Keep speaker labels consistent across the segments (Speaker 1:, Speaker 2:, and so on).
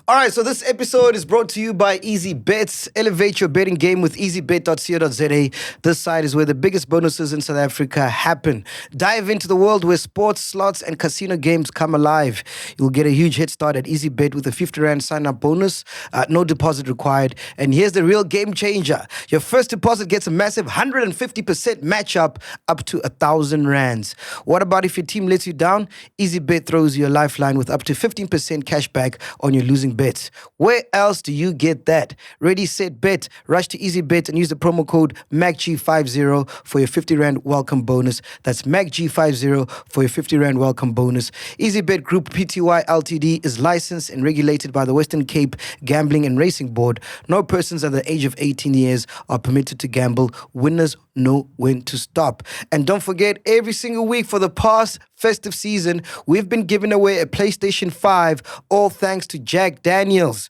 Speaker 1: All right, so this episode is brought to you by Easy Bets. Elevate your betting game with easybet.co.za. This site is where the biggest bonuses in South Africa happen. Dive into the world where sports, slots, and casino games come alive. You'll get a huge head start at Easy Bet with a 50 Rand sign-up bonus, no deposit required. And here's the real game changer. Your first deposit gets a massive 150% match up to 1,000 Rands. What about if your team lets you down? Easy Bet throws you a lifeline with up to 15% cash back on your losing bets. Where else do you get that? Ready, set, bet. Rush to Easy Bet and use the promo code MacG50 for your 50 Rand welcome bonus. That's MacG50 for your 50 Rand welcome bonus. Easy Bet Group Pty Ltd is licensed and regulated by the Western Cape Gambling and Racing Board. No persons under the age of 18 years are permitted to gamble. Winners know when to stop. And don't forget, every single week for the past festive season, we've been giving away a PlayStation 5, all thanks to Jack Daniels.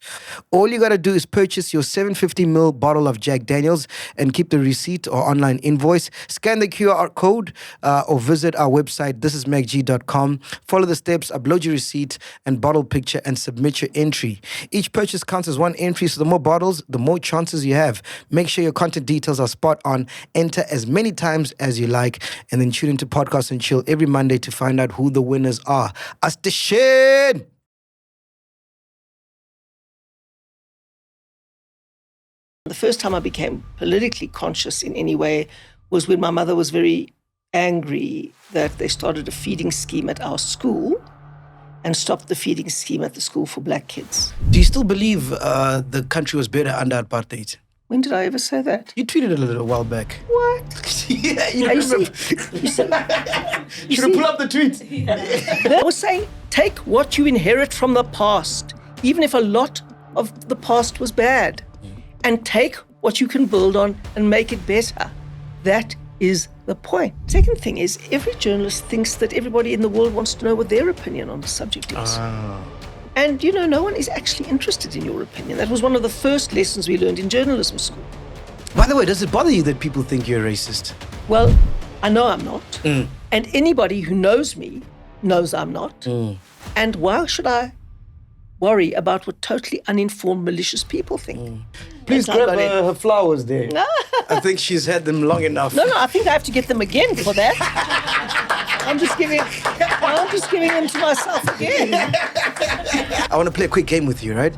Speaker 1: All you got to do is purchase your 750ml bottle of Jack Daniels and keep the receipt or online invoice. Scan the QR code or visit our website, thisismacg.com. Follow the steps, upload your receipt and bottle picture and submit your entry. Each purchase counts as one entry, so the more bottles, the more chances you have. Make sure your content details are spot on. Enter as many times as you like, and then tune into Podcast and Chill every Monday to find out who the winners are. Us the shit!
Speaker 2: The first time I became politically conscious in any way was when my mother was very angry that they started a feeding scheme at our school and stopped the feeding scheme at the school for black kids.
Speaker 1: Do you still believe the country was better under apartheid?
Speaker 2: When did I ever say that?
Speaker 1: You tweeted it a little while back.
Speaker 2: What?
Speaker 1: Yeah, you remember.
Speaker 2: Should
Speaker 1: have pulled up the tweet.
Speaker 2: I was saying, take what you inherit from the past, even if a lot of the past was bad, and take what you can build on and make it better. That is the point. Second thing is, every journalist thinks that everybody in the world wants to know what their opinion on the subject is. And, you know, no one is actually interested in your opinion. That was one of the first lessons we learned in journalism school.
Speaker 1: By the way, does it bother you that people think you're a racist?
Speaker 2: Well, I know I'm not. And anybody who knows me knows I'm not. And why should I worry about what totally uninformed, malicious people think?
Speaker 1: Please grab her flowers there.
Speaker 2: No.
Speaker 1: I think she's had them long enough.
Speaker 2: No, I think I have to get them again for that. I'm just giving them to myself again.
Speaker 1: I want to play a quick game with you, right?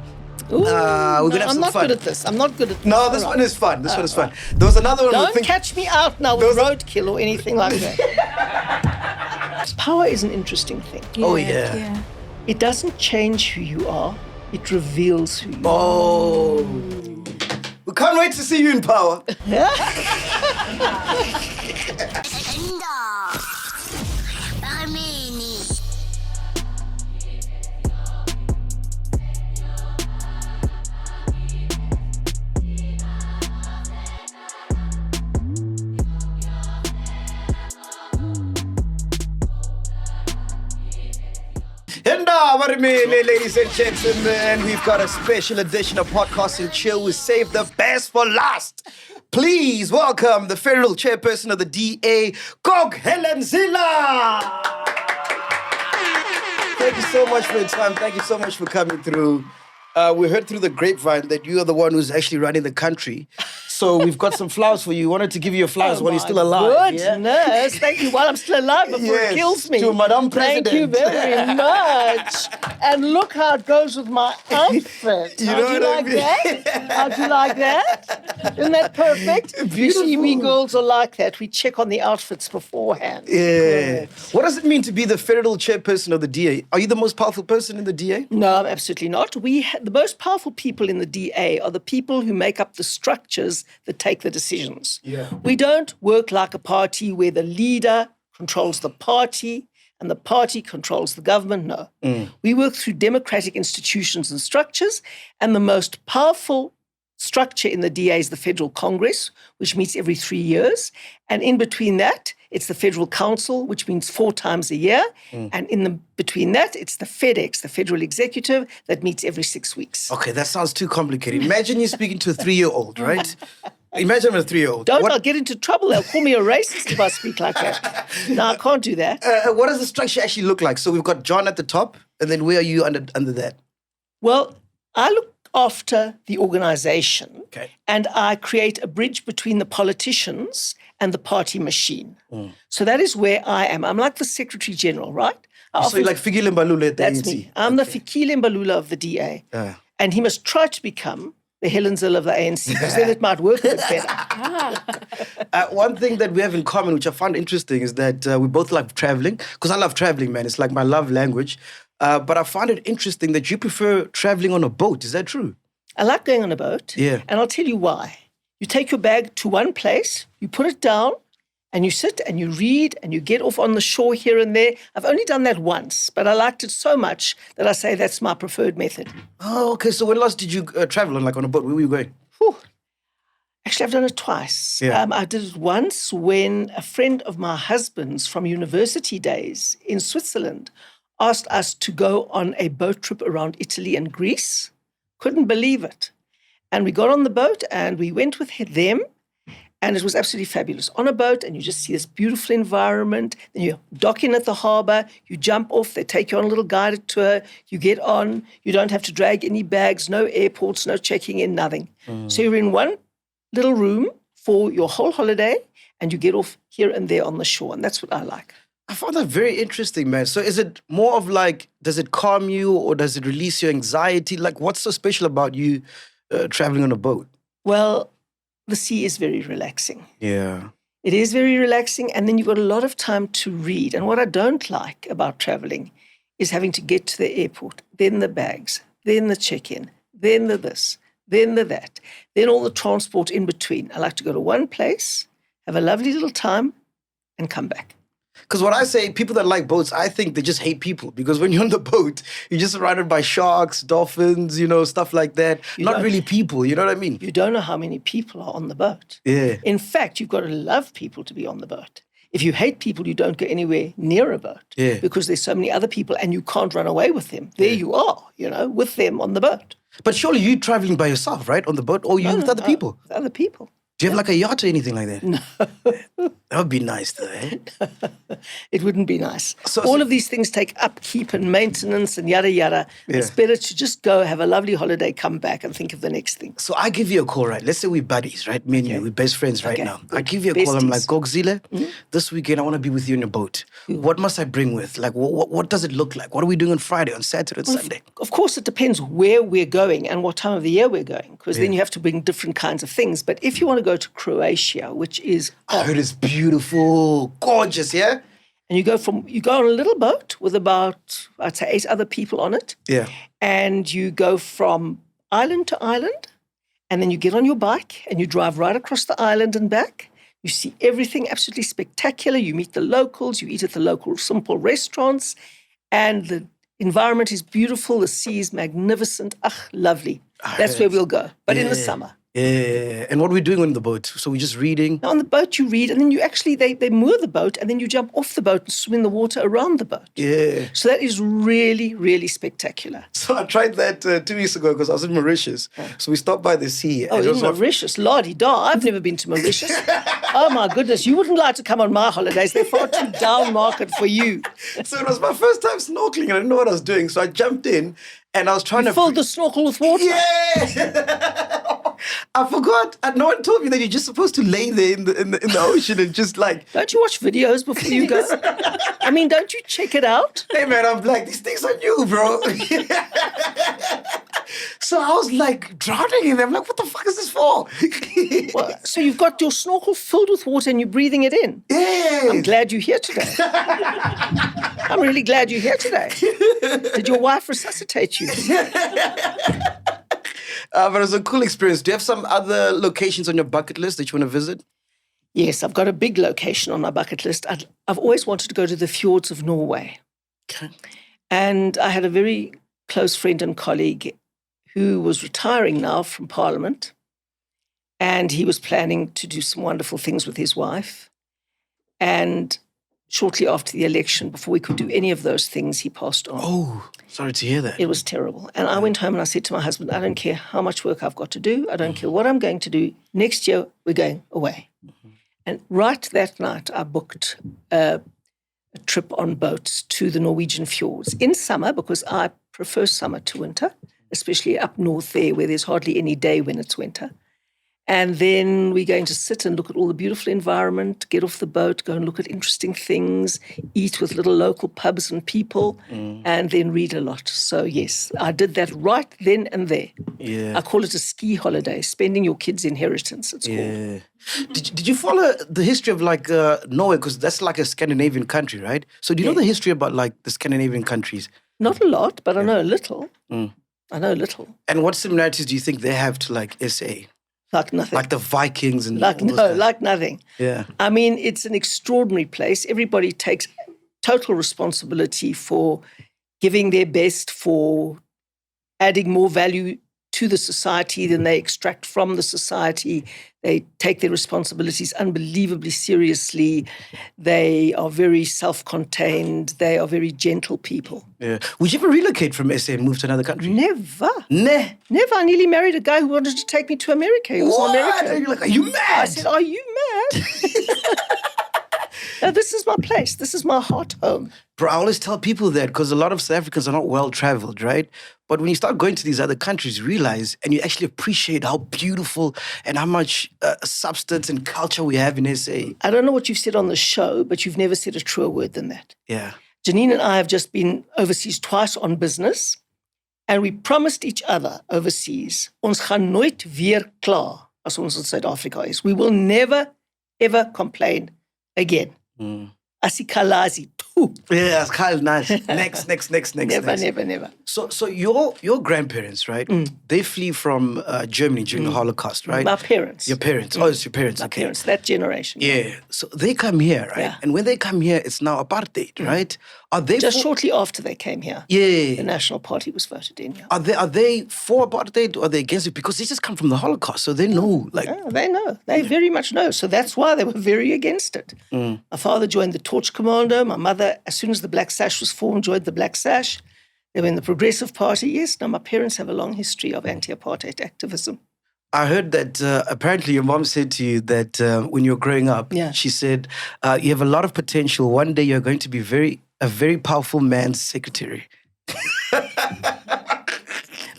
Speaker 2: Ooh,
Speaker 1: we're gonna have
Speaker 2: I'm
Speaker 1: some
Speaker 2: not
Speaker 1: fun.
Speaker 2: good at this. I'm not good at this.
Speaker 1: No, this one is fun. This one is fun. There was another one.
Speaker 2: Don't catch me out now with roadkill or anything like that. Power is an interesting thing.
Speaker 1: Oh, yeah.
Speaker 2: It doesn't change who you are. It reveals who you are.
Speaker 1: Oh. We can't wait to see you in power. Ladies and gentlemen, we've got a special edition of Podcast and Chill. We saved the best for last. Please welcome the federal chairperson of the DA, HELEN ZILLE. Thank you so much for your time. Thank you so much for coming through. We heard through the grapevine that you are the one who's actually running the country. So we've got some flowers for you. We wanted to give you your flowers while you're still alive.
Speaker 2: Goodness, thank you. While I'm still alive before it kills me.
Speaker 1: To Madame President.
Speaker 2: Thank you very much. And look how it goes with my outfit. How'd you like that? Isn't that perfect?
Speaker 1: Beautiful.
Speaker 2: You see, we girls are like that. We check on the outfits beforehand.
Speaker 1: Yeah. What does it mean to be the federal chairperson of the DA? Are you the most powerful person in the DA?
Speaker 2: No, absolutely not. The most powerful people in the DA are the people who make up the structures that take the decisions.
Speaker 1: Yeah.
Speaker 2: We don't work like a party where the leader controls the party and the party controls the government. No. We work through democratic institutions and structures, and the most powerful structure in the DA is the Federal Congress, which meets every 3 years. And in between that, it's the Federal Council, which means 4 times a year. And between that, it's the FedEx, the Federal Executive, that meets every 6 weeks.
Speaker 1: Okay, that sounds too complicated. Imagine you're speaking to a 3-year-old, right? Imagine I'm a 3-year-old.
Speaker 2: I'll get into trouble. They'll call me a racist if I speak like that. No, I can't do that.
Speaker 1: What does the structure actually look like? So we've got John at the top, and then where are you under that?
Speaker 2: Well, I look after the organization
Speaker 1: Okay.
Speaker 2: and I create a bridge between the politicians and the party machine. So that is where I am. I'm like the Secretary General, right?
Speaker 1: So you're like Fikile Mbalula at the
Speaker 2: That's
Speaker 1: ANC?
Speaker 2: me. I'm the Fikile Mbalula of the DA. And he must try to become the HELEN ZILLE of the ANC, because then it might work a bit better.
Speaker 1: One thing that we have in common, which I found interesting, is that we both love traveling. Because I love traveling, man. It's like my love language. But I found it interesting that you prefer traveling on a boat. Is that true?
Speaker 2: I like going on a boat.
Speaker 1: Yeah.
Speaker 2: And I'll tell you why. You take your bag to one place, you put it down, and you sit and you read and you get off on the shore here and there. I've only done that once, but I liked it so much that I say that's my preferred method.
Speaker 1: Oh, okay. So when last did you travel on a boat? Where were you going?
Speaker 2: Whew. Actually, I've done it twice.
Speaker 1: Yeah.
Speaker 2: I did it once when a friend of my husband's from university days in Switzerland asked us to go on a boat trip around Italy and Greece. Couldn't believe it. And we got on the boat and we went with them. And it was absolutely fabulous. On a boat, and you just see this beautiful environment. Then you dock in at the harbour, you jump off, they take you on a little guided tour, you get on, you don't have to drag any bags, no airports, no checking in, nothing. So you're in one little room for your whole holiday, and you get off here and there on the shore, and that's what I like.
Speaker 1: I found that very interesting, man. So is it more of like, does it calm you or does it release your anxiety? Like, what's so special about you traveling on a boat?
Speaker 2: Well, the sea is very relaxing.
Speaker 1: Yeah.
Speaker 2: It is very relaxing, and then you've got a lot of time to read. And what I don't like about traveling is having to get to the airport, then the bags, then the check-in, then the this, then the that, then all the transport in between. I like to go to one place, have a lovely little time, and come back.
Speaker 1: Because what I say, people that like boats, I think they just hate people. Because when you're on the boat, you're just surrounded by sharks, dolphins, stuff like that. Not really people, you know what I mean?
Speaker 2: You don't know how many people are on the boat.
Speaker 1: Yeah.
Speaker 2: In fact, you've got to love people to be on the boat. If you hate people, you don't go anywhere near a boat.
Speaker 1: Yeah.
Speaker 2: Because there's so many other people and you can't run away with them. There you are, with them on the boat.
Speaker 1: But surely you're traveling by yourself, right? On the boat? Or you with other people?
Speaker 2: With other people.
Speaker 1: Do you have like a yacht or anything like that? No. That would be nice though, eh?
Speaker 2: It wouldn't be nice. All of these things take upkeep and maintenance and yada, yada.
Speaker 1: Yeah.
Speaker 2: It's better to just go, have a lovely holiday, come back and think of the next thing.
Speaker 1: So I give you a call, right? Let's say we're buddies, right? Me and you, we're best friends right now.
Speaker 2: Good.
Speaker 1: I give you a call. I'm like,
Speaker 2: Besties.
Speaker 1: ZILLE, this weekend I want to be with you in a boat. What must I bring with? Like, what does it look like? What are we doing on Friday, on Saturday, on Sunday?
Speaker 2: Of course, it depends where we're going and what time of the year we're going, because then you have to bring different kinds of things. But if you want to go to Croatia, which is...
Speaker 1: I heard it's beautiful, gorgeous, yeah?
Speaker 2: And you go on a little boat with about, I'd say, 8 other people on it.
Speaker 1: Yeah.
Speaker 2: And you go from island to island, and then you get on your bike and you drive right across the island and back. You see everything absolutely spectacular. You meet the locals, you eat at the local simple restaurants, and the environment is beautiful. The sea is magnificent. Lovely. That's where we'll go, but in the summer.
Speaker 1: Yeah. And what are we doing on the boat? So we're just reading?
Speaker 2: Now, on the boat you read, and then you actually, they moor the boat, and then you jump off the boat and swim in the water around the boat.
Speaker 1: Yeah.
Speaker 2: So that is really, really spectacular.
Speaker 1: So I tried that 2 weeks ago because I was in Mauritius. So we stopped by the sea.
Speaker 2: Oh, in Mauritius. Lordy-da, I've never been to Mauritius. Oh, my goodness. You wouldn't like to come on my holidays. They're far too down market for you.
Speaker 1: So it was my first time snorkeling and I didn't know what I was doing. So I jumped in and I was trying to...
Speaker 2: Filled the snorkel with water?
Speaker 1: Yeah! I forgot. No one told me that you're just supposed to lay there in the ocean and just like...
Speaker 2: Don't you watch videos before you go? I mean, don't you check it out?
Speaker 1: Hey, man, I'm like, these things are new, bro. So I was like drowning in them. I'm like, what the fuck is this for?
Speaker 2: Well, so you've got your snorkel filled with water and you're breathing it in?
Speaker 1: Yeah.
Speaker 2: I'm glad you're here today. I'm really glad you're here today. Did your wife resuscitate you?
Speaker 1: But it was a cool experience. Do you have some other locations on your bucket list that you want to visit?
Speaker 2: Yes, I've got a big location on my bucket list. I've always wanted to go to the fjords of Norway.
Speaker 1: Okay.
Speaker 2: And I had a very close friend and colleague who was retiring now from Parliament. And he was planning to do some wonderful things with his wife. And shortly after the election, before we could do any of those things, he passed on.
Speaker 1: Oh, sorry to hear that.
Speaker 2: It was terrible. And I went home and I said to my husband, I don't care how much work I've got to do. I don't care what I'm going to do. Next year, we're going away. And right that night, I booked a trip on boats to the Norwegian fjords in summer because I prefer summer to winter. especially up north there where there's hardly any day when it's winter. And then we're going to sit and look at all the beautiful environment, get off the boat, go and look at interesting things, eat with little local pubs and people, and then read a lot. So, yes, I did that right then and there.
Speaker 1: Yeah.
Speaker 2: I call it a ski holiday, spending your kids' inheritance, it's called.
Speaker 1: Yeah. Did you follow the history of like Norway? Because that's like a Scandinavian country, right? So do you know the history about like the Scandinavian countries?
Speaker 2: Not a lot, but I know a little. I know a little.
Speaker 1: And what similarities do you think they have to like SA?
Speaker 2: Like nothing.
Speaker 1: Like the Vikings and
Speaker 2: Like
Speaker 1: all those guys?
Speaker 2: like nothing.
Speaker 1: Yeah.
Speaker 2: I mean, it's an extraordinary place. Everybody takes total responsibility for giving their best, for adding more value to the society than they extract from the society. They take their responsibilities unbelievably seriously. They are very self-contained. They are very gentle people.
Speaker 1: Yeah. Would you ever relocate from SA and move to another country?
Speaker 2: Never.
Speaker 1: Nah.
Speaker 2: Never. I nearly married a guy who wanted to take me to America. He was
Speaker 1: What?
Speaker 2: an American.
Speaker 1: And you're like, are you
Speaker 2: I
Speaker 1: mad?
Speaker 2: said, are you mad? No, this is my place. This is my heart home.
Speaker 1: Bro, I always tell people that because a lot of South Africans are not well-traveled, right? But when you start going to these other countries, you realize and you actually appreciate how beautiful and how much substance and culture we have in SA.
Speaker 2: I don't know what you've said on the show, but you've never said a truer word than that.
Speaker 1: Yeah.
Speaker 2: Janine and I have just been overseas twice on business, and we promised each other overseas, ons gaan nooit weer kla as ons in Suid-Afrika is. We will never, ever complain again. Asikalazi, too.
Speaker 1: Yeah, it's kind of nice. Next.
Speaker 2: Never.
Speaker 1: So your grandparents, right? They flee from Germany during the Holocaust, right?
Speaker 2: My parents.
Speaker 1: Your parents. Oh, it's your parents.
Speaker 2: My
Speaker 1: Okay.
Speaker 2: parents, that generation.
Speaker 1: Yeah. So they come here, right?
Speaker 2: Yeah.
Speaker 1: And when they come here, it's now apartheid, right? Are they
Speaker 2: Just
Speaker 1: for,
Speaker 2: shortly after they came here,
Speaker 1: Yeah.
Speaker 2: the National Party was voted in. Yeah.
Speaker 1: Are they for apartheid or are they against it? Because they just come from the Holocaust, so they know, like.
Speaker 2: Yeah, they know. They very much know. So that's why they were very against it. My father joined the Torch Commando. My mother, as soon as the Black Sash was formed, joined the Black Sash. They were in the Progressive Party. Yes, now my parents have a long history of anti-apartheid activism.
Speaker 1: I heard that apparently your mom said to you that when you were growing up, she said, you have a lot of potential. One day you're going to be a very powerful man's secretary.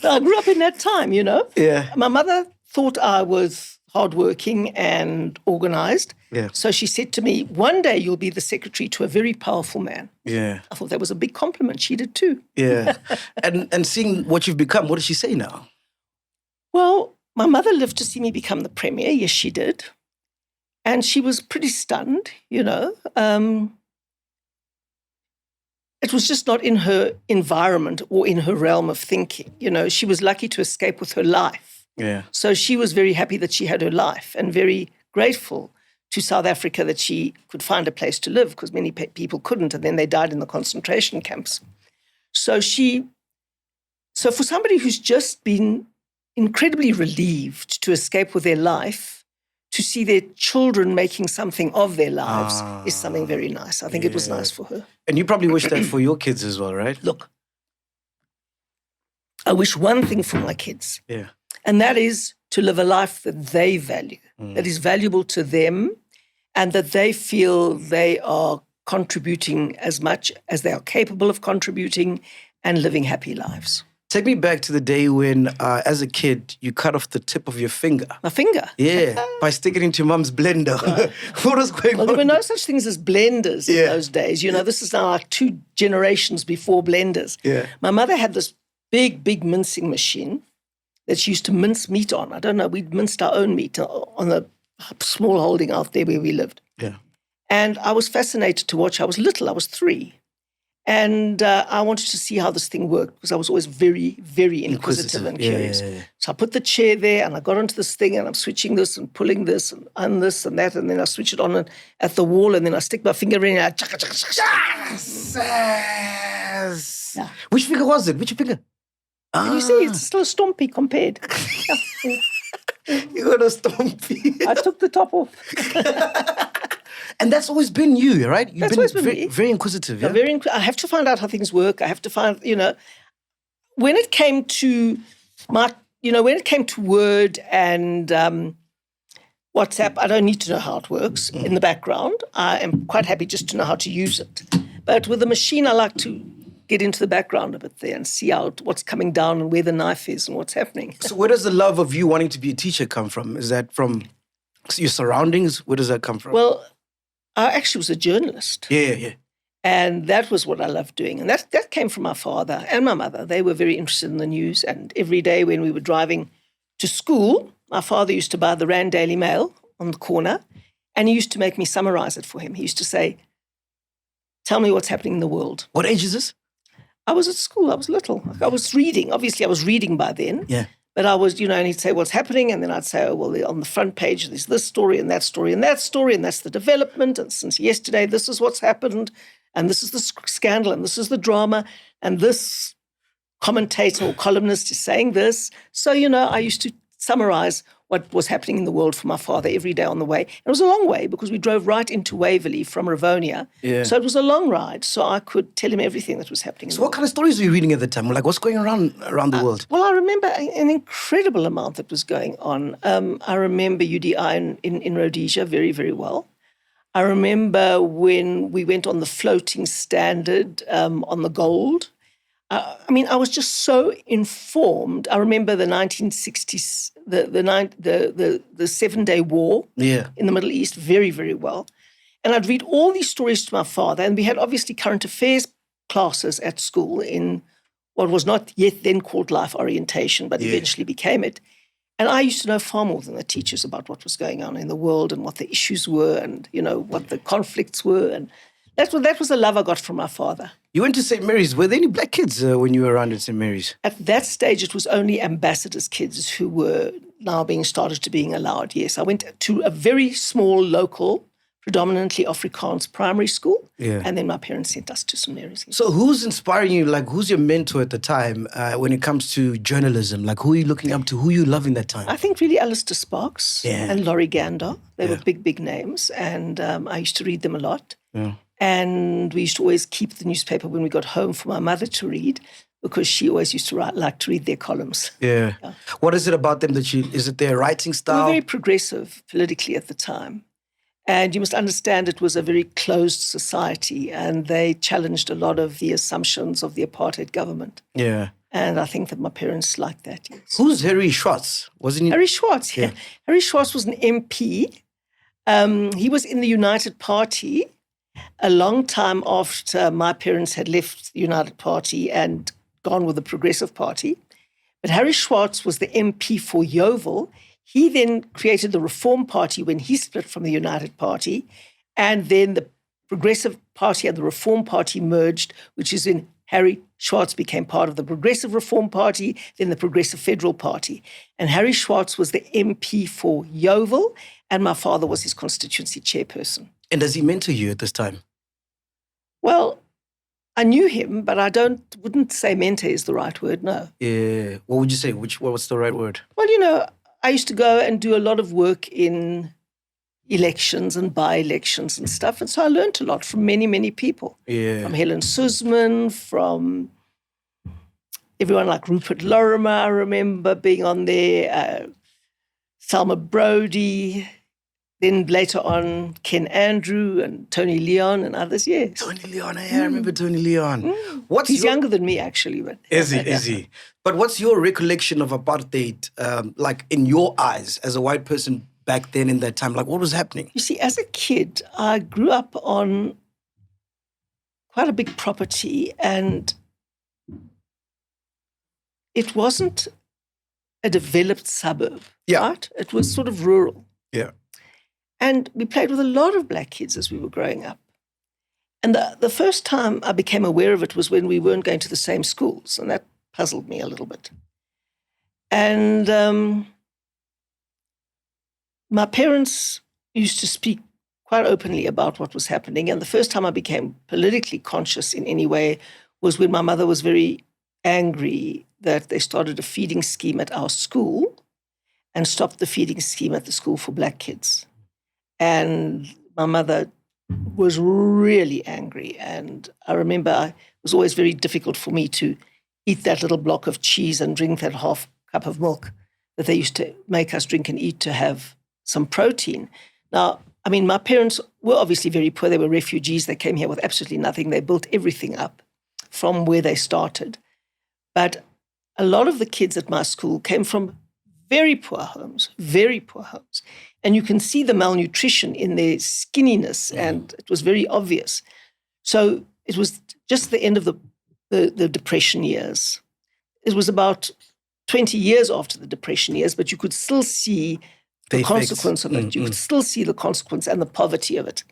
Speaker 2: I grew up in that time, you know.
Speaker 1: Yeah.
Speaker 2: My mother thought I was hardworking and organized.
Speaker 1: Yeah.
Speaker 2: So she said to me, one day you'll be the secretary to a very powerful man.
Speaker 1: Yeah.
Speaker 2: I thought that was a big compliment. She did too.
Speaker 1: Yeah. and seeing what you've become, what does she say now?
Speaker 2: Well, my mother lived to see me become the premier. Yes, she did. And she was pretty stunned, you know. It was just not in her environment or in her realm of thinking. You know, she was lucky to escape with her life.
Speaker 1: Yeah.
Speaker 2: So she was very happy that she had her life and very grateful to South Africa that she could find a place to live because many people couldn't, and then they died in the concentration camps. So for somebody who's just been incredibly relieved to escape with their life, to see their children making something of their lives is something very nice. I think it was nice for her.
Speaker 1: And you probably wish that for your kids as well, right?
Speaker 2: Look, I wish one thing for my kids.
Speaker 1: Yeah.
Speaker 2: And that is to live a life that they value, that is valuable to them, and that they feel they are contributing as much as they are capable of contributing and living happy lives.
Speaker 1: Take me back to the day when, as a kid, you cut off the tip of your finger.
Speaker 2: My finger?
Speaker 1: Yeah, by sticking it into your mum's blender. What was going
Speaker 2: Well,
Speaker 1: on?
Speaker 2: there were no such things as blenders in those days. You know, this is now like 2 generations before blenders.
Speaker 1: Yeah.
Speaker 2: My mother had this big mincing machine that she used to mince meat on. I don't know, we'd minced our own meat on a small holding out there where we lived.
Speaker 1: Yeah.
Speaker 2: And I was fascinated to watch. I was little, I was 3. And I wanted to see how this thing worked because I was always very, very inquisitive and curious.
Speaker 1: Yeah.
Speaker 2: So I put the chair there and I got onto this thing and I'm switching this and pulling this and this and that. And then I switch it on at the wall and then I stick my finger in and I chaka, chaka, chaka, chaka.
Speaker 1: Yes. Yeah. Which finger was it? Which finger?
Speaker 2: You see, it's still a stompy compared.
Speaker 1: You got a stompy.
Speaker 2: I took the top off.
Speaker 1: And that's always been you, right? You've
Speaker 2: That's always been
Speaker 1: very,
Speaker 2: me.
Speaker 1: very inquisitive, yeah?
Speaker 2: I have to find out how things work. I have to find, you know, when it came to Word and WhatsApp, I don't need to know how it works in the background. I am quite happy just to know how to use it. But with the machine, I like to get into the background a bit there and see what's coming down and where the knife is and what's happening.
Speaker 1: So where does the love of you wanting to be a teacher come from? Is that from your surroundings? Where does that come from?
Speaker 2: Well, I actually was a journalist.
Speaker 1: Yeah.
Speaker 2: And that was what I loved doing. And that came from my father and my mother. They were very interested in the news. And every day when we were driving to school, my father used to buy the Rand Daily Mail on the corner, and he used to make me summarize it for him. He used to say, tell me what's happening in the world.
Speaker 1: What age is this?
Speaker 2: I was at school. I was little. I was reading. Obviously, I was reading by then.
Speaker 1: Yeah.
Speaker 2: But I was, and he'd say, what's happening? And then I'd say, oh, well, on the front page, there's this story and that story and that story, and that's the development. And since yesterday, this is what's happened. And this is the scandal, and this is the drama, and this commentator or columnist is saying this. So, I used to summarize what was happening in the world for my father every day on the way. And it was a long way because we drove right into Waverley from Rivonia.
Speaker 1: Yeah.
Speaker 2: So it was a long ride. So I could tell him everything that was happening.
Speaker 1: So what kind of stories were you reading at the time? Like, what's going around the world?
Speaker 2: Well, I remember an incredible amount that was going on. I remember UDI in Rhodesia very, very well. I remember when we went on the floating standard on the gold. I was just so informed. I remember the 1960s, the 7-Day War in the Middle East very, very well. And I'd read all these stories to my father. And we had obviously current affairs classes at school in what was not yet then called life orientation, but eventually became it. And I used to know far more than the teachers about what was going on in the world and what the issues were and, what the conflicts were. And that was the love I got from my father.
Speaker 1: You went to St. Mary's. Were there any black kids when you were around at St. Mary's?
Speaker 2: At that stage, it was only ambassadors' kids who were now being allowed, yes. I went to a very small local, predominantly Afrikaans primary school.
Speaker 1: Yeah.
Speaker 2: And then my parents sent us to St. Mary's.
Speaker 1: So who's inspiring you? Like, who's your mentor at the time when it comes to journalism? Like, who are you looking up to? Who you loving that time?
Speaker 2: I think really Alistair Sparks and Laurie Gander. They were big, big names. And I used to read them a lot. Yeah. And we used to always keep the newspaper when we got home for my mother to read because she always used to like to read their columns.
Speaker 1: Yeah. What is it about them is it their writing style?
Speaker 2: They were very progressive politically at the time. And you must understand it was a very closed society and they challenged a lot of the assumptions of the apartheid government.
Speaker 1: Yeah.
Speaker 2: And I think that my parents liked that, yes.
Speaker 1: Who's Harry Schwartz? Wasn't he?
Speaker 2: Harry Schwartz, yeah. Harry Schwartz was an MP. He was in the United Party a long time after my parents had left the United Party and gone with the Progressive Party. But Harry Schwartz was the MP for Yeovil. He then created the Reform Party when he split from the United Party. And then the Progressive Party and the Reform Party merged, which is when Harry Schwartz became part of the Progressive Reform Party, then the Progressive Federal Party. And Harry Schwartz was the MP for Yeovil, and my father was his constituency chairperson.
Speaker 1: And does he mentor you at this time?
Speaker 2: Well, I knew him, but I wouldn't say mentor is the right word, no.
Speaker 1: Yeah. What would you say? What's the right word?
Speaker 2: Well, I used to go and do a lot of work in elections and by-elections and stuff. And so I learned a lot from many, many people.
Speaker 1: Yeah.
Speaker 2: From Helen Suzman, from everyone like Rupert Lorimer, I remember being on there, Thelma Brody, then later on Ken Andrew and Tony Leon and others, yes.
Speaker 1: Tony Leon, I remember Tony Leon.
Speaker 2: He's younger than me, actually. But
Speaker 1: Is he? But what's your recollection of apartheid, like in your eyes as a white person back then in that time? Like, what was happening?
Speaker 2: You see, as a kid, I grew up on quite a big property and it wasn't a developed suburb, right? It was sort of rural.
Speaker 1: Yeah.
Speaker 2: And we played with a lot of black kids as we were growing up. And the first time I became aware of it was when we weren't going to the same schools, and that puzzled me a little bit. And my parents used to speak quite openly about what was happening. And the first time I became politically conscious in any way was when my mother was very angry that they started a feeding scheme at our school and stopped the feeding scheme at the school for black kids. And my mother was really angry. And I remember it was always very difficult for me to eat that little block of cheese and drink that half cup of milk that they used to make us drink and eat to have some protein. Now, I mean, my parents were obviously very poor. They were refugees. They came here with absolutely nothing. They built everything up from where they started. But a lot of the kids at my school came from very poor homes. And you can see the malnutrition in their skinniness, and it was very obvious. So it was just the end of the Depression years. It was about 20 years after the Depression years, but you could still see the consequence of it. You could still see the consequence and the poverty of it.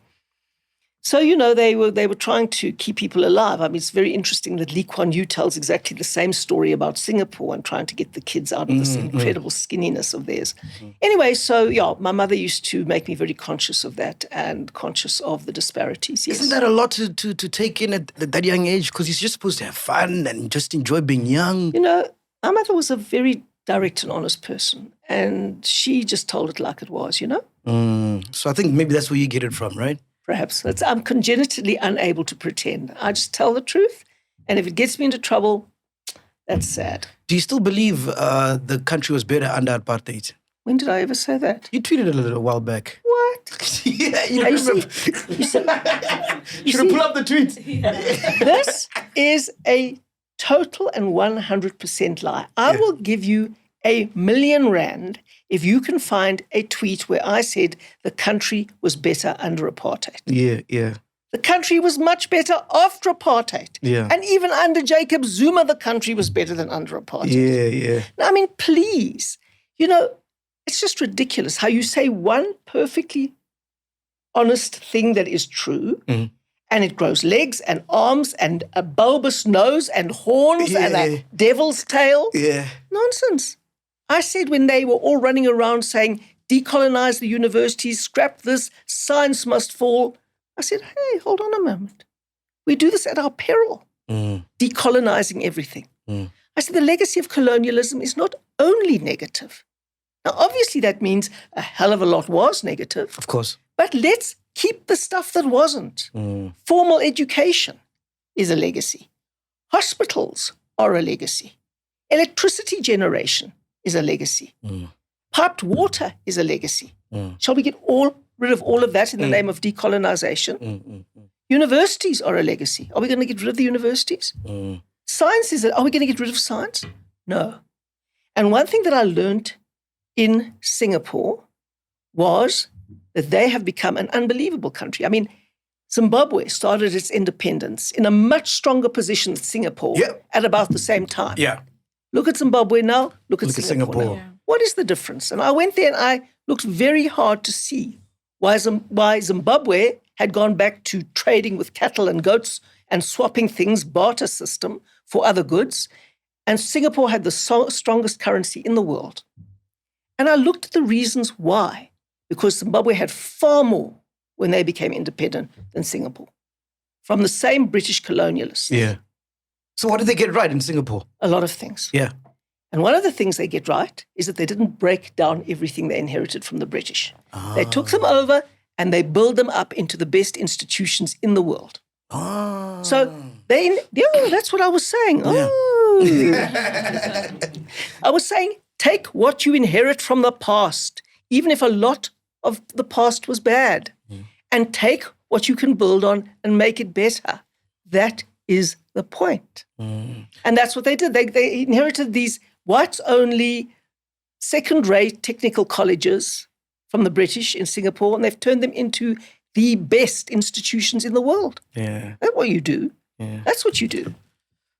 Speaker 2: So, they were trying to keep people alive. I mean, it's very interesting that Lee Kuan Yew tells exactly the same story about Singapore and trying to get the kids out of this incredible skinniness of theirs. Anyway, so, my mother used to make me very conscious of that and conscious of the disparities. Yes.
Speaker 1: Isn't that a lot to take in at that young age? Because you're just supposed to have fun and just enjoy being young.
Speaker 2: My mother was a very direct and honest person, and she just told it like it was,
Speaker 1: So I think maybe that's where you get it from, right?
Speaker 2: Perhaps. I'm congenitally unable to pretend. I just tell the truth, and if it gets me into trouble, that's sad.
Speaker 1: Do you still believe the country was better under apartheid?
Speaker 2: When did I ever say that?
Speaker 1: You tweeted it a little while back.
Speaker 2: What?
Speaker 1: Yeah, you remember. Should have pulled up the tweet.
Speaker 2: This is a total and 100% lie. I will give you R1 million if you can find a tweet where I said the country was better under apartheid.
Speaker 1: Yeah.
Speaker 2: The country was much better after apartheid.
Speaker 1: Yeah.
Speaker 2: And even under Jacob Zuma, the country was better than under apartheid.
Speaker 1: Yeah.
Speaker 2: Now, I mean, please, it's just ridiculous how you say one perfectly honest thing that is true, and it grows legs and arms and a bulbous nose and horns and a devil's tail.
Speaker 1: Yeah.
Speaker 2: Nonsense. I said when they were all running around saying, decolonize the universities, scrap this, science must fall. I said, hey, hold on a moment. We do this at our peril, decolonizing everything. I said, the legacy of colonialism is not only negative. Now, obviously, that means a hell of a lot was negative.
Speaker 1: Of course.
Speaker 2: But let's keep the stuff that wasn't. Formal education is a legacy. Hospitals are a legacy. Electricity generation is a legacy. Piped water is a legacy. Shall we get rid of all of that in the name of decolonization? Universities are a legacy. Are we going to get rid of the universities? Science are we going to get rid of science? No. And one thing that I learned in Singapore was that they have become an unbelievable country. I mean, Zimbabwe started its independence in a much stronger position than Singapore at about the same time.
Speaker 1: Yeah.
Speaker 2: Look at Zimbabwe now, look at Singapore now.
Speaker 1: Yeah.
Speaker 2: What is the difference? And I went there and I looked very hard to see why Zimbabwe had gone back to trading with cattle and goats and swapping things, barter system for other goods. And Singapore had the strongest currency in the world. And I looked at the reasons why. Because Zimbabwe had far more when they became independent than Singapore from the same British colonialists.
Speaker 1: Yeah. So what did they get right in Singapore?
Speaker 2: A lot of things.
Speaker 1: Yeah.
Speaker 2: And one of the things they get right is that they didn't break down everything they inherited from the British. They took them over and they built them up into the best institutions in the world. So that's what I was saying.
Speaker 1: Yeah.
Speaker 2: I was saying, take what you inherit from the past, even if a lot of the past was bad, and take what you can build on and make it better. That is the point. And that's what they did. They inherited these whites-only, second-rate technical colleges from the British in Singapore, and they've turned them into the best institutions in the world.
Speaker 1: Yeah.
Speaker 2: That's what you do.
Speaker 1: Yeah.
Speaker 2: That's what you do.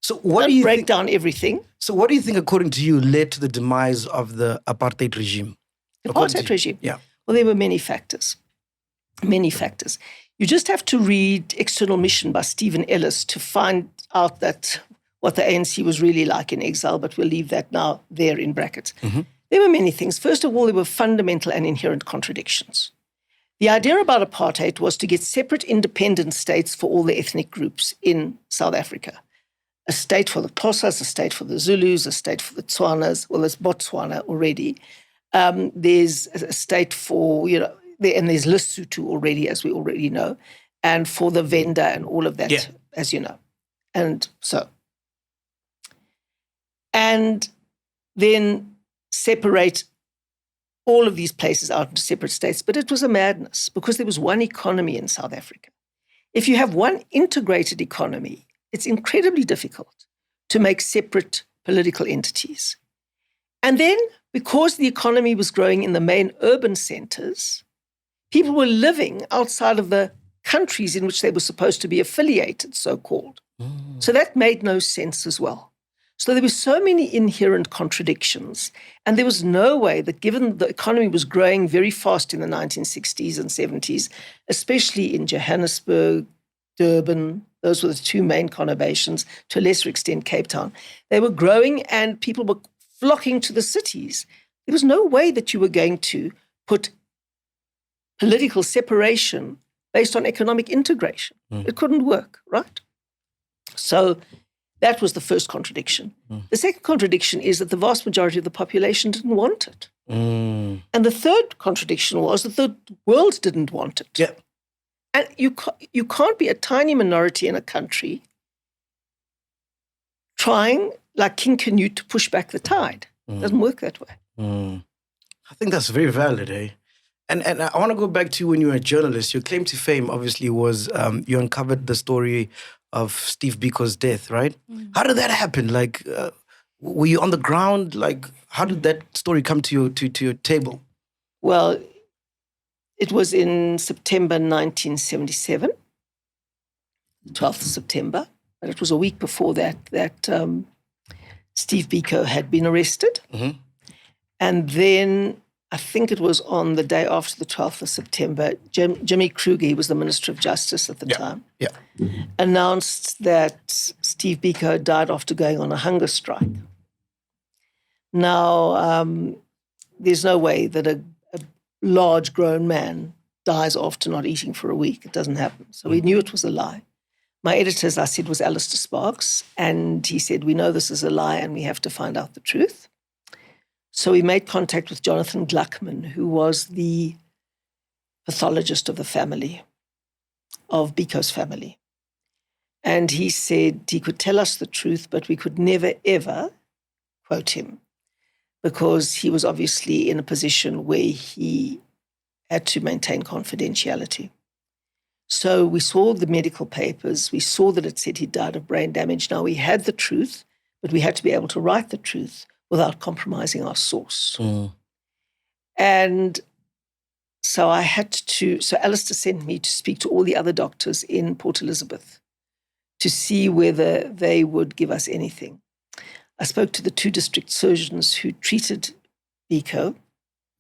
Speaker 1: So what
Speaker 2: Don't
Speaker 1: do you
Speaker 2: break down everything.
Speaker 1: So what do you think, according to you, led to the demise of the apartheid regime?
Speaker 2: The apartheid regime?
Speaker 1: Yeah.
Speaker 2: Well, there were many factors. Many factors. You just have to read External Mission by Stephen Ellis to find out that what the ANC was really like in exile, but we'll leave that now there in brackets. There were many things. First of all, there were fundamental and inherent contradictions. The idea about apartheid was to get separate independent states for all the ethnic groups in South Africa. A state for the Xhosas, a state for the Zulus, a state for the Tswanas. Well, there's Botswana already. There's a state for, and there's Lesotho already, as we already know, and for the Venda and all of that, as you know. And so. And then separate all of these places out into separate states. But it was a madness because there was one economy in South Africa. If you have one integrated economy, it's incredibly difficult to make separate political entities. And then, because the economy was growing in the main urban centers, people were living outside of the countries in which they were supposed to be affiliated, so-called. So that made no sense as well. So there were so many inherent contradictions, and there was no way that, given the economy was growing very fast in the 1960s and 70s, especially in Johannesburg, Durban, those were the two main conurbations, to a lesser extent Cape Town, they were growing and people were flocking to the cities. There was no way that you were going to put political separation based on economic integration. It couldn't work, right? So that was the first contradiction. The second contradiction is that the vast majority of the population didn't want it. And the third contradiction was that the world didn't want it.
Speaker 1: Yeah.
Speaker 2: And you can't be a tiny minority in a country trying, like King Canute, to push back the tide. It doesn't work that way.
Speaker 1: I think that's very valid, eh? And I want to go back to when you were a journalist. Your claim to fame, obviously, was you uncovered the story of Steve Biko's death, right? How did that happen? Like, were you on the ground? Like, how did that story come to your table?
Speaker 2: Well, it was in September 1977, 12th of September. But it was a week before that Steve Biko had been arrested. And then I think it was on the day after the 12th of September, Jimmy Kruger, he was the Minister of Justice at the time, announced that Steve Biko died after going on a hunger strike. Now, there's no way that a large grown man dies after not eating for a week. It doesn't happen. So we knew it was a lie. My editor, as I said, was Alistair Sparks, and he said, we know this is a lie and we have to find out the truth. So we made contact with Jonathan Gluckman, who was the pathologist of the family, of Biko's family. And he said he could tell us the truth, but we could never, ever quote him because he was obviously in a position where he had to maintain confidentiality. So we saw the medical papers. We saw that it said he died of brain damage. Now, we had the truth, but we had to be able to write the truth without compromising our source. And so Alistair sent me to speak to all the other doctors in Port Elizabeth to see whether they would give us anything. I spoke to the two district surgeons who treated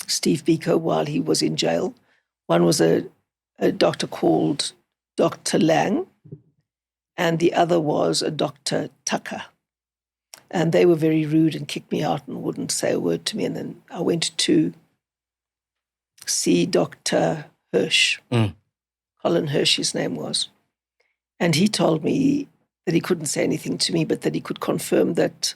Speaker 2: Steve Biko, while he was in jail. One was a doctor called Dr. Lang, and the other was a Dr. Tucker. And they were very rude and kicked me out and wouldn't say a word to me. And then I went to see Dr. Hirsch, Colin Hirsch, his name was. And he told me that he couldn't say anything to me, but that he could confirm that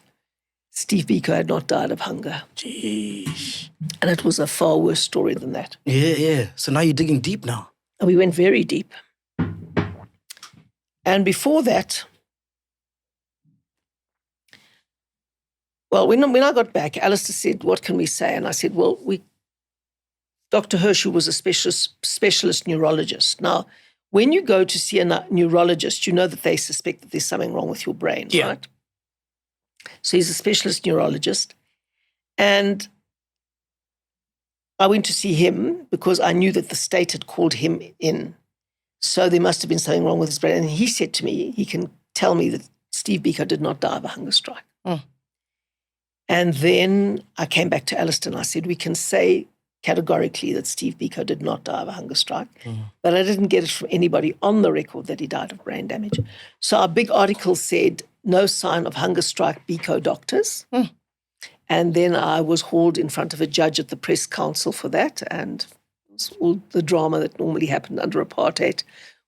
Speaker 2: Steve Biko had not died of hunger.
Speaker 1: Jeez.
Speaker 2: And it was a far worse story than that.
Speaker 1: Yeah. So now you're digging deep now.
Speaker 2: And we went very deep. And before that, well, when I got back, Alistair said, what can we say? And I said, well, Dr. Hirsch was a specialist neurologist. Now, when you go to see a neurologist, you know that they suspect that there's something wrong with your brain, right? So he's a specialist neurologist. And I went to see him because I knew that the state had called him in. So there must have been something wrong with his brain. And he said to me, he can tell me that Steve Biko did not die of a hunger strike. And then I came back to Alistair and I said, we can say categorically that Steve Biko did not die of a hunger strike, but I didn't get it from anybody on the record that he died of brain damage. So our big article said, no sign of hunger strike, Biko doctors. And then I was hauled in front of a judge at the press council for that, and it was all the drama that normally happened under apartheid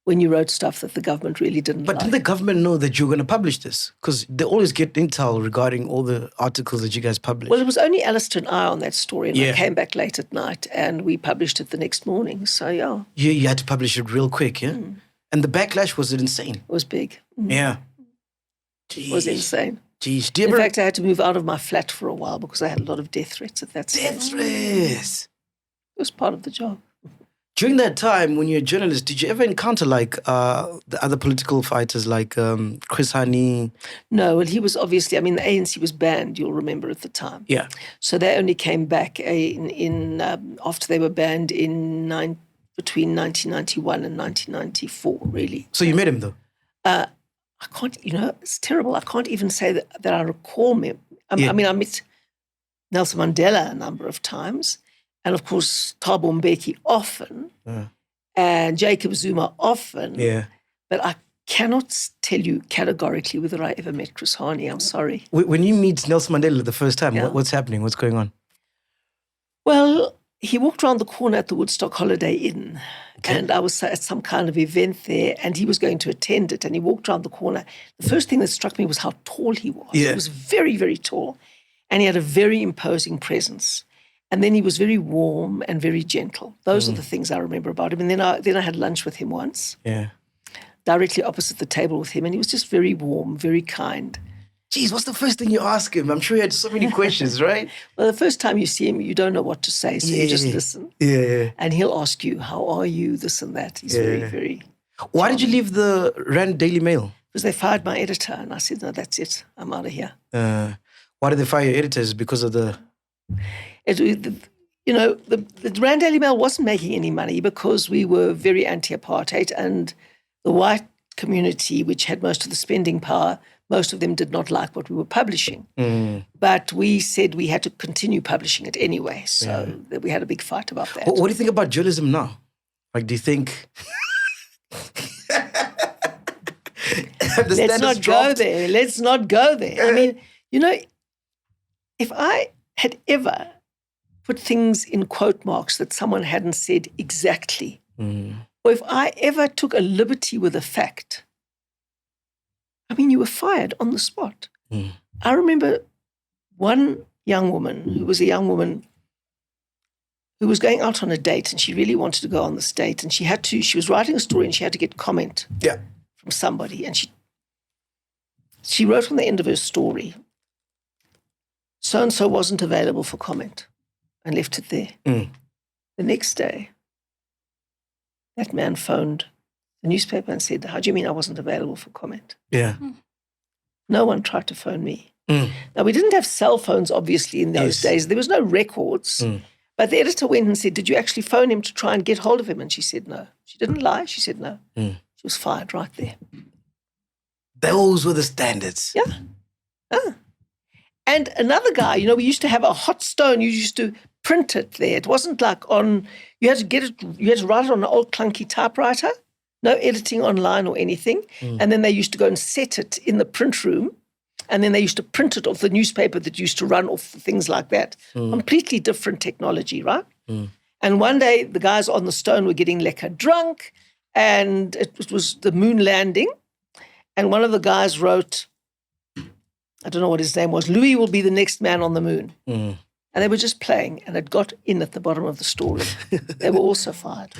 Speaker 2: when you wrote stuff that the government really didn't
Speaker 1: But
Speaker 2: like.
Speaker 1: did the government know that you were going to publish this? Because they always get intel regarding all the articles that you guys publish.
Speaker 2: Well, it was only Alistair and I on that story, and I came back late at night, and we published it the next morning. So, yeah.
Speaker 1: You had to publish it real quick, yeah? And the backlash, was it insane?
Speaker 2: It was big.
Speaker 1: Yeah.
Speaker 2: It was insane.
Speaker 1: Jeez.
Speaker 2: In fact, I had to move out of my flat for a while because I had a lot of death threats at that stage.
Speaker 1: Death threats?
Speaker 2: It was part of the job.
Speaker 1: During that time, when you're a journalist, did you ever encounter like the other political fighters like Chris Hani?
Speaker 2: No, well, he was obviously, I mean, the ANC was banned, you'll remember at the time.
Speaker 1: Yeah.
Speaker 2: So they only came back after they were banned between 1991 and 1994, really.
Speaker 1: So you met him though?
Speaker 2: I can't, it's terrible. I can't even say that I recall me. I mean, I met Nelson Mandela a number of times. And of course, Thabo Mbeki often, and Jacob Zuma often.
Speaker 1: Yeah.
Speaker 2: But I cannot tell you categorically whether I ever met Chris Hani. I'm sorry.
Speaker 1: When you meet Nelson Mandela the first time, what's happening? What's going on?
Speaker 2: Well, he walked around the corner at the Woodstock Holiday Inn, and I was at some kind of event there, and he was going to attend it, and he walked around the corner. The first thing that struck me was how tall he was.
Speaker 1: Yeah.
Speaker 2: He was very, very tall, and he had a very imposing presence. And then he was very warm and very gentle. Those are the things I remember about him. And then I had lunch with him once, directly opposite the table with him, and he was just very warm, very kind.
Speaker 1: Geez, what's the first thing you ask him? I'm sure you had so many questions, right?
Speaker 2: Well, the first time you see him, you don't know what to say, so you just listen.
Speaker 1: Yeah.
Speaker 2: And he'll ask you, how are you, this and that. He's very, very...
Speaker 1: Why did you leave the Rand Daily Mail?
Speaker 2: Because they fired my editor, and I said, no, that's it. I'm out of here.
Speaker 1: Why did they fire your editors? Because of the...
Speaker 2: The Rand Daily Mail wasn't making any money because we were very anti-apartheid, and the white community, which had most of the spending power, most of them did not like what we were publishing. But we said we had to continue publishing it anyway, so we had a big fight about that.
Speaker 1: What do you think about journalism now? Like, do you think...
Speaker 2: Let's not go there. Let's not go there. I mean, if I had ever put things in quote marks that someone hadn't said exactly, or if I ever took a liberty with a fact, I mean, you were fired on the spot. I remember one young woman who was going out on a date, and she really wanted to go on this date, and she was writing a story and she had to get comment from somebody, and she wrote on the end of her story, so-and-so wasn't available for comment, and left it there. The next day, that man phoned the newspaper and said, how do you mean I wasn't available for comment?
Speaker 1: Yeah.
Speaker 2: No one tried to phone me. Now, we didn't have cell phones, obviously, in those days. There was no records. But the editor went and said, did you actually phone him to try and get hold of him? And she said no. She didn't lie. She said no. She was fired right there.
Speaker 1: Those were the standards.
Speaker 2: Yeah. And another guy, we used to have a hot stone. You used to print it there. It wasn't like you had to write it on an old clunky typewriter. No editing online or anything. And then they used to go and set it in the print room. And then they used to print it off the newspaper that used to run off things like that. Completely different technology, right? And one day the guys on the stone were getting lekker drunk, and it was the moon landing. And one of the guys wrote, I don't know what his name was, Louis will be the next man on the moon. And they were just playing, and it got in at the bottom of the story. They were also fired.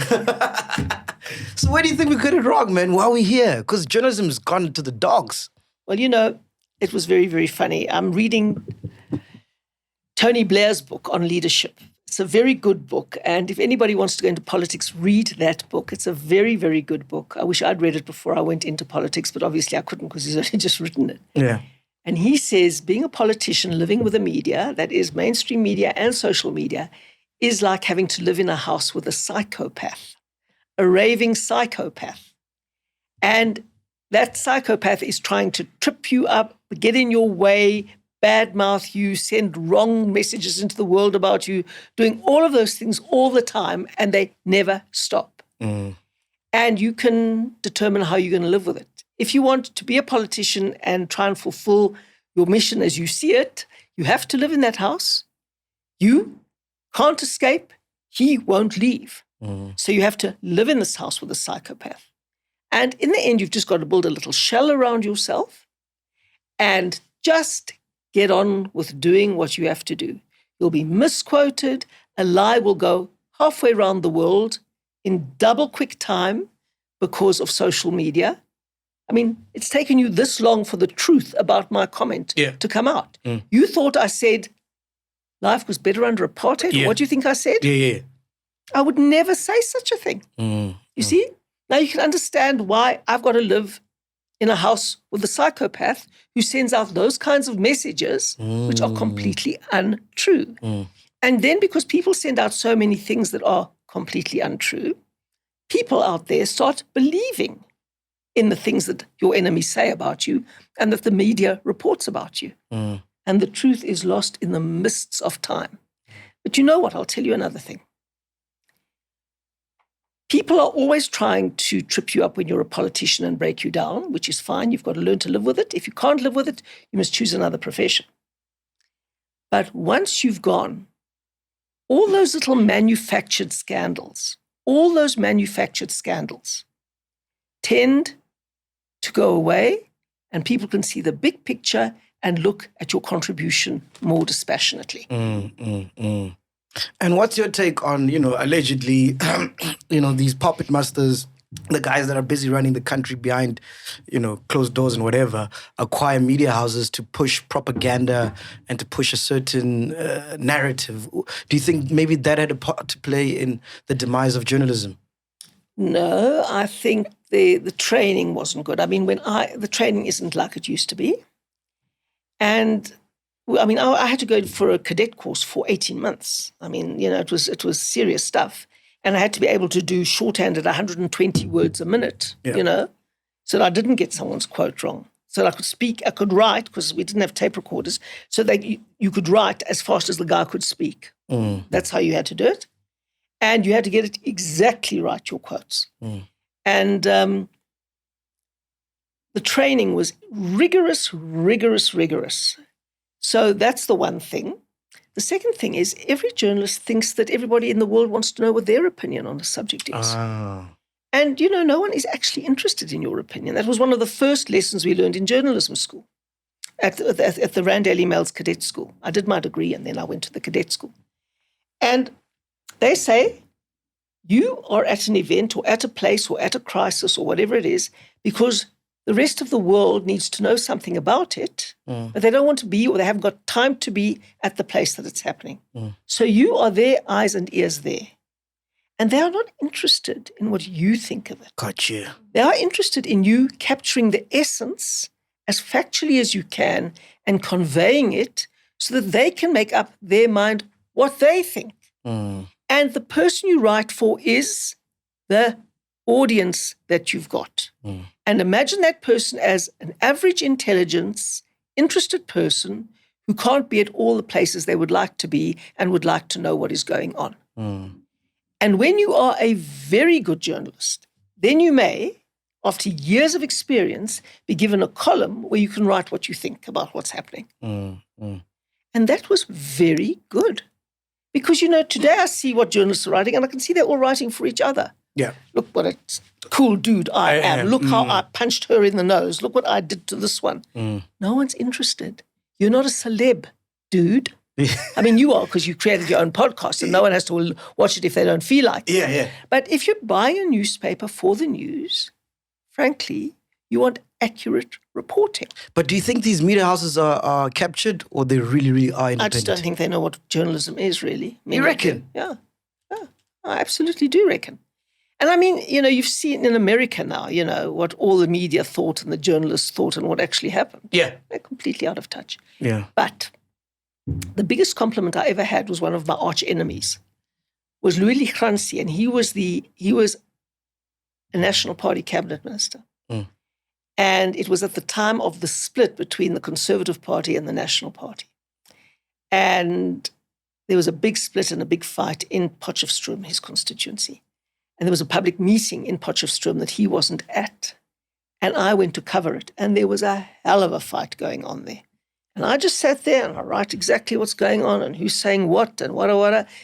Speaker 1: So where do you think we got it wrong, man? Why are we here? Because journalism's gone to the dogs.
Speaker 2: Well, it was very, very funny. I'm reading Tony Blair's book on leadership. It's a very good book. And if anybody wants to go into politics, read that book. It's a very, very good book. I wish I'd read it before I went into politics, but obviously I couldn't because he's only just written it.
Speaker 1: Yeah.
Speaker 2: And he says being a politician living with the media, that is mainstream media and social media, is like having to live in a house with a psychopath, a raving psychopath. And that psychopath is trying to trip you up, get in your way, badmouth you, send wrong messages into the world about you, doing all of those things all the time, and they never stop. And you can determine how you're going to live with it. If you want to be a politician and try and fulfill your mission as you see it, you have to live in that house. You can't escape. He won't leave. So you have to live in this house with a psychopath. And in the end, you've just got to build a little shell around yourself and just get on with doing what you have to do. You'll be misquoted. A lie will go halfway around the world in double quick time because of social media. I mean, it's taken you this long for the truth about my comment to come out. You thought I said life was better under apartheid?
Speaker 1: Yeah.
Speaker 2: What do you think I said?
Speaker 1: Yeah.
Speaker 2: I would never say such a thing. You see? Now you can understand why I've got to live in a house with a psychopath who sends out those kinds of messages which are completely untrue. And then because people send out so many things that are completely untrue, people out there start believing in the things that your enemies say about you and that the media reports about you. And the truth is lost in the mists of time. But you know what? I'll tell you another thing. People are always trying to trip you up when you're a politician and break you down, which is fine. You've got to learn to live with it. If you can't live with it, you must choose another profession. But once you've gone, all those little manufactured scandals, tend to go away, and people can see the big picture and look at your contribution more dispassionately.
Speaker 1: And what's your take on, allegedly, these puppet masters, the guys that are busy running the country behind, closed doors and whatever, acquire media houses to push propaganda and to push a certain narrative? Do you think maybe that had a part to play in the demise of journalism?
Speaker 2: No, I think the training wasn't good. I mean, the training isn't like it used to be. And I mean, I had to go for a cadet course for 18 months. I mean, it was serious stuff. And I had to be able to do shorthand at 120 words a minute, so that I didn't get someone's quote wrong. So that I could write, because we didn't have tape recorders, so that you could write as fast as the guy could speak. That's how you had to do it. And you had to get it exactly right, your quotes. And the training was rigorous. So that's the one thing. The second thing is every journalist thinks that everybody in the world wants to know what their opinion on the subject is. And, no one is actually interested in your opinion. That was one of the first lessons we learned in journalism school at the Rand Daily Mail's cadet school. I did my degree and then I went to the cadet school. And they say, you are at an event or at a place or at a crisis or whatever it is because the rest of the world needs to know something about it, but they don't want to be, or they haven't got time to be at the place that it's happening. So you are their eyes and ears there. And they are not interested in what you think of it.
Speaker 1: Gotcha.
Speaker 2: They are interested in you capturing the essence as factually as you can and conveying it so that they can make up their mind what they think. And the person you write for is the audience that you've got. And imagine that person as an average intelligence, interested person who can't be at all the places they would like to be and would like to know what is going on. And when you are a very good journalist, then you may, after years of experience, be given a column where you can write what you think about what's happening. And that was very good. Because, today I see what journalists are writing and I can see they're all writing for each other.
Speaker 1: Yeah.
Speaker 2: Look what a cool dude I am. Look how I punched her in the nose. Look what I did to this one. No one's interested. You're not a celeb, dude. I mean, you are because you created your own podcast and no one has to watch it if they don't feel like it.
Speaker 1: Yeah.
Speaker 2: But if you're buying a newspaper for the news, frankly, you want accurate reporting.
Speaker 1: But do you think these media houses are captured or they really, really are independent?
Speaker 2: I just don't think they know what journalism is, really.
Speaker 1: You reckon?
Speaker 2: Yeah. I absolutely do reckon. And I mean, you've seen in America now, what all the media thought and the journalists thought and what actually happened.
Speaker 1: Yeah.
Speaker 2: They're completely out of touch.
Speaker 1: Yeah.
Speaker 2: But the biggest compliment I ever had was one of my arch enemies, was Louis Ligransi, and he was a National Party cabinet minister. And it was at the time of the split between the Conservative Party and the National Party. And there was a big split and a big fight in Potchefstroom, his constituency. And there was a public meeting in Potchefstroom that he wasn't at. And I went to cover it. And there was a hell of a fight going on there. And I just sat there and I write exactly what's going on and who's saying what and what.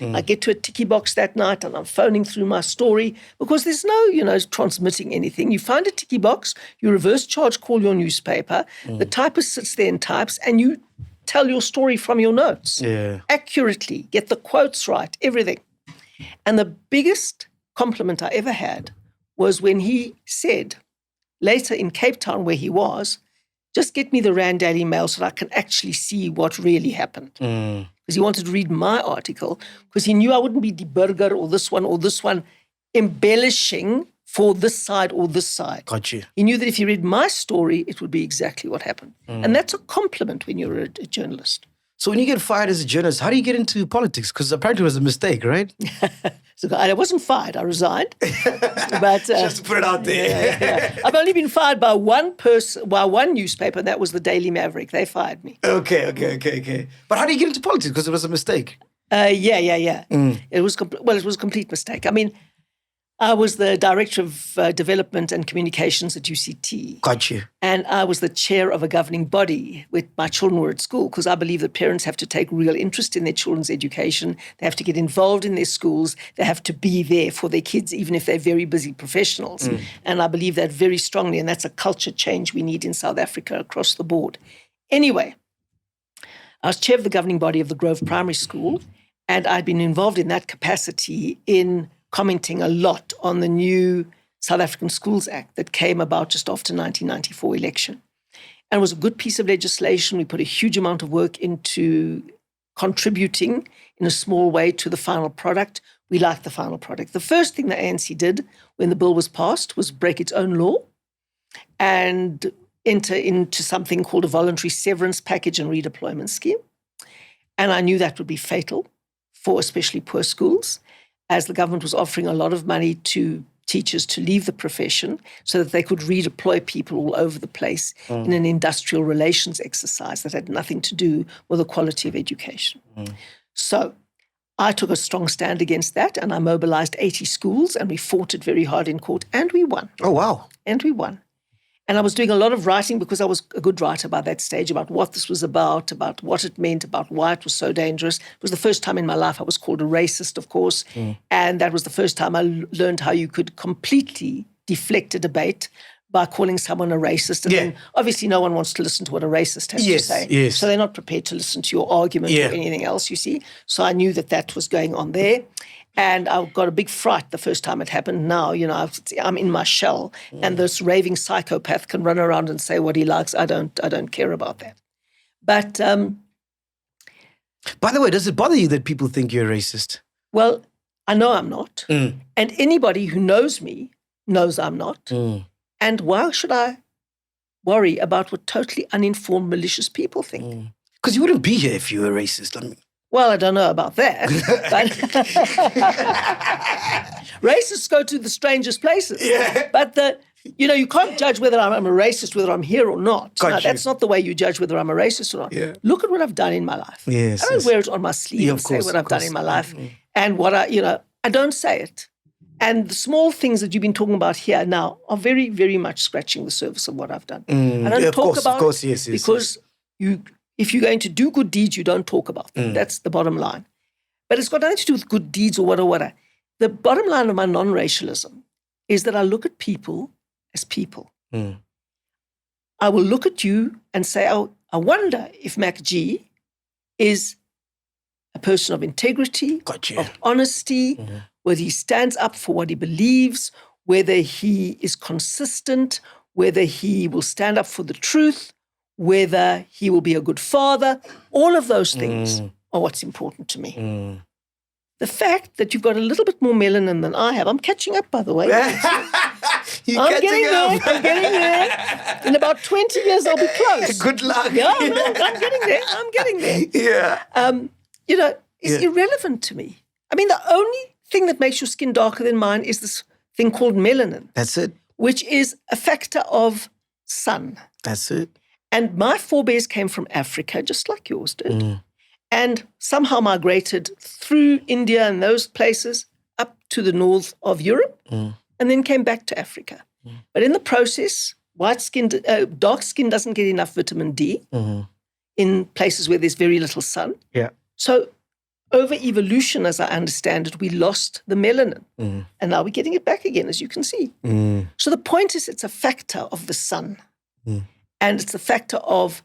Speaker 2: I get to a ticky box that night and I'm phoning through my story because there's no, transmitting anything. You find a ticky box, you reverse charge call your newspaper, the typist sits there and types and you tell your story from your notes.
Speaker 1: Yeah.
Speaker 2: Accurately, get the quotes right, everything. And the biggest compliment I ever had was when he said, later in Cape Town where he was, just get me the Rand Daily Mail so that I can actually see what really happened. because he wanted to read my article, because he knew I wouldn't be the burger or this one embellishing for this side or this side.
Speaker 1: Got you.
Speaker 2: He knew that if he read my story, it would be exactly what happened. And that's a compliment when you're a journalist.
Speaker 1: So when you get fired as a journalist, how do you get into politics? Because apparently it was a mistake, right?
Speaker 2: So I wasn't fired, I resigned. But
Speaker 1: Just to put it out there.
Speaker 2: yeah. I've only been fired by one newspaper, and that was the Daily Maverick. They fired me.
Speaker 1: Okay. But how do you get into politics? Because it was a mistake.
Speaker 2: Yeah. It was it was a complete mistake. I mean, I was the Director of Development and Communications at UCT.
Speaker 1: Got you.
Speaker 2: And I was the chair of a governing body when my children were at school, because I believe that parents have to take real interest in their children's education. They have to get involved in their schools. They have to be there for their kids, even if they're very busy professionals. And I believe that very strongly, and that's a culture change we need in South Africa across the board. Anyway, I was chair of the governing body of the Grove Primary School, and I'd been involved in that capacity in commenting a lot on the new South African Schools Act that came about just after 1994 election. And it was a good piece of legislation. We put a huge amount of work into contributing in a small way to the final product. We liked the final product. The first thing the ANC did when the bill was passed was break its own law and enter into something called a voluntary severance package and redeployment scheme. And I knew that would be fatal for especially poor schools, as the government was offering a lot of money to teachers to leave the profession so that they could redeploy people all over the place in an industrial relations exercise that had nothing to do with the quality of education. So I took a strong stand against that, and I mobilized 80 schools, and we fought it very hard in court, and we won.
Speaker 1: Oh, wow.
Speaker 2: And we won. And I was doing a lot of writing, because I was a good writer by that stage, about what this was about what it meant, about why it was so dangerous. It was the first time in my life I was called a racist, of course. And that was the first time I learned how you could completely deflect a debate by calling someone a racist. And then obviously no one wants to listen to what a racist has to say.
Speaker 1: Yes.
Speaker 2: So they're not prepared to listen to your argument or anything else, you see. So I knew that was going on there. And I got a big fright the first time it happened. Now, I'm in my shell, and this raving psychopath can run around and say what he likes. I don't care about that. But
Speaker 1: by the way, does it bother you that people think you're a racist?
Speaker 2: Well, I know I'm not. And anybody who knows me knows I'm not. And why should I worry about what totally uninformed, malicious people think?
Speaker 1: Because you wouldn't be here if you were racist. I mean,
Speaker 2: well, I don't know about that. But racists go to the strangest places.
Speaker 1: Yeah.
Speaker 2: But you can't judge whether I'm a racist, whether I'm here or not.
Speaker 1: Got you.
Speaker 2: That's not the way you judge whether I'm a racist or not.
Speaker 1: Yeah.
Speaker 2: Look at what I've done in my life.
Speaker 1: Yes,
Speaker 2: I don't wear it on my sleeve and say what I've done in my life. And what I don't say it. And the small things that you've been talking about here now are very, very much scratching the surface of what I've done. I don't talk about it because if you're going to do good deeds, you don't talk about them. That's the bottom line. But it's got nothing to do with good deeds or whatever. The bottom line of my non-racialism is that I look at people as people. I will look at you and say, oh, I wonder if MacG is a person of integrity, of honesty, whether he stands up for what he believes, whether he is consistent, whether he will stand up for the truth, whether he will be a good father. All of those things are what's important to me. The fact that you've got a little bit more melanin than I have, I'm catching up, by the way. I'm getting there. In about 20 years, I'll be close.
Speaker 1: Good luck.
Speaker 2: Yeah, no, I'm getting there.
Speaker 1: Yeah.
Speaker 2: It's irrelevant to me. I mean, the only thing that makes your skin darker than mine is this thing called melanin.
Speaker 1: That's it.
Speaker 2: Which is a factor of sun.
Speaker 1: That's it.
Speaker 2: And my forebears came from Africa, just like yours did, and somehow migrated through India and those places up to the north of Europe, and then came back to Africa. But in the process, dark skin doesn't get enough vitamin D in places where there's very little sun.
Speaker 1: Yeah.
Speaker 2: So over evolution, as I understand it, we lost the melanin. And now we're getting it back again, as you can see. So the point is, it's a factor of the sun. And it's a factor of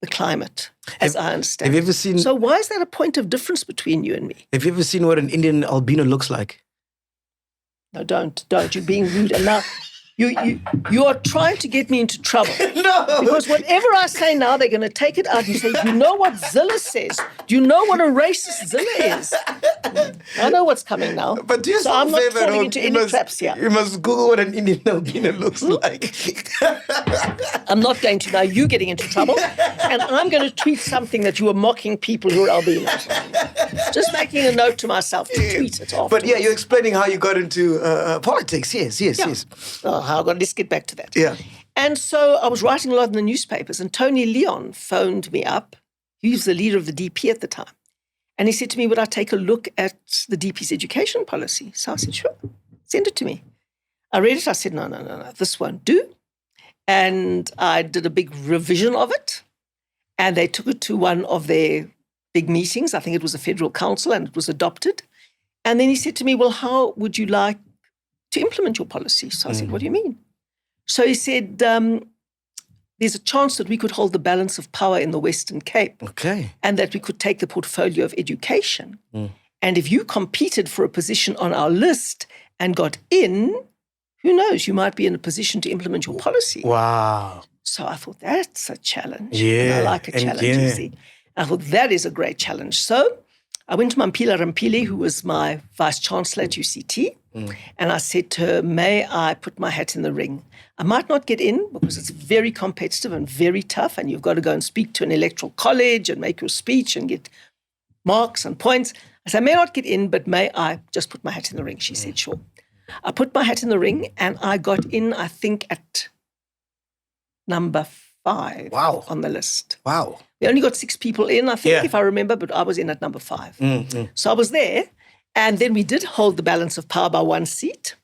Speaker 2: the climate, as I understand.
Speaker 1: Have you ever seen...
Speaker 2: So why is that a point of difference between you and me?
Speaker 1: Have you ever seen what an Indian albino looks like?
Speaker 2: No, don't. You're being rude. And now You are trying to get me into trouble.
Speaker 1: No.
Speaker 2: Because whatever I say now, they're going to take it out and say, you know what ZILLE says? Do you know what a racist ZILLE is? I know what's coming now.
Speaker 1: But do you
Speaker 2: so I'm not falling into any traps here.
Speaker 1: You must Google what an Indian albino looks like.
Speaker 2: I'm not going to now. You're getting into trouble. And I'm going to tweet something that you are mocking people who are albinos. Just making a note to myself to tweet it off.
Speaker 1: But yeah, you're explaining how you got into politics. Yes.
Speaker 2: Oh, let's get back to that.
Speaker 1: Yeah.
Speaker 2: And so I was writing a lot in the newspapers, and Tony Leon phoned me up. He was the leader of the DP at the time. And he said to me, would I take a look at the DP's education policy? So I said, sure, send it to me. I read it. I said, no, this won't do. And I did a big revision of it. And they took it to one of their big meetings. I think it was a federal council, and it was adopted. And then he said to me, well, how would you like to implement your policy? So I said, what do you mean? So he said, there's a chance that we could hold the balance of power in the Western Cape.
Speaker 1: Okay.
Speaker 2: And that we could take the portfolio of education. And if you competed for a position on our list and got in, who knows, you might be in a position to implement your policy.
Speaker 1: Wow.
Speaker 2: So I thought, that's a challenge.
Speaker 1: Yeah.
Speaker 2: And I like a challenge, you see. I thought, that is a great challenge. So I went to Mampila Rampile, who was my vice-chancellor at UCT, and I said to her, may I put my hat in the ring? I might not get in because it's very competitive and very tough, and you've got to go and speak to an electoral college and make your speech and get marks and points. I said, I may not get in, but may I just put my hat in the ring? She said, sure. I put my hat in the ring, and I got in, I think, at number 5 on the list.
Speaker 1: Wow.
Speaker 2: We only got 6 people in, I think, if I remember, but I was in at number 5. So I was there, and then we did hold the balance of power by 1 seat.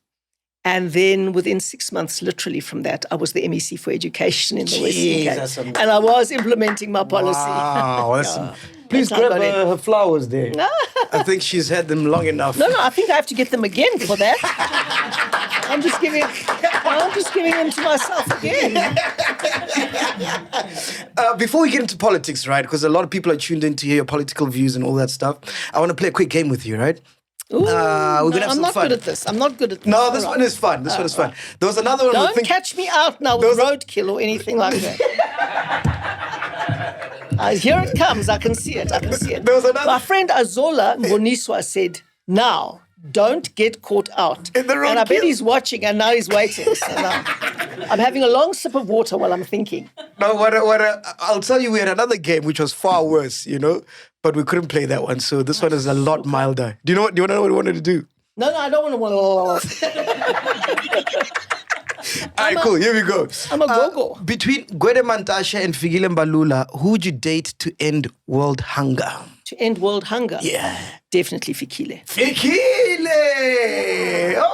Speaker 2: And then within 6 months, literally from that, I was the MEC for Education in the Western Cape. And I was implementing my policy.
Speaker 1: Wow. Please grab her flowers there. I think she's had them long enough.
Speaker 2: No, I think I have to get them again for that. I'm just giving them to myself again.
Speaker 1: Before we get into politics, right, because a lot of people are tuned in to hear your political views and all that stuff, I want to play a quick game with you, right?
Speaker 2: Ooh,
Speaker 1: we're gonna have
Speaker 2: I'm
Speaker 1: some
Speaker 2: not
Speaker 1: fun.
Speaker 2: good at this. I'm not good at this.
Speaker 1: No, this one is fun. This one is fun. There was another one.
Speaker 2: Don't catch me out now with roadkill or anything like that. Here it comes. I can see it.
Speaker 1: There was another.
Speaker 2: My friend Azola Mboniswa said, now, don't get caught out.
Speaker 1: In the roadkill.
Speaker 2: And I bet he's watching and now he's waiting. So now, I'm having a long sip of water while I'm thinking.
Speaker 1: No, I'll tell you, we had another game which was far worse, but we couldn't play that one. So this one is a lot milder. Do you want to know what we wanted to do?
Speaker 2: No, I don't want to.
Speaker 1: All right, cool. Here we go.
Speaker 2: I'm a go-go.
Speaker 1: Between Gwede Mantashe and Fikile Mbalula, who would you date to end world hunger?
Speaker 2: To end world hunger?
Speaker 1: Yeah.
Speaker 2: Definitely Fikile.
Speaker 1: Fikile!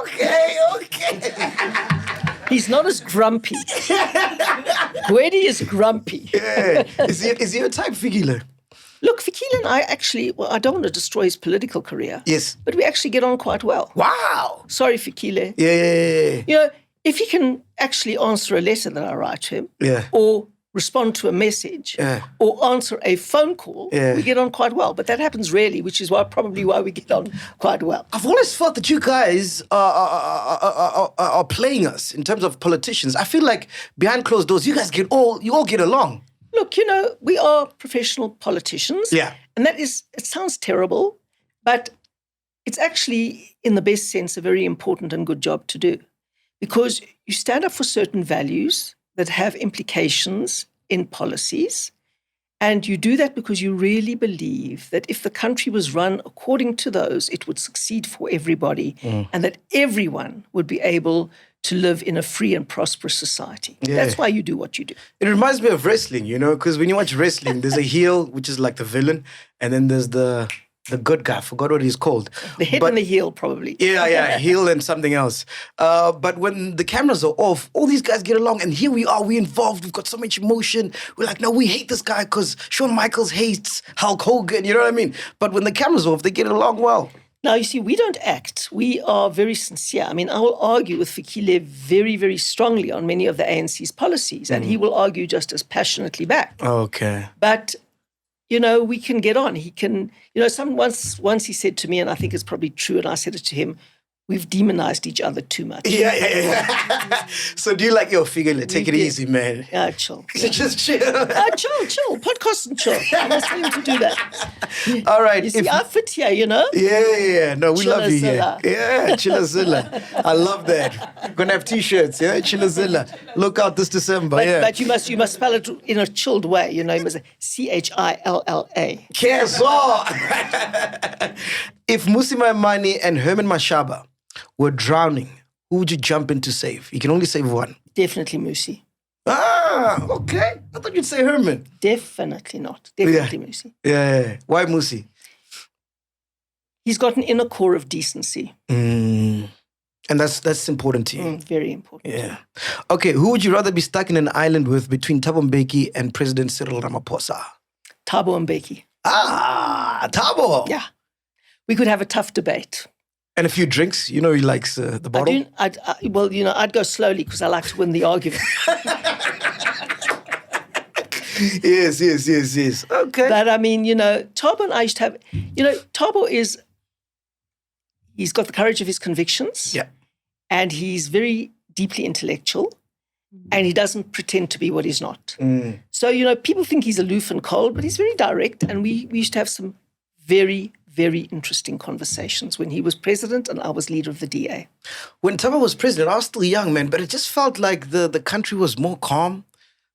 Speaker 1: Okay.
Speaker 2: He's not as grumpy. Gwede is grumpy.
Speaker 1: Yeah. Is he a type, Fikile?
Speaker 2: Look, Fikile and I actually, I don't want to destroy his political career.
Speaker 1: Yes.
Speaker 2: But we actually get on quite well.
Speaker 1: Wow.
Speaker 2: Sorry, Fikile.
Speaker 1: Yeah.
Speaker 2: If he can actually answer a letter that I write to him, or respond to a message, or answer a phone call, we get on quite well. But that happens rarely, which is probably why we get on quite well.
Speaker 1: I've always felt that you guys are playing us in terms of politicians. I feel like behind closed doors, you guys all get along.
Speaker 2: Look, we are professional politicians.
Speaker 1: Yeah.
Speaker 2: And it sounds terrible, but it's actually, in the best sense, a very important and good job to do. Because you stand up for certain values that have implications in policies. And you do that because you really believe that if the country was run according to those, it would succeed for everybody and that everyone would be able to live in a free and prosperous society. Yeah. That's why you do what you do.
Speaker 1: It reminds me of wrestling, because when you watch wrestling, there's a heel, which is like the villain, and then there's the good guy. I forgot what he's called.
Speaker 2: The head and the heel, probably.
Speaker 1: Yeah, heel and something else. But when the cameras are off, all these guys get along, and here we are, we're involved, we've got so much emotion. We're like, no, we hate this guy because Shawn Michaels hates Hulk Hogan, you know what I mean? But when the camera's off, they get along well.
Speaker 2: Now, you see, we don't act. We are very sincere. I mean, I will argue with Fikile very, very strongly on many of the ANC's policies, and he will argue just as passionately back.
Speaker 1: Okay.
Speaker 2: But we can get on. He can, once he said to me, and I think it's probably true, and I said it to him, we've demonized each other too much.
Speaker 1: Yeah. So do you like your figure? Take it easy, man.
Speaker 2: Yeah, chill.
Speaker 1: Just chill.
Speaker 2: Chill. Podcast and chill. I'm not saying to do that.
Speaker 1: All right.
Speaker 2: You see, I fit here, you know?
Speaker 1: Yeah. No, we love you here.
Speaker 2: Zilla.
Speaker 1: Yeah, ZILLE. I love that. Gonna have t-shirts, yeah? ZILLE. Look out this December,
Speaker 2: But you must spell it in a chilled way, you know, you must say CHILLA.
Speaker 1: Keso. If Musi Maimane and Herman Mashaba were drowning, who would you jump in to save? You can only save one.
Speaker 2: Definitely Musi.
Speaker 1: Ah, okay. I thought you'd say Herman.
Speaker 2: Definitely not. Definitely Musi.
Speaker 1: Yeah. Why Musi?
Speaker 2: He's got an inner core of decency.
Speaker 1: And that's important to you.
Speaker 2: Very important.
Speaker 1: Yeah. Okay, who would you rather be stuck in an island with between Thabo Mbeki and President Cyril Ramaphosa?
Speaker 2: Thabo Mbeki.
Speaker 1: Ah, Thabo.
Speaker 2: Yeah. We could have a tough debate.
Speaker 1: And a few drinks. You know he likes the bottle.
Speaker 2: I'd go slowly because I like to win the argument.
Speaker 1: Yes. Okay.
Speaker 2: But I mean, you know, Thabo and I used to have, you know, Thabo he's got the courage of his convictions.
Speaker 1: Yeah.
Speaker 2: And he's very deeply intellectual. And he doesn't pretend to be what he's not. So, you know, people think he's aloof and cold, but he's very direct. And we used to have some very, very interesting conversations when he was president and I was leader of the DA.
Speaker 1: When Thabo was president, I was still young, man, but it just felt like the country was more calm.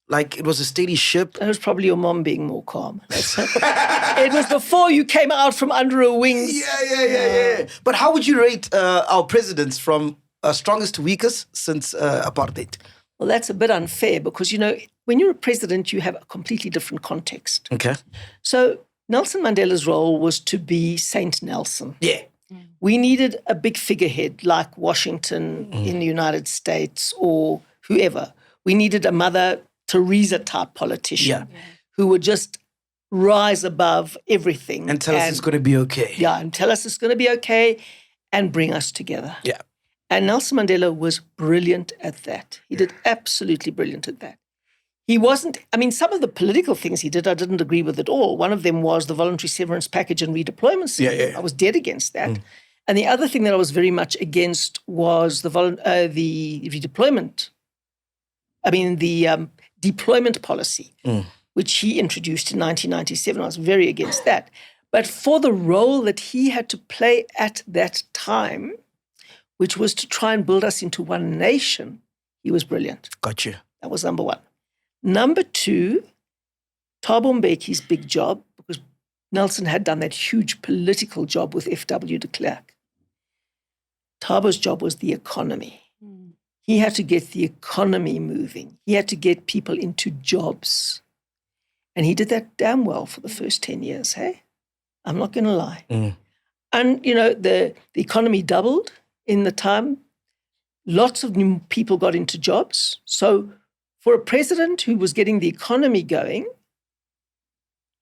Speaker 1: Like it was a steady ship.
Speaker 2: It was probably your mom being more calm. It was before you came out from under her wings.
Speaker 1: Yeah. But how would you rate our presidents from strongest to weakest since apartheid?
Speaker 2: Well, that's a bit unfair because, you know, when you're a president, you have a completely different context.
Speaker 1: Okay.
Speaker 2: So Nelson Mandela's role was to be Saint Nelson.
Speaker 1: Yeah.
Speaker 2: We needed a big figurehead like Washington in the United States or whoever. We needed a Mother Teresa type politician who would just rise above everything.
Speaker 1: And tell us it's going to be okay.
Speaker 2: Yeah, and tell us it's going to be okay and bring us together.
Speaker 1: Yeah.
Speaker 2: And Nelson Mandela was brilliant at that. He did absolutely brilliant at that. He wasn't, I mean, some of the political things he did, I didn't agree with at all. One of them was the voluntary severance package and redeployment scheme.
Speaker 1: Yeah.
Speaker 2: I was dead against that. And the other thing that I was very much against was the redeployment. I mean, the deployment policy, which he introduced in 1997. I was very against that. But for the role that he had to play at that time, which was to try and build us into one nation, he was brilliant.
Speaker 1: Gotcha.
Speaker 2: That was number one. Number two, Thabo Mbeki's big job, because Nelson had done that huge political job with F.W. de Klerk. Thabo's job was the economy. He had to get the economy moving. He had to get people into jobs. And he did that damn well for the first 10 years, hey? I'm not going to lie. And, you know, the economy doubled in the time. Lots of new people got into jobs. So for a president who was getting the economy going,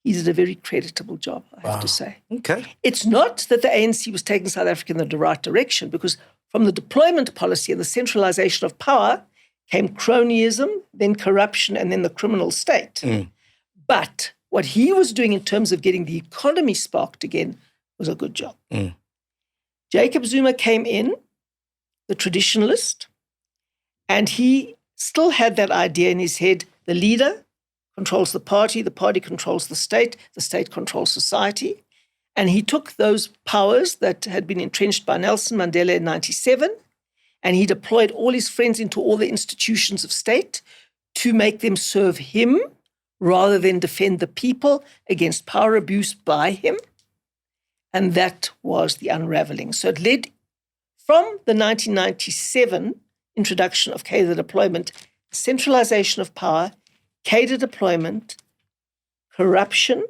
Speaker 2: he did a very creditable job, I have to say.
Speaker 1: Okay.
Speaker 2: It's not that the ANC was taking South Africa in the right direction, because from the deployment policy and the centralization of power came cronyism, then corruption, and then the criminal state. But what he was doing in terms of getting the economy sparked again was a good job. Jacob Zuma came in, the traditionalist, and he still had that idea in his head: the leader controls the party controls the state controls society. And he took those powers that had been entrenched by Nelson Mandela in 1997, and he deployed all his friends into all the institutions of state to make them serve him rather than defend the people against power abuse by him. And that was the unraveling. So it led from the 1997 introduction of cadre deployment, centralization of power, cadre deployment, corruption,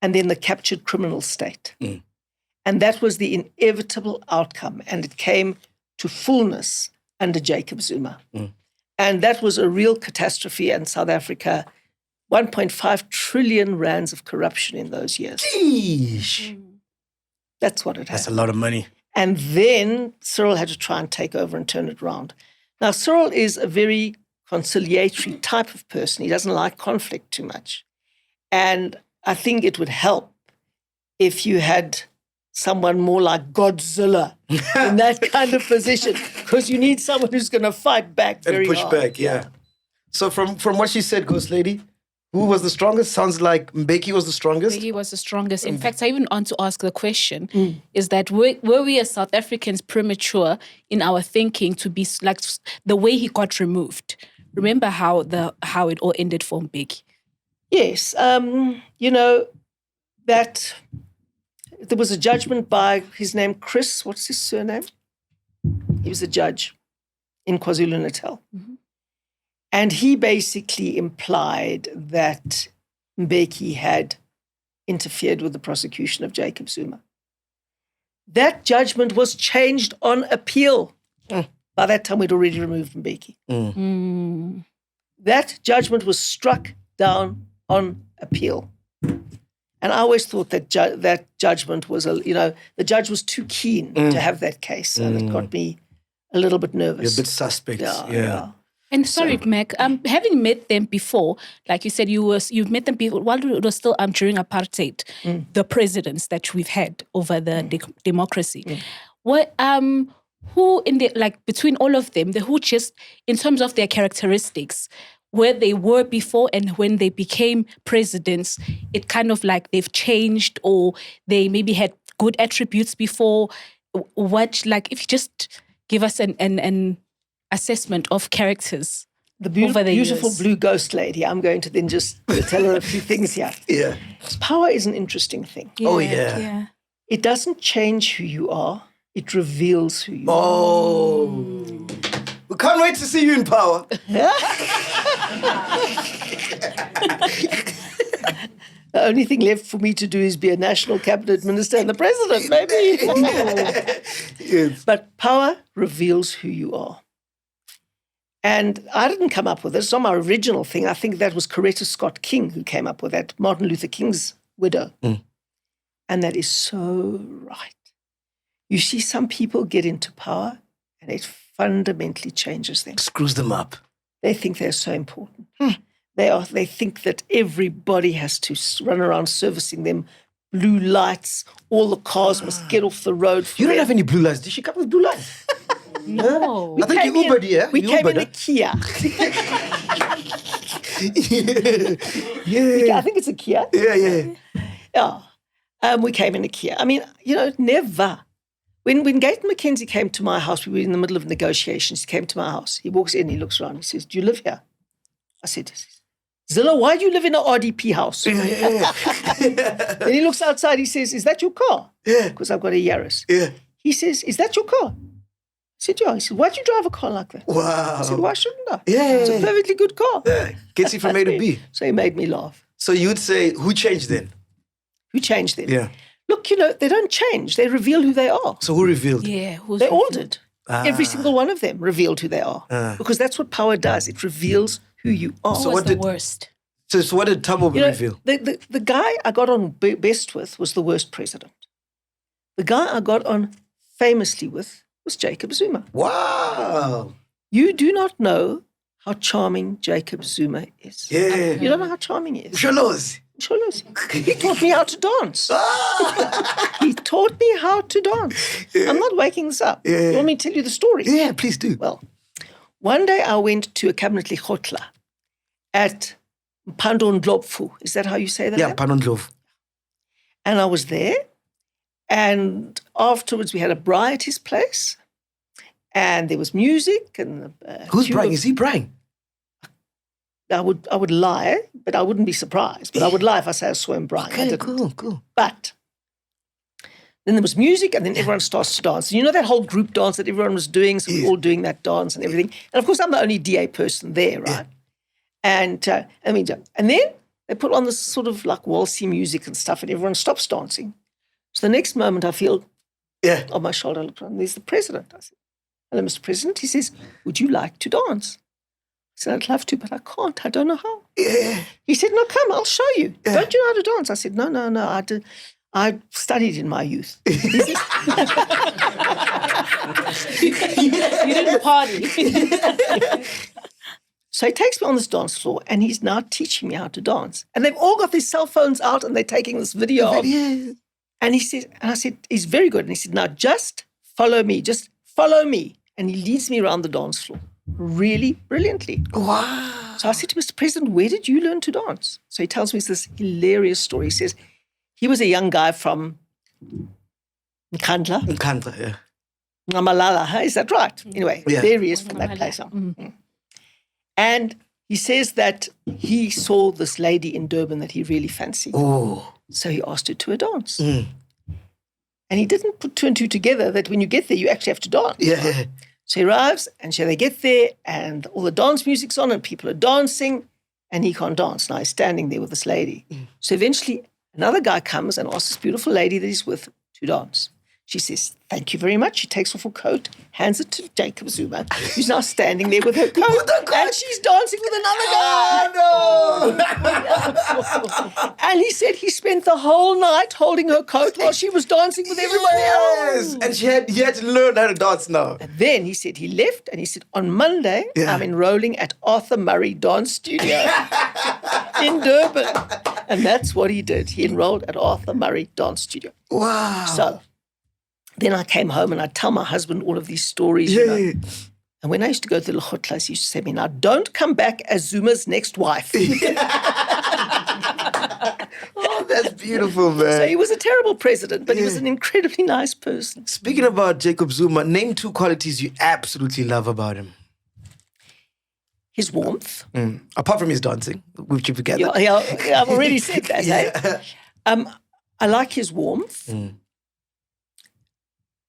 Speaker 2: and then the captured criminal state. And that was the inevitable outcome. And it came to fullness under Jacob Zuma. And that was a real catastrophe in South Africa. 1.5 trillion rands of corruption in those years.
Speaker 1: Sheesh.
Speaker 2: That's what it had.
Speaker 1: That's a lot of money.
Speaker 2: And then Cyril had to try and take over and turn it around. Now, Cyril is a very conciliatory type of person. He doesn't like conflict too much. And I think it would help if you had someone more like Godzilla in that kind of position, because you need someone who's going to fight back very
Speaker 1: and push
Speaker 2: hard.
Speaker 1: back, yeah. So from what she said, Ghost Lady, who was the strongest? Sounds like Mbeki was the strongest.
Speaker 3: He was the strongest. In fact, I even want to ask the question, is that were we as South Africans premature in our thinking to be like the way he got removed? Remember how it all ended for Mbeki?
Speaker 2: Yes. That there was a judgment by his name, Chris. What's his surname? He was a judge in KwaZulu-Natal.
Speaker 3: Mm-hmm.
Speaker 2: And he basically implied that Mbeki had interfered with the prosecution of Jacob Zuma. That judgment was changed on appeal. By that time, we'd already removed Mbeki. That judgment was struck down on appeal. And I always thought that that judgment was, the judge was too keen to have that case. And it got me a little bit nervous.
Speaker 1: You're a bit suspect. Yeah.
Speaker 3: And sorry, Mac, having met them before, like you said, you've met them before, while it was still during apartheid, the presidents that we've had over the democracy. What who in the between all of them, who just in terms of their characteristics, where they were before and when they became presidents, it kind of like they've changed, or they maybe had good attributes before. What, if you just give us an assessment of characters.
Speaker 2: The
Speaker 3: over the
Speaker 2: beautiful
Speaker 3: years.
Speaker 2: blue ghost lady. I'm going to then just tell her a few things here.
Speaker 1: Yeah.
Speaker 2: Power is an interesting thing.
Speaker 1: Oh, yeah.
Speaker 2: It doesn't change who you are. It reveals who you are.
Speaker 1: Oh. We can't wait to see you in power.
Speaker 2: The only thing left for me to do is be a national cabinet minister and the president, maybe.
Speaker 1: Yes.
Speaker 2: But power reveals who you are. And I didn't come up with it. It's not my original thing. I think that was Coretta Scott King who came up with that, Martin Luther King's widow. And that is so right. You see, some people get into power and it fundamentally changes them.
Speaker 1: Screws them up.
Speaker 2: They think they're so important. They think that everybody has to run around servicing them. Blue lights, all the cars must get off the road.
Speaker 1: You don't have any blue lights. Did she come with blue lights?
Speaker 3: No.
Speaker 1: I think you Ubered, yeah?
Speaker 2: We came in a Kia.
Speaker 1: Yeah.
Speaker 2: I think it's a Kia.
Speaker 1: Yeah.
Speaker 2: Yeah. We came in a Kia. I mean, never. When Gayton McKenzie came to my house, we were in the middle of negotiations. He came to my house. He walks in, he looks around. He says, "Do you live here?" I said, "Zilla, why do you live in an RDP house?"
Speaker 1: Yeah.
Speaker 2: Then he looks outside. He says, "Is that your car?"
Speaker 1: Yeah.
Speaker 2: Because I've got a Yaris.
Speaker 1: Yeah.
Speaker 2: He says, "Is that your car?" I said, "Yeah." He said, "Why'd you drive a car like that?"
Speaker 1: Wow.
Speaker 2: I said, "Why shouldn't I?"
Speaker 1: Yeah.
Speaker 2: It's a perfectly good car.
Speaker 1: Yeah. Gets you from A to B.
Speaker 2: So he made me laugh.
Speaker 1: So you'd say, who changed then?
Speaker 2: Who changed them?
Speaker 1: Yeah.
Speaker 2: Look, they don't change. They reveal who they are.
Speaker 1: So who revealed?
Speaker 3: Yeah.
Speaker 2: They all did. Every single one of them revealed who they are. Because that's what power does. It reveals who you are.
Speaker 3: Who was the worst?
Speaker 1: So what did Thabo reveal?
Speaker 2: The guy I got on best with was the worst president. The guy I got on famously with was Jacob Zuma.
Speaker 1: Wow.
Speaker 2: You do not know how charming Jacob Zuma is.
Speaker 1: Yeah.
Speaker 2: You don't know how charming he is.
Speaker 1: Shalos.
Speaker 2: He taught me how to dance. He taught me how to dance.
Speaker 1: Yeah.
Speaker 2: I'm not waking this up.
Speaker 1: Yeah.
Speaker 2: You want me to tell you the story?
Speaker 1: Yeah, please do.
Speaker 2: Well, one day I went to a cabinet likhotla at Mpando Ndlopfu. Is that how you say that?
Speaker 1: Yeah, Panondlov.
Speaker 2: And I was there. And afterwards we had a braai at his place. And there was music. And
Speaker 1: Who's Brian? Is he Brian?
Speaker 2: I would lie, but I wouldn't be surprised. But I would lie if I say I saw him Brian.
Speaker 1: Okay, cool.
Speaker 2: But then there was music, and then everyone starts to dance. And you know that whole group dance that everyone was doing? So we were all doing that dance and everything. And of course, I'm the only DA person there, right? Yeah. And then they put on this sort of like waltzy music and stuff, and everyone stops dancing. So the next moment, I feel on my shoulder, I look around, there's the president. I said, "Hello, Mr. President." He says, "Would you like to dance?" I said, "I'd love to, but I can't. I don't know how."
Speaker 1: Yeah.
Speaker 2: He said, "No, come, I'll show you." Yeah. "Don't you know how to dance?" I said, No. I studied in my youth.
Speaker 3: You didn't party.
Speaker 2: So he takes me on this dance floor and he's now teaching me how to dance. And they've all got their cell phones out and they're taking this video of. And he says, and I said, he's very good. And he said, now just follow me. Just follow me. And he leads me around the dance floor really brilliantly.
Speaker 1: Wow.
Speaker 2: So I said to Mr. President, where did you learn to dance? So he tells me this hilarious story. He says, he was a young guy from Nkandla.
Speaker 1: Nkandla, yeah.
Speaker 2: Malala, huh? Is that right? Anyway, there he is from that place. And he says that he saw this lady in Durban that he really fancied.
Speaker 1: Oh.
Speaker 2: So he asked her to a dance. And he didn't put two and two together that when you get there, you actually have to dance.
Speaker 1: Yeah.
Speaker 2: So he arrives, and so they get there, and all the dance music's on, and people are dancing, and he can't dance. Now he's standing there with this lady. So eventually, another guy comes and asks this beautiful lady that he's with to dance. She says, thank you very much. She takes off her coat, hands it to Jacob Zuma, who's now standing there with her coat, and she's dancing with another guy.
Speaker 1: Oh, no!
Speaker 2: And he said he spent the whole night holding her coat while she was dancing with everybody else.
Speaker 1: And he had to learn how to dance now.
Speaker 2: And then he said he left, and he said, on Monday, I'm enrolling at Arthur Murray Dance Studio in Durban. And that's what he did. He enrolled at Arthur Murray Dance Studio.
Speaker 1: Wow.
Speaker 2: So then I came home and I'd tell my husband all of these stories. You know. And when I used to go to the Lechotlas, he used to say to me, now don't come back as Zuma's next wife.
Speaker 1: Oh, that's beautiful, man.
Speaker 2: So he was a terrible president, but he was an incredibly nice person.
Speaker 1: Speaking about Jacob Zuma, name 2 qualities you absolutely love about him.
Speaker 2: His warmth.
Speaker 1: Apart from his dancing, which you forget.
Speaker 2: Yeah, I've already said that. I like his warmth.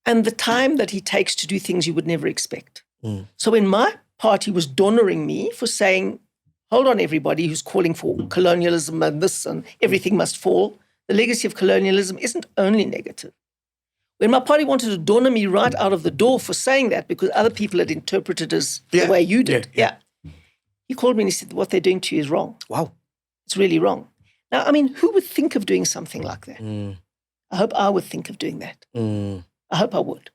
Speaker 2: And the time that he takes to do things you would never expect. So when my party was donering me for saying, hold on, everybody who's calling for colonialism and this and everything must fall, the legacy of colonialism isn't only negative. When my party wanted to donor me right out of the door for saying that because other people had interpreted it as the way you did, he called me and he said, what they're doing to you is wrong.
Speaker 1: Wow.
Speaker 2: It's really wrong. Now, I mean, who would think of doing something like that? I hope I would think of doing that. I hope I would.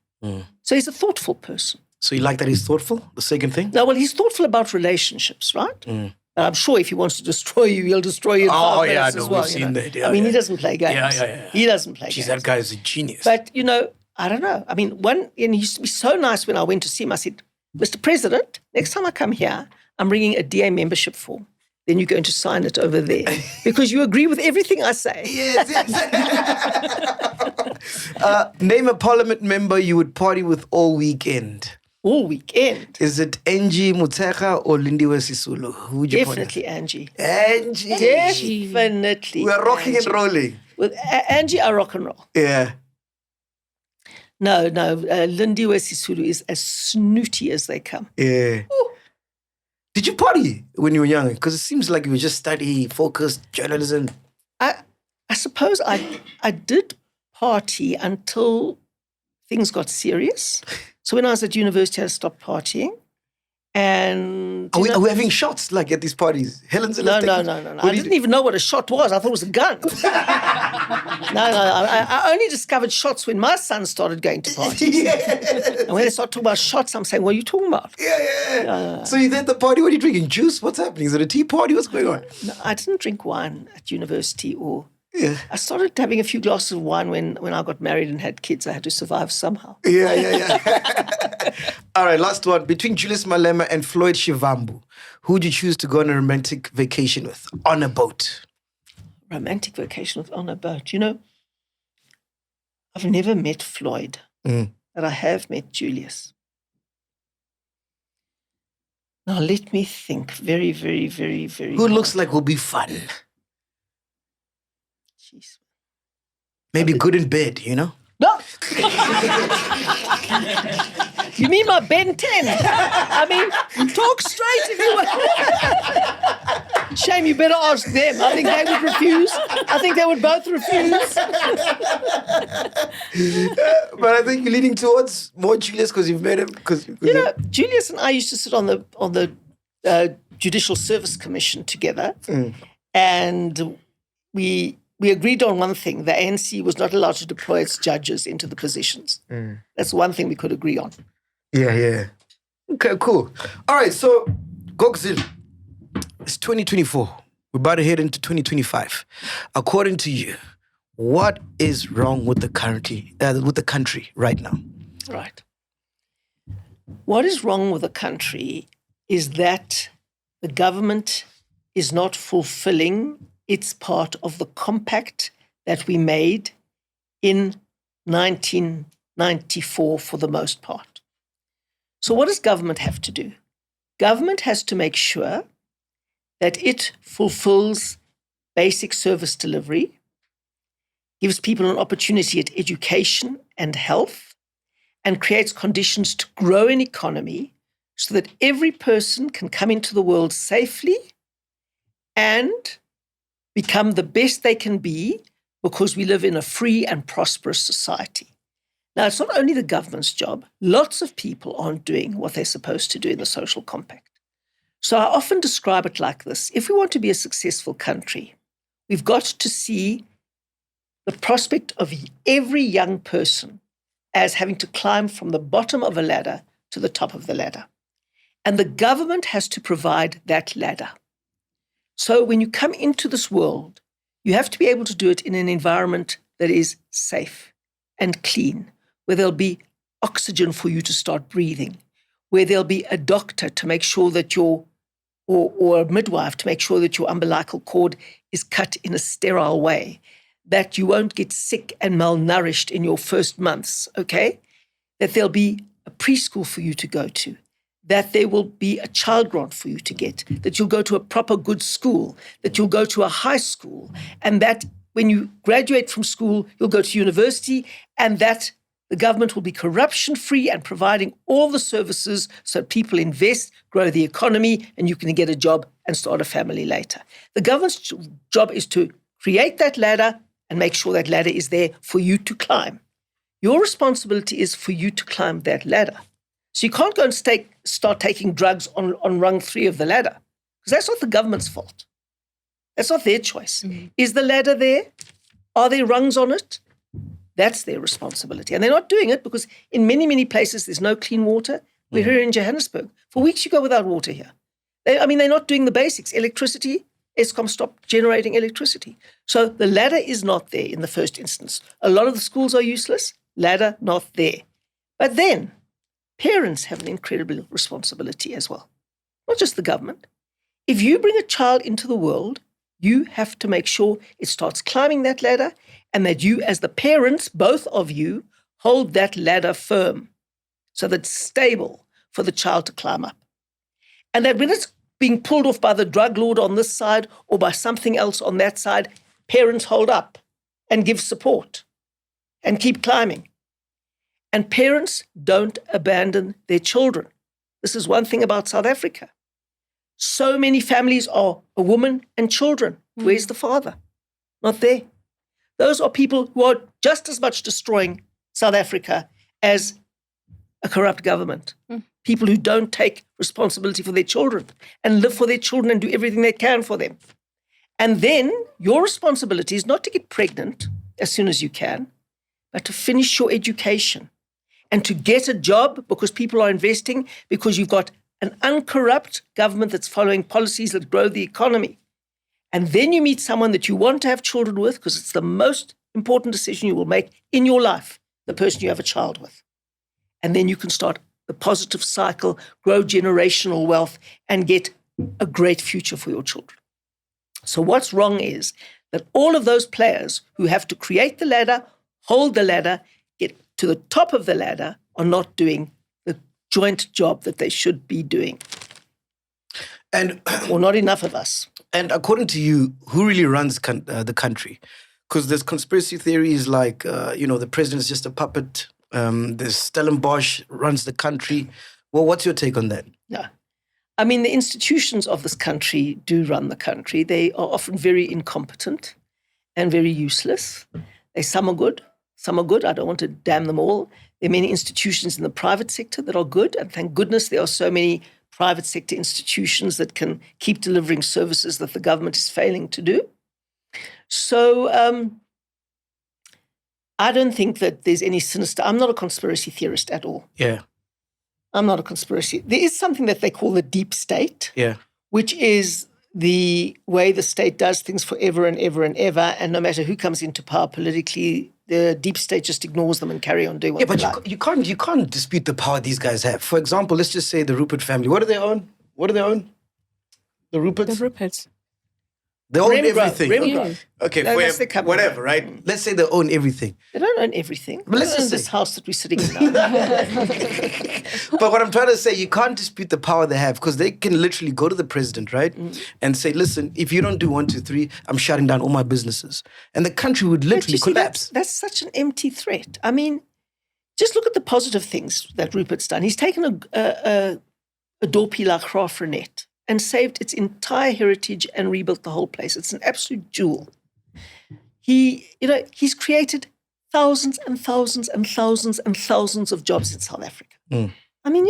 Speaker 2: So he's a thoughtful person.
Speaker 1: So you like that he's thoughtful, the second thing?
Speaker 2: No, well, he's thoughtful about relationships, right? And I'm sure if he wants to destroy you, he'll destroy you in 5 minutes as well.
Speaker 1: We've seen that.
Speaker 2: I mean, he doesn't play games. He doesn't play games.
Speaker 1: That guy is a genius.
Speaker 2: But, you know, I don't know. I mean, and he used to be so nice when I went to see him. I said, Mr. President, next time I come here, I'm bringing a DA membership form. Then you're going to sign it over there because you agree with everything I say.
Speaker 1: Yes. Name a parliament member you would party with all weekend.
Speaker 2: All weekend.
Speaker 1: Is it Angie Muteka or Lindiwe Sisulu? Who would you
Speaker 2: Definitely Angie.
Speaker 1: Angie.
Speaker 2: Definitely.
Speaker 1: We're rocking and rolling.
Speaker 2: With Angie, I rock and roll.
Speaker 1: Yeah.
Speaker 2: No. Lindiwe Sisulu is as snooty as they come.
Speaker 1: Yeah.
Speaker 2: Ooh.
Speaker 1: Did you party when you were young? Because it seems like you were just study, focused, journalism.
Speaker 2: I suppose I did party until things got serious. So when I was at university, I stopped partying. And
Speaker 1: are we having shots like at these parties? Helen's
Speaker 2: No. I didn't even know what a shot was. I thought it was a gun. No. I only discovered shots when my son started going to parties. And when they start talking about shots, I'm saying, what are you talking about?
Speaker 1: Yeah. So you're at the party, what are you drinking? Juice? What's happening? Is it a tea party? What's going on?
Speaker 2: No, I didn't drink wine at university I started having a few glasses of wine when I got married and had kids. I had to survive somehow.
Speaker 1: Yeah. All right, last one. Between Julius Malema and Floyd Shivambu, who would you choose to go on a romantic vacation with on a boat?
Speaker 2: Romantic vacation on a boat. You know, I've never met Floyd, but I have met Julius. Now, let me think very, very, very, very
Speaker 1: Who looks like will be fun?
Speaker 2: Jeez.
Speaker 1: Maybe good in bed, you know?
Speaker 2: No! You mean my Ben 10? I mean, talk straight if you want. Shame, you better ask them. I think they would refuse. I think they would both refuse.
Speaker 1: But I think you're leaning towards more Julius because you've met him.
Speaker 2: You know, Julius and I used to sit on the Judicial Service Commission together, and we agreed on one thing. The ANC was not allowed to deploy its judges into the positions. That's one thing we could agree on.
Speaker 1: Yeah. Okay, cool. All right, so GOGZILLE, it's 2024. We're about to head into 2025. According to you, What is wrong with the country right now?
Speaker 2: Right. What is wrong with the country is that the government is not fulfilling its part of the compact that we made in 1994 for the most part. So what does government have to do? Government has to make sure that it fulfills basic service delivery, gives people an opportunity at education and health, and creates conditions to grow an economy so that every person can come into the world safely and become the best they can be, because we live in a free and prosperous society. Now, it's not only the government's job. Lots of people aren't doing what they're supposed to do in the social compact. So I often describe it like this. If we want to be a successful country, we've got to see the prospect of every young person as having to climb from the bottom of a ladder to the top of the ladder. And the government has to provide that ladder. So when you come into this world, you have to be able to do it in an environment that is safe and clean, where there'll be oxygen for you to start breathing, where there'll be a doctor to make sure that or a midwife to make sure that your umbilical cord is cut in a sterile way, that you won't get sick and malnourished in your first months, okay? That there'll be a preschool for you to go to, that there will be a child grant for you to get, that you'll go to a proper good school, that you'll go to a high school, and that when you graduate from school, you'll go to university, and that the government will be corruption-free and providing all the services so people invest, grow the economy, and you can get a job and start a family later. The government's job is to create that ladder and make sure that ladder is there for you to climb. Your responsibility is for you to climb that ladder. So you can't go and start taking drugs on rung 3 of the ladder, because that's not the government's fault. That's not their choice. Mm-hmm. Is the ladder there? Are there rungs on it? That's their responsibility. And they're not doing it because in many, many places there's no clean water. We're here in Johannesburg. For weeks you go without water here. They're not doing the basics. Electricity, Eskom stopped generating electricity. So the ladder is not there in the first instance. A lot of the schools are useless. Ladder not there. But then parents have an incredible responsibility as well, not just the government. If you bring a child into the world, you have to make sure it starts climbing that ladder, and that you, as the parents, both of you, hold that ladder firm so that it's stable for the child to climb up. And that when it's being pulled off by the drug lord on this side or by something else on that side, parents hold up and give support and keep climbing. And parents don't abandon their children. This is one thing about South Africa. So many families are a woman and children. Where's the father? Not there. Those are people who are just as much destroying South Africa as a corrupt government. People who don't take responsibility for their children and live for their children and do everything they can for them. And then your responsibility is not to get pregnant as soon as you can, but to finish your education and to get a job, because people are investing, because you've got an uncorrupt government that's following policies that grow the economy. And then you meet someone that you want to have children with, because it's the most important decision you will make in your life, the person you have a child with. And then you can start the positive cycle, grow generational wealth, and get a great future for your children. So what's wrong is that all of those players who have to create the ladder, hold the ladder, get to the top of the ladder, are not doing the joint job that they should be doing.
Speaker 1: And
Speaker 2: or not enough of us.
Speaker 1: And according to you, who really runs the country? Because there's conspiracy theories like, the president is just a puppet. There's Stellenbosch runs the country. Well, what's your take on that?
Speaker 2: No. I mean, the institutions of this country do run the country. They are often very incompetent and very useless. Some are good. Some are good. I don't want to damn them all. There are many institutions in the private sector that are good. And thank goodness there are so many private sector institutions that can keep delivering services that the government is failing to do. So I don't think that there's any sinister. I'm not a conspiracy theorist at all.
Speaker 1: Yeah.
Speaker 2: I'm not a conspiracy. There is something that they call the deep state.
Speaker 1: Yeah.
Speaker 2: Which is the way the state does things forever and ever and ever, and no matter who comes into power politically, the deep state just ignores them and carry on doing what they like.
Speaker 1: You can't dispute the power these guys have. For example, let's just say the Rupert family. What do they own? The Ruperts?
Speaker 3: The Ruperts.
Speaker 1: They own
Speaker 2: Remgrove,
Speaker 1: everything.
Speaker 2: Remgrove.
Speaker 1: Okay,
Speaker 2: No, that's their company.
Speaker 1: whatever, right? Let's say they own everything.
Speaker 2: They don't own everything.
Speaker 1: But let's
Speaker 2: They own
Speaker 1: just
Speaker 2: this
Speaker 1: say-
Speaker 2: house that we're sitting in now.
Speaker 1: But what I'm trying to say, you can't dispute the power they have because they can literally go to the president, right? And say, listen, if you don't do 1, 2, 3, I'm shutting down all my businesses. And the country would
Speaker 2: But
Speaker 1: literally
Speaker 2: you see,
Speaker 1: collapse.
Speaker 2: that's such an empty threat. I mean, just look at the positive things that Rupert's done. He's taken a dorpie like Graafrenet and saved its entire heritage and rebuilt the whole place. It's an absolute jewel. He's created thousands and thousands and thousands and thousands of jobs in South Africa. I mean,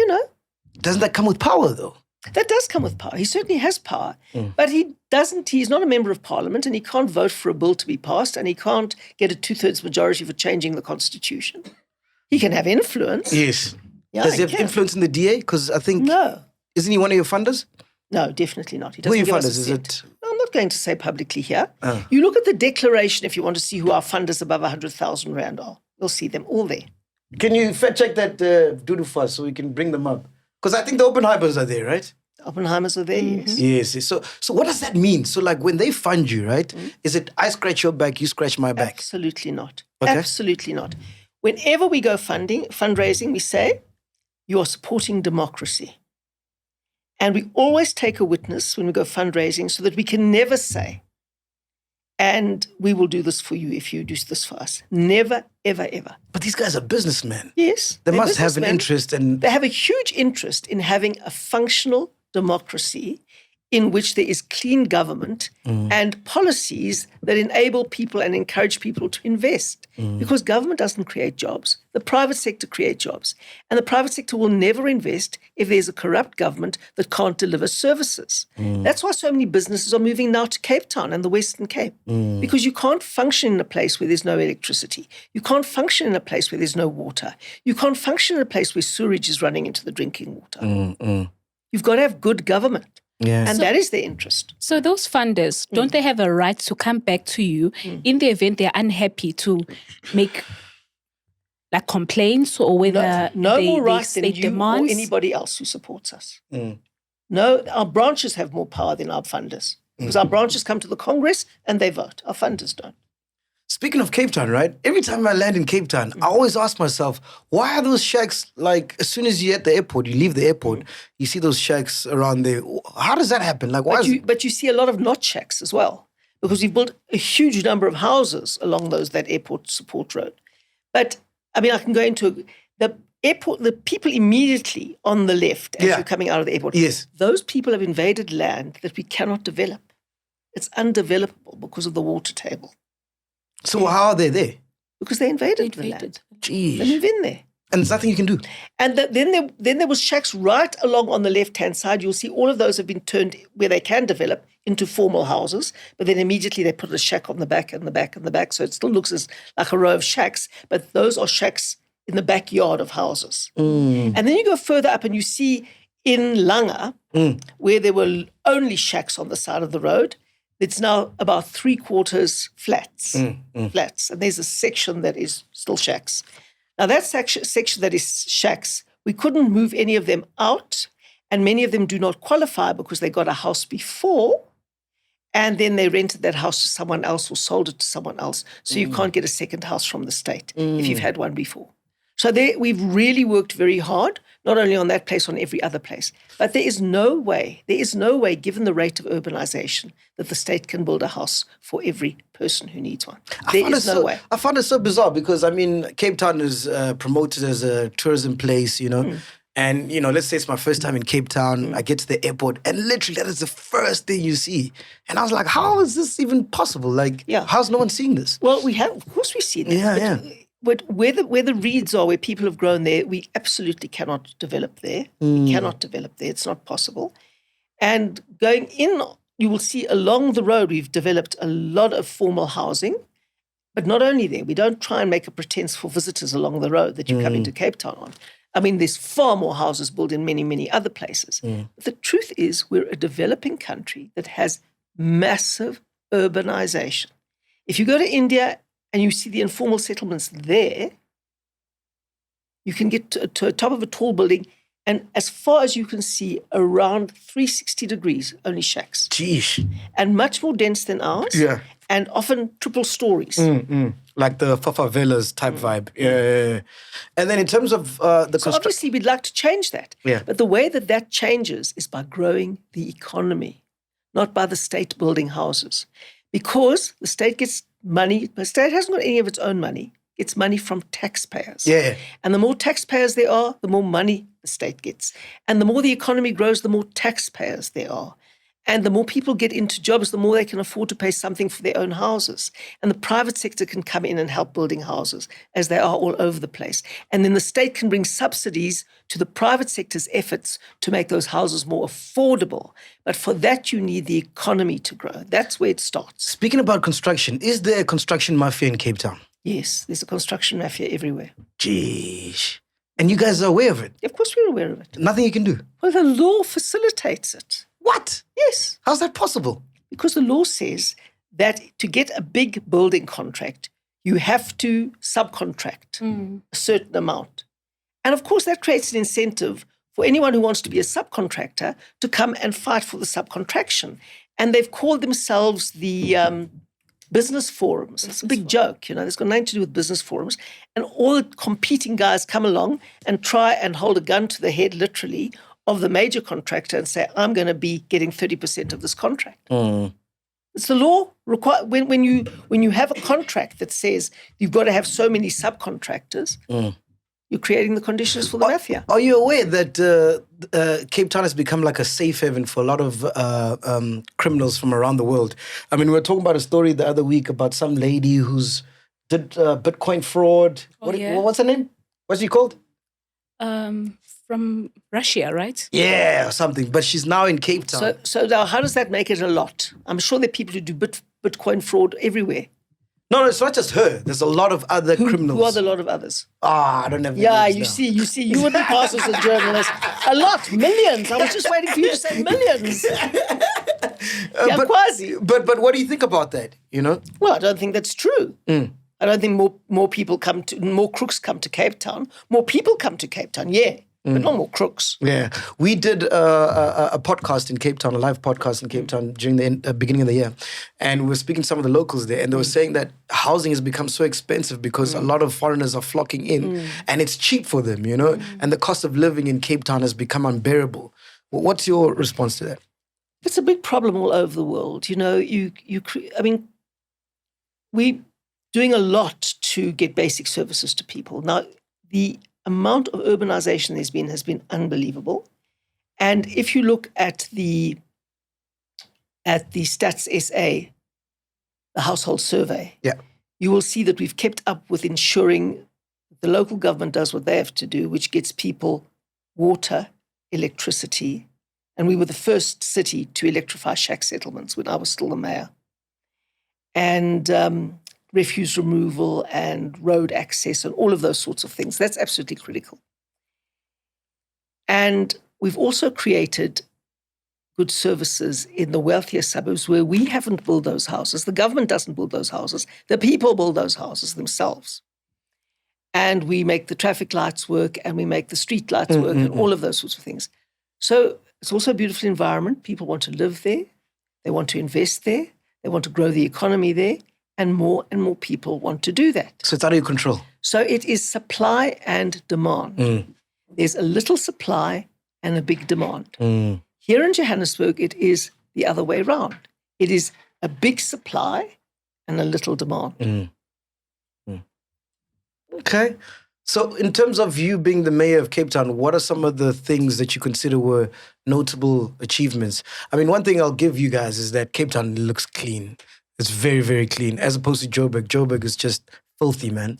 Speaker 1: Doesn't that come with power, though?
Speaker 2: that does come with power. He certainly has power, but he's not a member of parliament, and he can't vote for a bill to be passed, and he can't get a 2/3 majority for changing the constitution. He can have influence.
Speaker 1: Yes.
Speaker 2: Yeah,
Speaker 1: Does he have
Speaker 2: can.
Speaker 1: influence in the DA? Because I think,
Speaker 2: No,
Speaker 1: isn't he one of your funders?
Speaker 2: no, definitely not. He
Speaker 1: Who are
Speaker 2: doesn't
Speaker 1: your
Speaker 2: give us
Speaker 1: funders?
Speaker 2: a
Speaker 1: Is
Speaker 2: cent.
Speaker 1: it?
Speaker 2: I'm not going to say publicly here. You look at the declaration if you want to see who our funders above 100,000 Rand are. You'll see them all there.
Speaker 1: Can you fact check that doodoo for us so we can bring them up? Because I think the Oppenheimers are there, right?
Speaker 2: Oppenheimers are there, yes.
Speaker 1: Yes. So what does that mean? So like when they fund you, right? Is it I scratch your back, you scratch my back?
Speaker 2: Absolutely not.
Speaker 1: Okay.
Speaker 2: Absolutely not. Whenever we go fundraising, we say, you are supporting democracy. And we always take a witness when we go fundraising so that we can never say, and we will do this for you if you do this for us. Never, ever, ever.
Speaker 1: But these guys are businessmen.
Speaker 2: Yes.
Speaker 1: They
Speaker 2: they're
Speaker 1: must have an
Speaker 2: businessmen.
Speaker 1: interest in.
Speaker 2: They have a huge interest in having a functional democracy in which there is clean government and policies that enable people and encourage people to invest. Because government doesn't create jobs. The private sector creates jobs. And the private sector will never invest if there's a corrupt government that can't deliver services. That's why so many businesses are moving now to Cape Town and the Western Cape. Because you can't function in a place where there's no electricity. You can't function in a place where there's no water. You can't function in a place where sewage is running into the drinking water. You've got to have good government.
Speaker 1: Yeah.
Speaker 2: And that is their interest.
Speaker 3: So those funders, don't they have a right to come back to you in the event they're unhappy to make like complaints or whether
Speaker 2: No
Speaker 3: they,
Speaker 2: more
Speaker 3: they
Speaker 2: right than
Speaker 3: state
Speaker 2: you
Speaker 3: demands?
Speaker 2: or anybody else who supports us. No, our branches have more power than our funders. Because our branches come to the Congress and they vote. Our funders don't.
Speaker 1: Speaking of Cape Town, right? Every time I land in Cape Town, I always ask myself, why are those shacks like as soon as you're at the airport, you leave the airport, you see those shacks around there. How does that happen? Like, why?
Speaker 2: But you see a lot of not shacks as well. Because we've built a huge number of houses along that airport support road. But I mean, I can go into the airport, the people immediately on the left as you're coming out of the airport.
Speaker 1: Yes.
Speaker 2: Those people have invaded land that we cannot develop. It's undevelopable because of the water table.
Speaker 1: So how are they there?
Speaker 2: Because they invaded the land. They
Speaker 1: Jeez.
Speaker 2: move in there.
Speaker 1: And there's nothing you can do.
Speaker 2: And then there was shacks right along on the left-hand side. You'll see all of those have been turned where they can develop into formal houses, but then immediately they put a shack on the back and the back and the back. So it still looks like a row of shacks, but those are shacks in the backyard of houses. And then you go further up and you see in Langa, where there were only shacks on the side of the road, it's now about 3/4 flats. Flats. And there's a section that is still shacks. Now, that section that is shacks, we couldn't move any of them out, and many of them do not qualify because they got a house before, and then they rented that house to someone else or sold it to someone else. So you can't get a second house from the state if you've had one before. So we've really worked very hard, not only on that place, on every other place. But there is no way, given the rate of urbanization, that the state can build a house for every person who needs one. There is no way.
Speaker 1: I found it so bizarre because, I mean, Cape Town is promoted as a tourism place, you know. And, you know, let's say it's my first time in Cape Town. I get to the airport and literally that is the first thing you see. And I was like, how is this even possible? Like, how's no one seeing this?
Speaker 2: Well, of course we see that. But where the reeds are, where people have grown there, we absolutely cannot develop there. We cannot develop there. It's not possible. And going in, you will see along the road, we've developed a lot of formal housing. But not only there, we don't try and make a pretense for visitors along the road that you come into Cape Town on. I mean, there's far more houses built in many, many other places. But the truth is, we're a developing country that has massive urbanization. If you go to India and you see the informal settlements there, you can get to the top of a tall building, and as far as you can see, around 360 degrees, only shacks.
Speaker 1: Jeez.
Speaker 2: And much more dense than ours.
Speaker 1: Yeah.
Speaker 2: And often triple stories.
Speaker 1: Like the favelas type vibe. Yeah. And then in terms of the
Speaker 2: So obviously, we'd like to change that.
Speaker 1: Yeah.
Speaker 2: But the way that that changes is by growing the economy, not by the state building houses. Because the state gets money, the state hasn't got any of its own money. It's money from taxpayers.
Speaker 1: Yeah.
Speaker 2: And the more taxpayers there are, the more money the state gets. And the more the economy grows, the more taxpayers there are. And the more people get into jobs, the more they can afford to pay something for their own houses. And the private sector can come in and help building houses, as they are all over the place. And then the state can bring subsidies to the private sector's efforts to make those houses more affordable. But for that, you need the economy to grow. That's where it starts.
Speaker 1: Speaking about construction, is there a construction mafia in Cape Town?
Speaker 2: Yes, there's a construction mafia everywhere.
Speaker 1: Jeez. And you guys are aware of it?
Speaker 2: Of course, we're aware of it.
Speaker 1: Nothing you can do?
Speaker 2: Well, the law facilitates it.
Speaker 1: What?
Speaker 2: Yes.
Speaker 1: How's that possible?
Speaker 2: Because the law says that to get a big building contract, you have to subcontract a certain amount. And of course, that creates an incentive for anyone who wants to be a subcontractor to come and fight for the subcontraction. And they've called themselves the business forums. It's a big joke, it's got nothing to do with business forums. And all the competing guys come along and try and hold a gun to the head, literally, of the major contractor and say, I'm going to be getting 30% of this contract. It's the law. When you have a contract that says you've got to have so many subcontractors, you're creating the conditions for the mafia.
Speaker 1: Are you aware that Cape Town has become like a safe haven for a lot of criminals from around the world? I mean, we were talking about a story the other week about some lady who's did Bitcoin fraud. What's her name? What's she called?
Speaker 3: From Russia, right?
Speaker 1: Yeah, or something. But she's now in Cape Town.
Speaker 2: So now how does that make it a lot? I'm sure there are people who do Bitcoin fraud everywhere.
Speaker 1: No, it's not just her. There's a lot of other criminals.
Speaker 2: Who are the lot of others?
Speaker 1: I don't have the
Speaker 2: Yeah,
Speaker 1: names
Speaker 2: you
Speaker 1: now.
Speaker 2: see, you wouldn't pass as a journalist. A lot, millions. I was just waiting for you to say millions.
Speaker 1: But what do you think about that?
Speaker 2: Well, I don't think that's true. I don't think more crooks come to Cape Town. More people come to Cape Town, but not more crooks.
Speaker 1: Yeah. We did a podcast in Cape Town, a live podcast in Cape Town during the beginning of the year. And we were speaking to some of the locals there, and they were saying that housing has become so expensive because a lot of foreigners are flocking in, and it's cheap for them, and the cost of living in Cape Town has become unbearable. What's your response to that?
Speaker 2: It's a big problem all over the world. We're doing a lot to get basic services to people. Now, the amount of urbanization has been unbelievable. And if you look at the Stats SA, the household survey, you will see that we've kept up with ensuring the local government does what they have to do, which gets people water, electricity. And we were the first city to electrify shack settlements when I was still the mayor. And refuse removal and road access and all of those sorts of things. That's absolutely critical. And we've also created good services in the wealthier suburbs where we haven't built those houses. The government doesn't build those houses. The people build those houses themselves. And we make the traffic lights work and we make the street lights work and all of those sorts of things. So it's also a beautiful environment. People want to live there. They want to invest there. They want to grow the economy there. And more people want to do that.
Speaker 1: So it's out of your control.
Speaker 2: So it is supply and demand. There's a little supply and a big demand. Here in Johannesburg, it is the other way around. It is a big supply and a little demand.
Speaker 1: Okay. So in terms of you being the mayor of Cape Town, what are some of the things that you consider were notable achievements? I mean, one thing I'll give you guys is that Cape Town looks clean. It's very, very clean, as opposed to Joburg. Joburg is just filthy, man.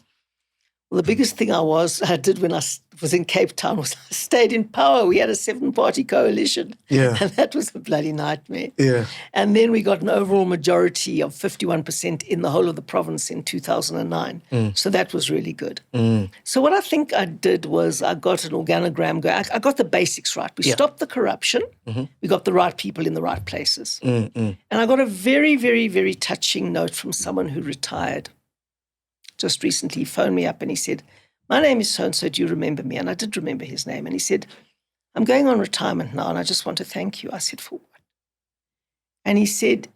Speaker 2: Well, the biggest thing I did when I was in Cape Town was I stayed in power. We had a 7-party coalition.
Speaker 1: Yeah.
Speaker 2: And that was a bloody nightmare.
Speaker 1: Yeah.
Speaker 2: And then we got an overall majority of 51% in the whole of the province in 2009. So that was really good. So what I think I did was I got an organogram going. I got the basics right. We stopped the corruption. We got the right people in the right places. And I got a very, very, very touching note from someone who retired just recently. He phoned me up and he said, my name is so-and-so, do you remember me? And I did remember his name. And he said, I'm going on retirement now and I just want to thank you. I said, for what? And he said,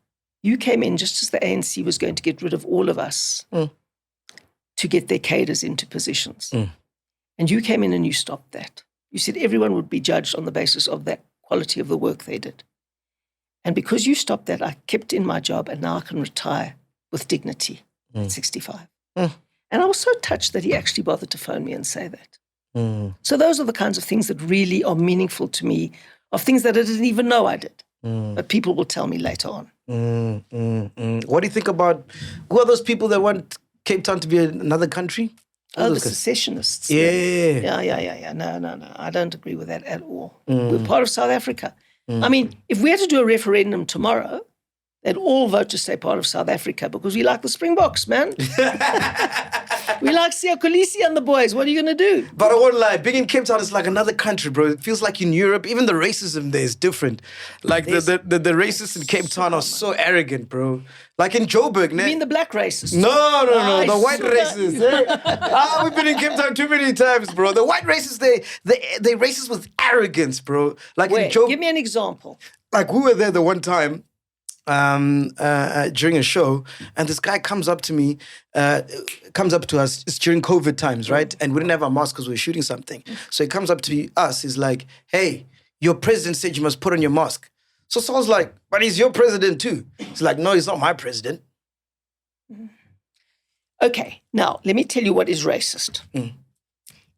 Speaker 2: you came in just as the ANC was going to get rid of all of us to get their cadres into positions. And you came in and you stopped that. You said everyone would be judged on the basis of that quality of the work they did. And because you stopped that, I kept in my job and now I can retire with dignity at 65. And I was so touched that he actually bothered to phone me and say that. So those are the kinds of things that really are meaningful to me, of things that I didn't even know I did. But people will tell me later on.
Speaker 1: What do you think about, who are those people that want Cape Town to be another country?
Speaker 2: Oh, the secessionists.
Speaker 1: Yeah.
Speaker 2: No. I don't agree with that at all. We're part of South Africa. I mean, if we had to do a referendum tomorrow, they'd all vote to stay part of South Africa because we like the Springboks, man. We like Siya Kolisi and the boys. What are you going to do?
Speaker 1: But I won't lie, being in Cape Town is like another country, bro. It feels like in Europe, even the racism there is different. Like the racists in Cape Town are so arrogant, bro. Like in Joburg,
Speaker 2: You mean the black racists?
Speaker 1: No,
Speaker 2: I
Speaker 1: the white
Speaker 2: swear.
Speaker 1: racists. We've been in Cape Town too many times, bro. The white racists, they racist with arrogance, bro. Like in
Speaker 2: Wait,
Speaker 1: Joburg,
Speaker 2: give me an example.
Speaker 1: like we were there the one time during a show, and this guy comes up to me, comes up to us. It's during COVID times, right? And we didn't have our masks because we were shooting something. So he comes up to us. He's like, "Hey, your president said you must put on your mask." So Saul's like, "But he's your president too." He's like, "No, he's not my president."
Speaker 2: Okay, now let me tell you what is racist.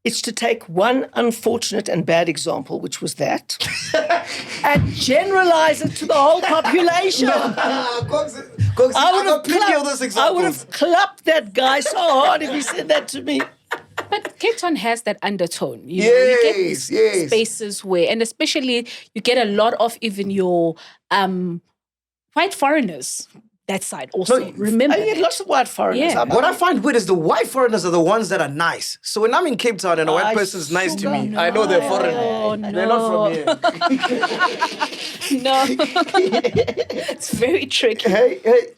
Speaker 2: It's to take one unfortunate and bad example, which was that, and generalize it to the whole population.
Speaker 1: I
Speaker 2: would have clapped that guy so hard if he said that to me.
Speaker 3: But Cape Town has that undertone. You know, you get these spaces where, and especially you get a lot of even your white foreigners. That side also.
Speaker 1: No,
Speaker 3: remember,
Speaker 2: I get lots of white foreigners.
Speaker 3: Yeah.
Speaker 1: What I find weird is the white foreigners are the ones that are nice. So when I'm in Cape Town and a white person's nice to me, I know they're foreign.
Speaker 3: Oh,
Speaker 1: They're not from here.
Speaker 3: No, it's very tricky.
Speaker 1: Hey,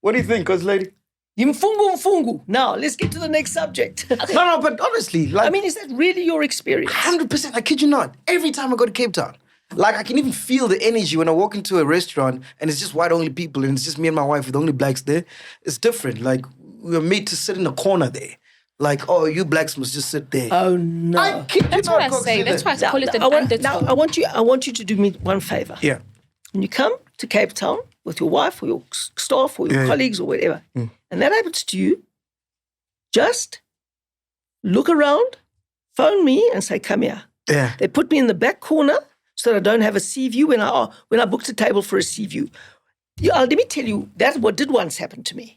Speaker 1: what do you think, cuz lady?
Speaker 2: Mfungu. Now, let's get to the next subject.
Speaker 1: No, but honestly, like,
Speaker 2: I mean, is that really your experience?
Speaker 1: 100%, I kid you not. Every time I go to Cape Town, like I can even feel the energy when I walk into a restaurant and it's just white only people and it's just me and my wife with only blacks there. It's different. Like we were made to sit in a corner there. Like, oh, you blacks must just sit there.
Speaker 2: Oh no!
Speaker 1: I kid you
Speaker 3: That's
Speaker 1: not,
Speaker 3: what I say. That's why I call it an undertone.
Speaker 2: I want you to do me one favor.
Speaker 1: Yeah.
Speaker 2: When you come to Cape Town with your wife or your staff or your colleagues or whatever, and that happens to you, just look around, phone me and say, come here.
Speaker 1: Yeah.
Speaker 2: They put me in the back corner so that I don't have a sea view when I booked a table for a sea view. Let me tell you, that's what did once happen to me.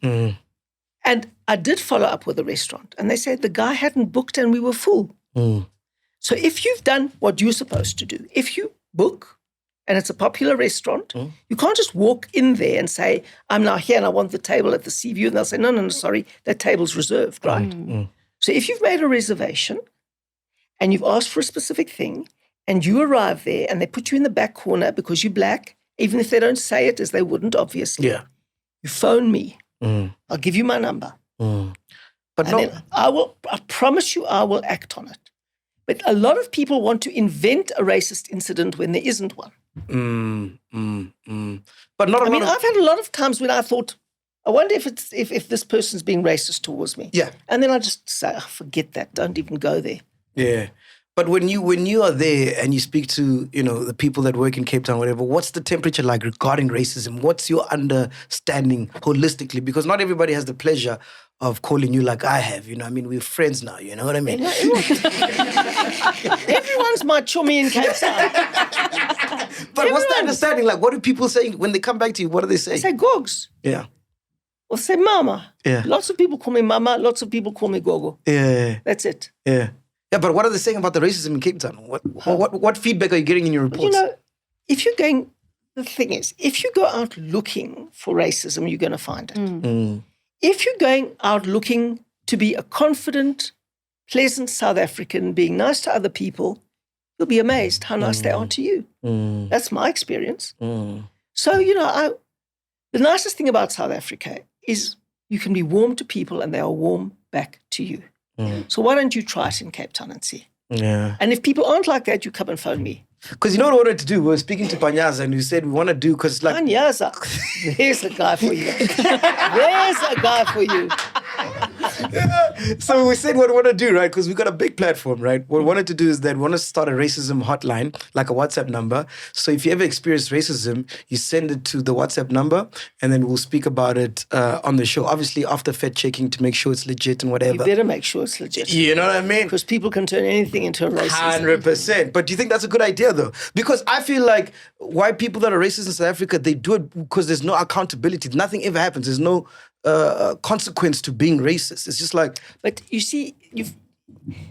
Speaker 2: And I did follow up with the restaurant and they said the guy hadn't booked and we were full. So if you've done what you're supposed to do, if you book and it's a popular restaurant, you can't just walk in there and say, I'm now here and I want the table at the sea view. And they'll say, no, sorry, that table's reserved, right? So if you've made a reservation and you've asked for a specific thing and you arrive there and they put you in the back corner because you're black, even if they don't say it, as they wouldn't, obviously, you phone me. I'll give you my number.
Speaker 1: But
Speaker 2: then I promise you I will act on it. But a lot of people want to invent a racist incident when there isn't one.
Speaker 1: But not.
Speaker 2: I've had a lot of times when I thought, I wonder if this person's being racist towards me.
Speaker 1: Yeah.
Speaker 2: And then I just say, forget that. Don't even go there.
Speaker 1: Yeah. But when you are there and you speak to, the people that work in Cape Town, whatever, what's the temperature like regarding racism? What's your understanding holistically? Because not everybody has the pleasure of calling you like I have. We're friends now, you know what I mean?
Speaker 2: Everyone's my chummy in Cape Town.
Speaker 1: But what's the understanding? Like, what do people say when they come back to you? What do they say?
Speaker 2: They say, Gogs.
Speaker 1: Yeah.
Speaker 2: or say mama.
Speaker 1: Yeah.
Speaker 2: Lots of people call me mama. Lots of people call me gogo.
Speaker 1: Yeah.
Speaker 2: That's it.
Speaker 1: Yeah. Yeah, but what are they saying about the racism in Cape Town? What feedback are you getting in your reports?
Speaker 2: You know, the thing is, if you go out looking for racism, you're going to find it. If you're going out looking to be a confident, pleasant South African, being nice to other people, you'll be amazed how nice they are to you. That's my experience. So, the nicest thing about South Africa is you can be warm to people and they are warm back to you. So why don't you try it in Cape Town and see?
Speaker 1: Yeah.
Speaker 2: And if people aren't like that, you come and phone me.
Speaker 1: Because you know what we wanted to do? We were speaking to Panyaza and we said we want to do, because like...
Speaker 2: Panyaza, there's a guy for you. There's a guy for you.
Speaker 1: So we said what we want to do, right? Because we got a big platform, right? What we wanted to do is that we want to start a racism hotline, like a WhatsApp number. So if you ever experience racism, you send it to the WhatsApp number and then we'll speak about it on the show. Obviously, after fact checking to make sure it's legit and whatever.
Speaker 2: You better make sure it's legit.
Speaker 1: You know what I mean?
Speaker 2: Because people can turn anything into a racism.
Speaker 1: 100%. But do you think that's a good idea, though? Because I feel like white people that are racist in South Africa, they do it because there's no accountability. Nothing ever happens. There's no consequence to being racist. It's just like...
Speaker 2: But you see,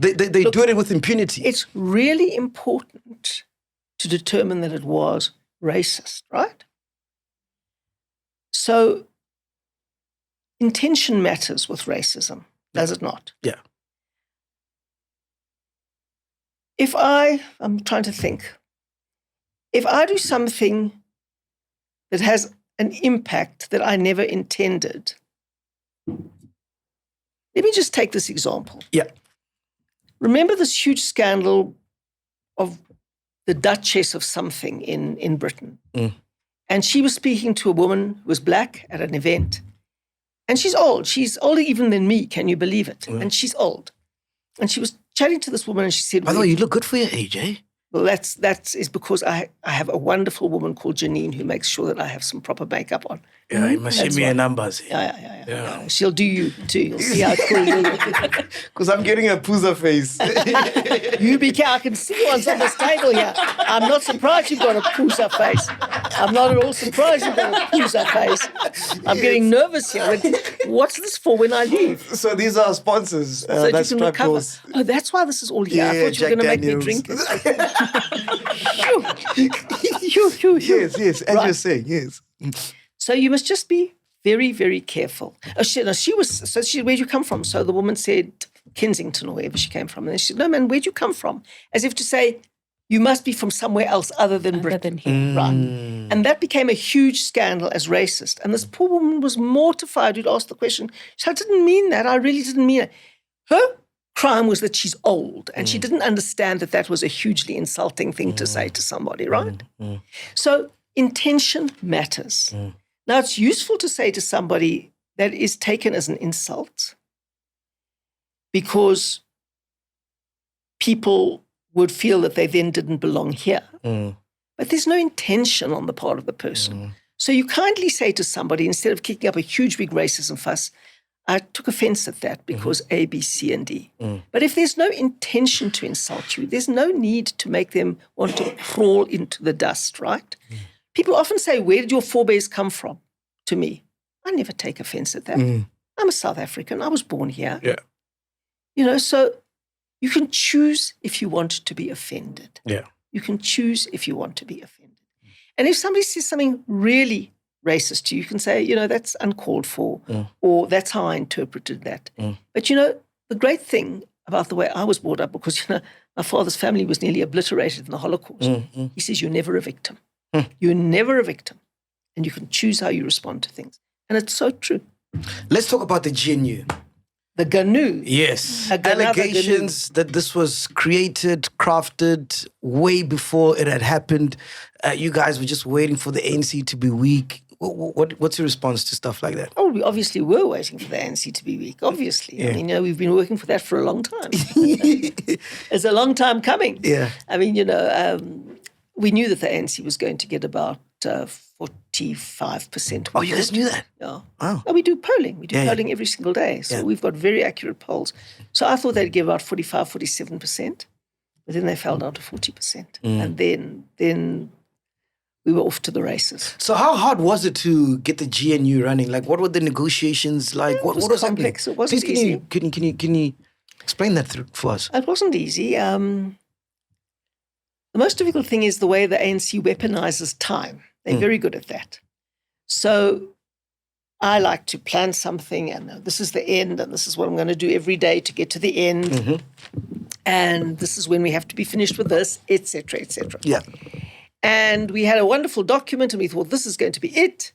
Speaker 1: They do it with impunity.
Speaker 2: It's really important to determine that it was racist, right? So intention matters with racism, does it not?
Speaker 1: Yeah.
Speaker 2: I'm trying to think, if I do something that has an impact that I never intended, let me just take this example.
Speaker 1: Yeah.
Speaker 2: Remember this huge scandal of the Duchess of something in Britain? And she was speaking to a woman who was black at an event. And she's old. She's older even than me. Can you believe it? And she's old. And she was chatting to this woman and she said...
Speaker 1: By the way, you look good for your age, eh?
Speaker 2: Well, that is because I have a wonderful woman called Janine who makes sure that I have some proper makeup on.
Speaker 1: Yeah, you must send me your numbers.
Speaker 2: Yeah. She'll do you too. You'll see how cool you look.
Speaker 1: Because I'm getting a pooza face.
Speaker 2: You be careful. I can see one's on this table here. I'm not surprised you've got a pooza face. I'm not at all surprised you've got a pooza face. I'm getting nervous here. What's this for when I leave?
Speaker 1: So these are sponsors.
Speaker 2: So
Speaker 1: that's
Speaker 2: you can recover.
Speaker 1: Goals.
Speaker 2: Oh, that's why this is all here.
Speaker 1: Yeah,
Speaker 2: I thought you were going to make me drink it. Yes.
Speaker 1: As you're saying, yes.
Speaker 2: So you must just be very, very careful. Where'd you come from? So the woman said Kensington or wherever she came from. And she said, no, man, where'd you come from? As if to say, you must be from somewhere else other than Britain. Right. And that became a huge scandal as racist. And this poor woman was mortified who'd asked the question. She said, I didn't mean that. I really didn't mean it. Her crime was that she's old and she didn't understand that was a hugely insulting thing to say to somebody, right? So intention matters. Now, it's useful to say to somebody that is taken as an insult because people would feel that they then didn't belong here. But there's no intention on the part of the person. So you kindly say to somebody, instead of kicking up a huge, big racism fuss, I took offense at that because A, B, C, and D. But if there's no intention to insult you, there's no need to make them want to crawl into the dust, right? People often say, where did your forebears come from? To me, I never take offense at that. I'm a South African. I was born here.
Speaker 1: Yeah.
Speaker 2: So you can choose if you want to be offended.
Speaker 1: Yeah.
Speaker 2: You can choose if you want to be offended. And if somebody says something really racist to you, you can say, that's uncalled for, or that's how I interpreted that. But, the great thing about the way I was brought up, because, my father's family was nearly obliterated in the Holocaust. He says, you're never a victim. You're never a victim. And you can choose how you respond to things. And it's so true.
Speaker 1: Let's talk about the GNU.
Speaker 2: The GNU.
Speaker 1: Yes. Allegations that this was created, crafted way before it had happened. You guys were just waiting for the ANC to be weak. What's your response to stuff like that?
Speaker 2: Oh, we obviously were waiting for the ANC to be weak, obviously.
Speaker 1: Yeah.
Speaker 2: I mean, we've been working for that for a long time. It's a long time coming.
Speaker 1: Yeah.
Speaker 2: I mean, we knew that the ANC was going to get about 45%.
Speaker 1: Oh, you guys knew that?
Speaker 2: Yeah.
Speaker 1: Wow.
Speaker 2: Oh, we do polling. We do polling every single day. So we've got very accurate polls. So I thought they'd give about 45, 47%. But then they fell down to 40%. And then we were off to the races.
Speaker 1: So how hard was it to get the GNU running? Like, what were the negotiations like? What was
Speaker 2: complex.
Speaker 1: happening?
Speaker 2: It wasn't
Speaker 1: Please,
Speaker 2: easy.
Speaker 1: Can you explain that for us?
Speaker 2: It wasn't easy. The most difficult thing is the way the ANC weaponizes time. They're very good at that. So I like to plan something and this is the end and this is what I'm going to do every day to get to the end. Mm-hmm. And this is when we have to be finished with this, etc., etc.
Speaker 1: Yeah.
Speaker 2: And we had a wonderful document and we thought this is going to be it.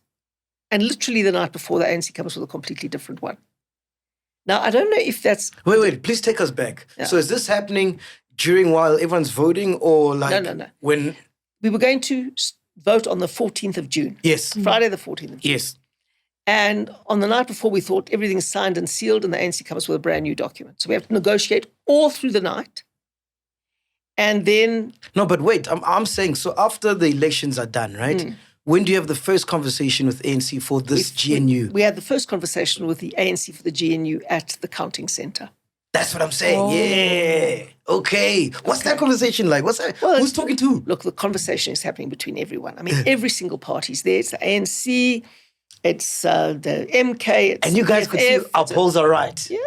Speaker 2: And literally the night before, the ANC comes with a completely different one. Now, I don't know if that's...
Speaker 1: Wait, please take us back.
Speaker 2: Yeah.
Speaker 1: So is this happening while everyone's voting or like...
Speaker 2: No.
Speaker 1: When...
Speaker 2: We were going to vote on the 14th of June.
Speaker 1: Yes.
Speaker 2: Friday the 14th of June.
Speaker 1: Yes.
Speaker 2: And on the night before, we thought everything's signed and sealed and the ANC comes with a brand new document. So we have to negotiate all through the night. And then...
Speaker 1: No, but wait, I'm saying, so after the elections are done, right? When do you have the first conversation with ANC for this GNU?
Speaker 2: We had the first conversation with the ANC for the GNU at the counting centre.
Speaker 1: That's what I'm saying. Yeah. Okay. What's that conversation like? What's that?
Speaker 2: Well,
Speaker 1: who's talking to?
Speaker 2: Look, the conversation is happening between everyone. I mean, every single party's there. It's the ANC, it's the MK. It's
Speaker 1: and you guys could see our polls are right.
Speaker 2: Yeah.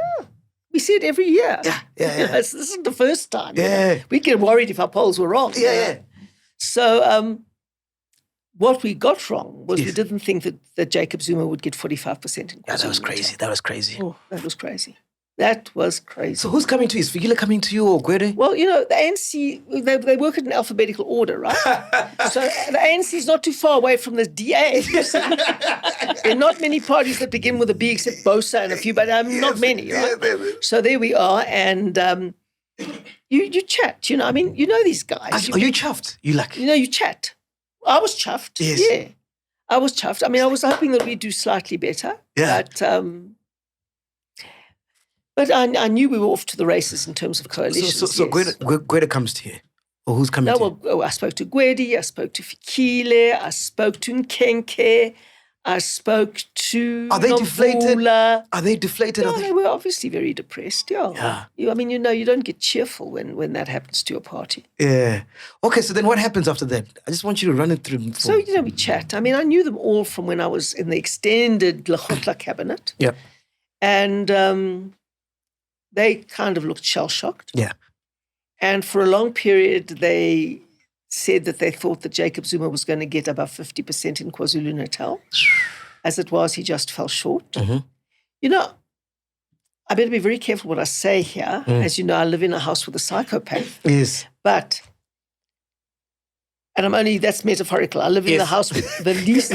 Speaker 2: We see it every year.
Speaker 1: Yeah.
Speaker 2: This isn't the first time.
Speaker 1: Yeah.
Speaker 2: We get worried if our polls were wrong.
Speaker 1: Yeah.
Speaker 2: So what we got wrong was we didn't think that Jacob Zuma would get 45% in KwaZulu-Natal.
Speaker 1: Yeah, that was crazy. That was crazy.
Speaker 2: Oh, that was crazy. That was crazy.
Speaker 1: So who's coming to you? Is Fikile coming to you or Gwede?
Speaker 2: Well, the ANC, they work in alphabetical order, right? So the ANC is not too far away from the DA. There are not many parties that begin with a B except BOSA and a few, but not many, right? So there we are, and you chat, I mean, these guys.
Speaker 1: Are you chuffed? You like?
Speaker 2: You chat. I was chuffed.
Speaker 1: Yes.
Speaker 2: Yeah. I was chuffed. I mean, I was hoping that we'd do slightly better.
Speaker 1: Yeah.
Speaker 2: But I knew we were off to the races in terms of coalitions.
Speaker 1: So Gwede comes to you? Or who's coming to you?
Speaker 2: Well, I spoke to Gwede, I spoke to Fikile, I spoke to Nkenke, I spoke to
Speaker 1: Are they deflated?
Speaker 2: Nomvula.
Speaker 1: Are they deflated?
Speaker 2: No, they were obviously very depressed, yeah. I mean, you don't get cheerful when that happens to your party.
Speaker 1: Yeah. Okay, so then what happens after that? I just want you to run it through.
Speaker 2: So, we chat. I mean, I knew them all from when I was in the extended Lekgotla cabinet.
Speaker 1: Yeah.
Speaker 2: And they kind of looked shell-shocked.
Speaker 1: Yeah.
Speaker 2: And for a long period, they said that they thought that Jacob Zuma was going to get above 50% in KwaZulu-Natal. As it was, he just fell short. Mm-hmm. I better be very careful what I say here. As you know, I live in a house with a psychopath.
Speaker 1: Yes.
Speaker 2: But, and that's metaphorical. I live in the house with the least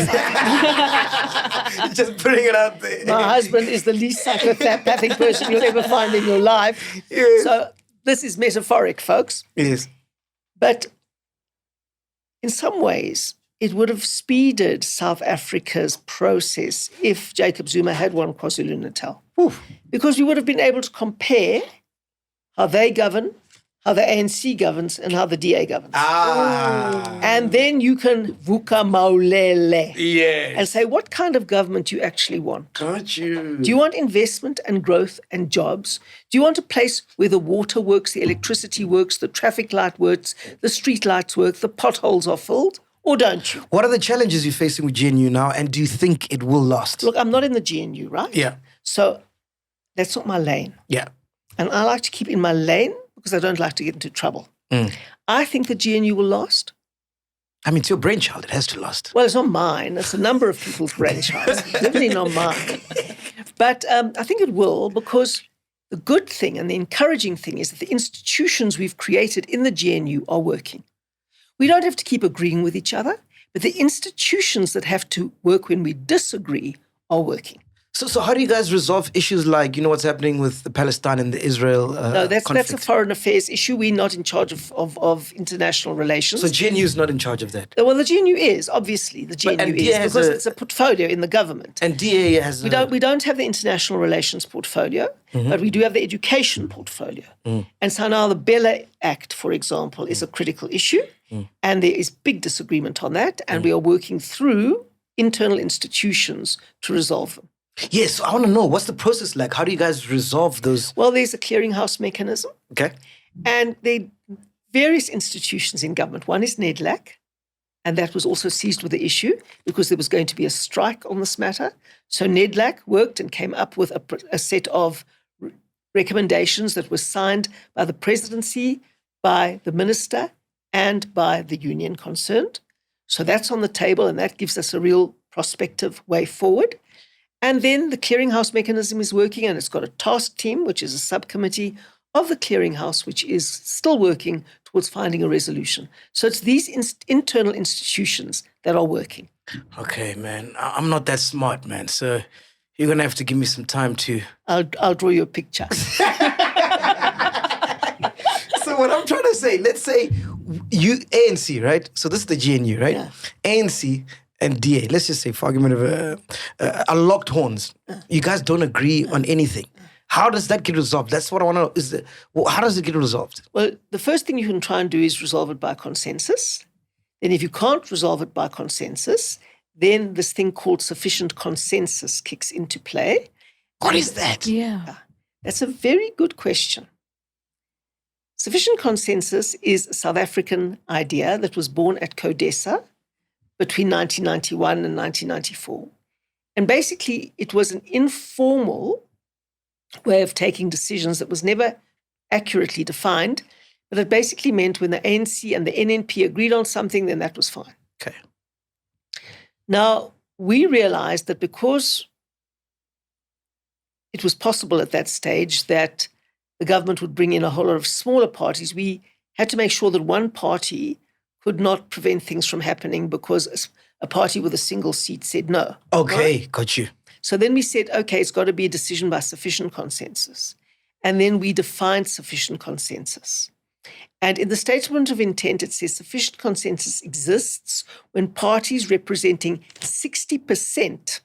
Speaker 1: Just putting it out there.
Speaker 2: My husband is the least psychopathic person you'll ever find in your life.
Speaker 1: Yes.
Speaker 2: So this is metaphoric, folks.
Speaker 1: Yes.
Speaker 2: But in some ways, it would have speeded South Africa's process if Jacob Zuma had won KwaZulu-Natal. Because we would have been able to compare how they govern, how the ANC governs, and how the DA governs. And then you can vuka maulele.
Speaker 1: Yes.
Speaker 2: And say, what kind of government do you actually want?
Speaker 1: Got you.
Speaker 2: Do you want investment and growth and jobs? Do you want a place where the water works, the electricity works, the traffic light works, the street lights work, the potholes are filled? Or don't you?
Speaker 1: What are the challenges you're facing with GNU now, and do you think it will last?
Speaker 2: Look, I'm not in the GNU, right?
Speaker 1: Yeah.
Speaker 2: So that's not my lane.
Speaker 1: Yeah.
Speaker 2: And I like to keep in my lane because I don't like to get into trouble. I think the GNU will last.
Speaker 1: I mean, it's your brainchild. It has to last.
Speaker 2: Well, it's not mine. It's a number of people's brainchilds. Definitely not mine. But I think it will, because the good thing and the encouraging thing is that the institutions we've created in the GNU are working. We don't have to keep agreeing with each other, but the institutions that have to work when we disagree are working.
Speaker 1: So how do you guys resolve issues like, what's happening with the Palestine and the Israel
Speaker 2: No, that's
Speaker 1: conflict?
Speaker 2: a foreign affairs issue. We're not in charge of international relations.
Speaker 1: So GNU is not in charge of that?
Speaker 2: Well, the GNU is, obviously. The GNU is, because it's a portfolio in the government.
Speaker 1: And DA has...
Speaker 2: We don't have the international relations portfolio, but we do have the education portfolio. And so now the Bela Act, for example, is a critical issue. And there is big disagreement on that. And we are working through internal institutions to resolve them.
Speaker 1: Yes, I want to know, what's the process like? How do you guys resolve those?
Speaker 2: Well, there's a clearinghouse mechanism.
Speaker 1: Okay.
Speaker 2: And there are various institutions in government. One is NEDLAC, And that was also seized with the issue because there was going to be a strike on this matter. So NEDLAC worked and came up with a set of recommendations that were signed by the presidency, by the minister, and by the union concerned. So that's on the table, and that gives us a real prospective way forward. And then the clearinghouse mechanism is working, and it's got a task team, which is a subcommittee of the clearinghouse, which is still working towards finding a resolution. So it's these internal institutions that are working.
Speaker 1: Okay, man. I'm not that smart, man. So you're going to have to give me some time to...
Speaker 2: I'll draw you a picture.
Speaker 1: So what I'm trying to say, let's say you ANC, right? So this is the GNU, right?
Speaker 2: Yeah.
Speaker 1: ANC and DA, let's just say for argument of are locked horns. You guys don't agree on anything. How does that get resolved? That's what I want to know. How does it get resolved?
Speaker 2: Well, the first thing you can try and do is resolve it by consensus. Then if you can't resolve it by consensus, then this thing called sufficient consensus kicks into play.
Speaker 1: What is that?
Speaker 3: Yeah.
Speaker 2: That's a very good question. Sufficient consensus is a South African idea that was born at CODESA between 1991 and 1994. And basically, it was an informal way of taking decisions that was never accurately defined, but it basically meant when the ANC and the NNP agreed on something, then that was fine.
Speaker 1: Okay.
Speaker 2: Now, we realized that because it was possible at that stage that the government would bring in a whole lot of smaller parties, we had to make sure that one party could not prevent things from happening because a party with a single seat said no.
Speaker 1: Okay,
Speaker 2: right?
Speaker 1: got you.
Speaker 2: So then we said, okay, it's got to be a decision by sufficient consensus. And then we defined sufficient consensus. And in the statement of intent, it says sufficient consensus exists when parties representing 60%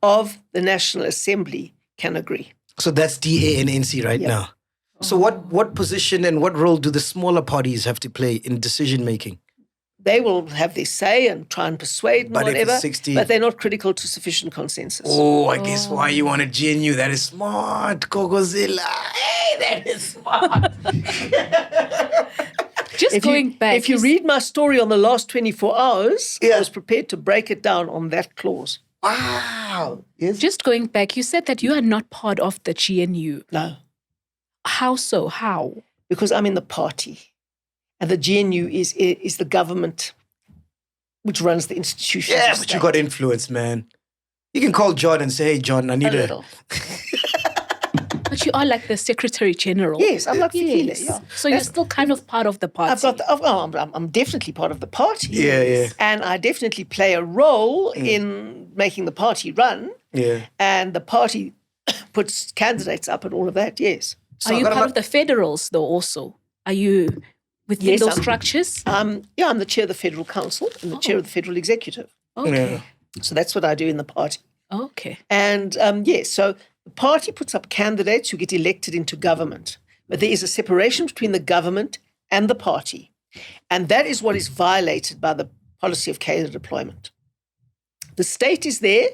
Speaker 2: of the National Assembly can agree.
Speaker 1: So that's DA and NC right now. So what position and what role do the smaller parties have to play in decision making?
Speaker 2: They will have their say and try and persuade and
Speaker 1: But if it's
Speaker 2: whatever,
Speaker 1: 60
Speaker 2: but they're not critical to sufficient consensus.
Speaker 1: Oh, I guess why you wanted GNU. That is smart, Gogozilla. Hey, that is smart.
Speaker 3: Just going back.
Speaker 2: If you read my story on the last 24 hours,
Speaker 1: Yeah.
Speaker 2: I was prepared to break it down on that clause.
Speaker 1: Wow. Yes.
Speaker 3: Just going back, you said that you are not part of the GNU.
Speaker 2: No,
Speaker 3: How so? How?
Speaker 2: because I'm in the party. And the GNU is the government which runs the institutions.
Speaker 1: Yeah,
Speaker 2: of
Speaker 1: but
Speaker 2: state.
Speaker 1: you got influence, man. You can call John and say, hey, John, I need
Speaker 2: a
Speaker 1: a...
Speaker 2: little.
Speaker 3: But you are like the Secretary General.
Speaker 2: Yes, I'm like Fikile,
Speaker 3: Yes.
Speaker 2: yeah.
Speaker 3: So you're still kind of part of the party.
Speaker 2: I'm definitely part of the party.
Speaker 1: Yeah, yeah.
Speaker 2: And I definitely play a role in making the party run.
Speaker 1: Yeah.
Speaker 2: And the party puts candidates up and all of that, yes.
Speaker 3: Are you part of the federals, though, also? Are you within
Speaker 2: Yes,
Speaker 3: those
Speaker 2: I'm-
Speaker 3: structures?
Speaker 2: I'm the chair of the Federal Council and the chair of the Federal Executive.
Speaker 3: Okay.
Speaker 1: Yeah.
Speaker 2: So that's what I do in the party.
Speaker 3: Okay.
Speaker 2: And yes, so the party puts up candidates who get elected into government. But there is a separation between the government and the party. And that is what is violated by the policy of cadre deployment. The state is there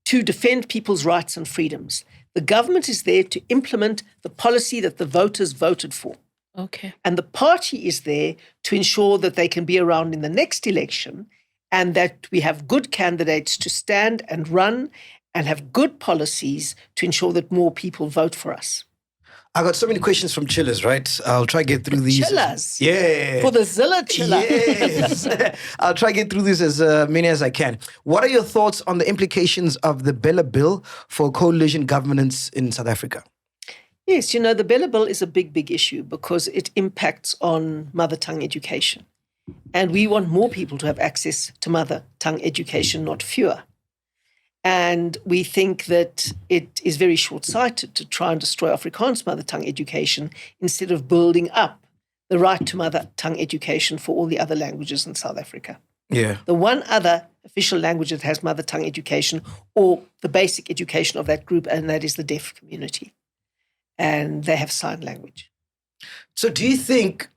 Speaker 2: to defend people's rights and freedoms. The government is there to implement the policy that the voters voted for.
Speaker 3: Okay.
Speaker 2: And the party is there to ensure that they can be around in the next election and that we have good candidates to stand and run and have good policies to ensure that more people vote for us.
Speaker 1: I got so many questions from chillers, right? I'll try to get through these.
Speaker 2: Chillers?
Speaker 1: Yeah.
Speaker 2: For the ZILLE chiller.
Speaker 1: Yes. I'll try to get through this as many as I can. What are your thoughts on the implications of the Bela bill for coalition governance in South Africa?
Speaker 2: Yes, the Bela bill is a big, big issue because it impacts on mother tongue education. And we want more people to have access to mother tongue education, not fewer. And we think that it is very short-sighted to try and destroy Afrikaans mother tongue education instead of building up the right to mother tongue education for all the other languages in South Africa.
Speaker 1: Yeah.
Speaker 2: The one other official language that has mother tongue education or the basic education of that group, and that is the deaf community. And they have sign language.
Speaker 1: So do you think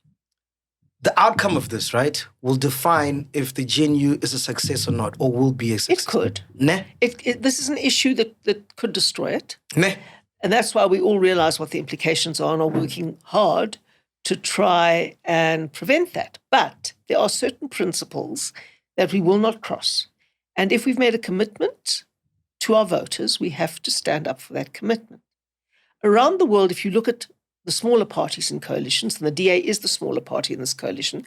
Speaker 1: the outcome of this, right, will define if the GNU is a success or not, or will be a success?
Speaker 2: It could.
Speaker 1: Nah.
Speaker 2: This is an issue that could destroy it.
Speaker 1: Nah.
Speaker 2: And that's why we all realize what the implications are and are working hard to try and prevent that. But there are certain principles that we will not cross. And if we've made a commitment to our voters, we have to stand up for that commitment. Around the world, if you look at the smaller parties and coalitions, and the DA is the smaller party in this coalition,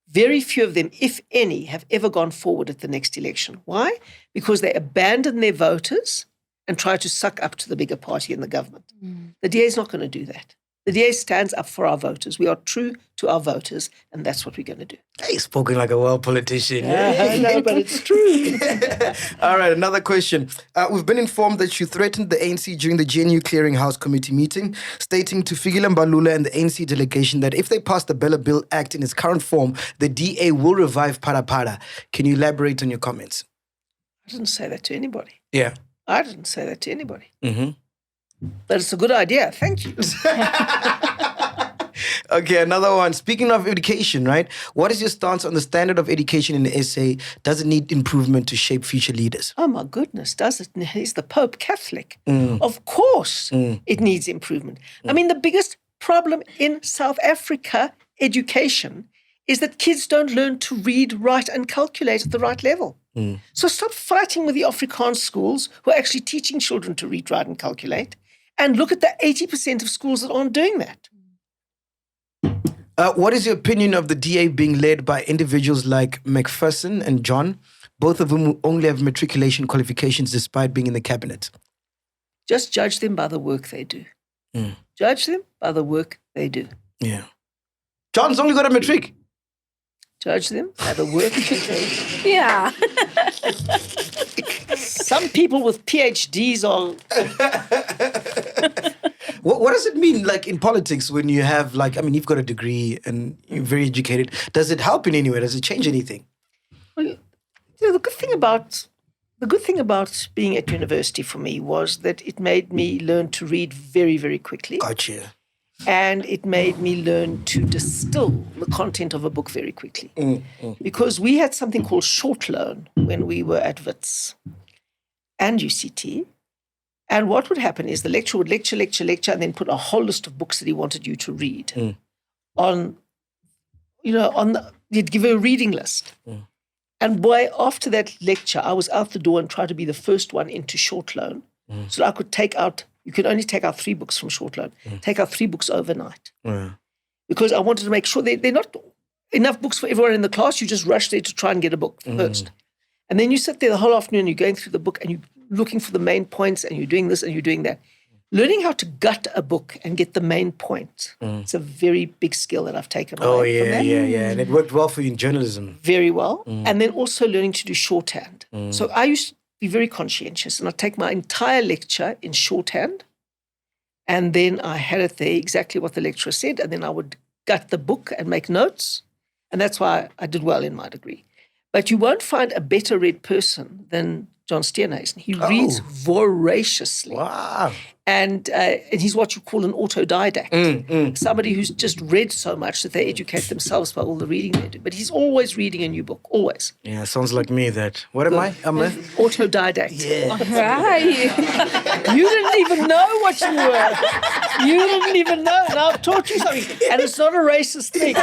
Speaker 2: very few of them, if any, have ever gone forward at the next election. Why? Because they abandon their voters and try to suck up to the bigger party in the government. The DA is not going to do that. The DA stands up for our voters. We are true to our voters, and that's what we're going to do.
Speaker 1: Hey, spoken like a world politician.
Speaker 2: I know, but it's true.
Speaker 1: All right, another question. We've been informed that you threatened the ANC during the GNU Clearinghouse Committee meeting, stating to Fikile Mbalula and the ANC delegation that if they pass the Bela Bill Act in its current form, the DA will revive Para. Can you elaborate on your comments?
Speaker 2: I didn't say that to anybody.
Speaker 1: Yeah.
Speaker 2: I didn't say that to anybody.
Speaker 1: Mm-hmm.
Speaker 2: But it's a good idea. Thank you.
Speaker 1: Okay, another one. Speaking of education, right? What is your stance on the standard of education in the SA? Does it need improvement to shape future leaders?
Speaker 2: Oh, my goodness, does it? He's the Pope Catholic. Of course it needs improvement. I mean, the biggest problem in South Africa education is that kids don't learn to read, write, and calculate at the right level. So stop fighting with the Afrikaans schools who are actually teaching children to read, write, and calculate, and look at the 80% of schools that aren't doing that.
Speaker 1: What is your opinion of the DA being led by individuals like McPherson and John, both of whom only have matriculation qualifications despite being in the cabinet?
Speaker 2: Just judge them by the work they do. Judge them by the work they do.
Speaker 1: Yeah. John's only got a matric.
Speaker 2: Judge them by the work they do.
Speaker 3: Yeah.
Speaker 2: Some people with PhDs are...
Speaker 1: What does it mean, like, in politics when you have, like, I mean, you've got a degree and you're very educated. Does it help in any way? Does it change anything?
Speaker 2: Well, you know, the good thing about being at university for me was that it made me learn to read very, very quickly.
Speaker 1: Gotcha.
Speaker 2: And it made me learn to distill the content of a book very quickly. Because we had something called short loan when we were at WITS and UCT. And what would happen is the lecturer would lecture, and then put a whole list of books that he wanted you to read. He'd give you a reading list. And boy, after that lecture, I was out the door and tried to be the first one into short loan. So that I could take out, you could only take out 3 books from short loan, take out 3 books overnight. Because I wanted to make sure they're not enough books for everyone in the class. You just rush there to try and get a book first. And then you sit there the whole afternoon, you're going through the book and you're looking for the main points and you're doing this and you're doing that. Learning how to gut a book and get the main point. It's a very big skill that I've taken away from that.
Speaker 1: Yeah. And it worked well for you in journalism.
Speaker 2: Very well. And then also learning to do shorthand. So I used to be very conscientious and I'd take my entire lecture in shorthand and then I had it there exactly what the lecturer said and then I would gut the book and make notes. And that's why I did well in my degree. But you won't find a better read person than John Steenhuisen. He reads voraciously.
Speaker 1: Wow.
Speaker 2: And he's what you call an autodidact. Somebody who's just read so much that they educate themselves by all the reading they do. But he's always reading a new book, always.
Speaker 1: Yeah, sounds like me that. What am I? I'm a...
Speaker 2: Autodidact.
Speaker 1: Yeah.
Speaker 3: Right.
Speaker 2: You didn't even know what you were. You didn't even know. Now I've taught you something. And it's not a racist thing.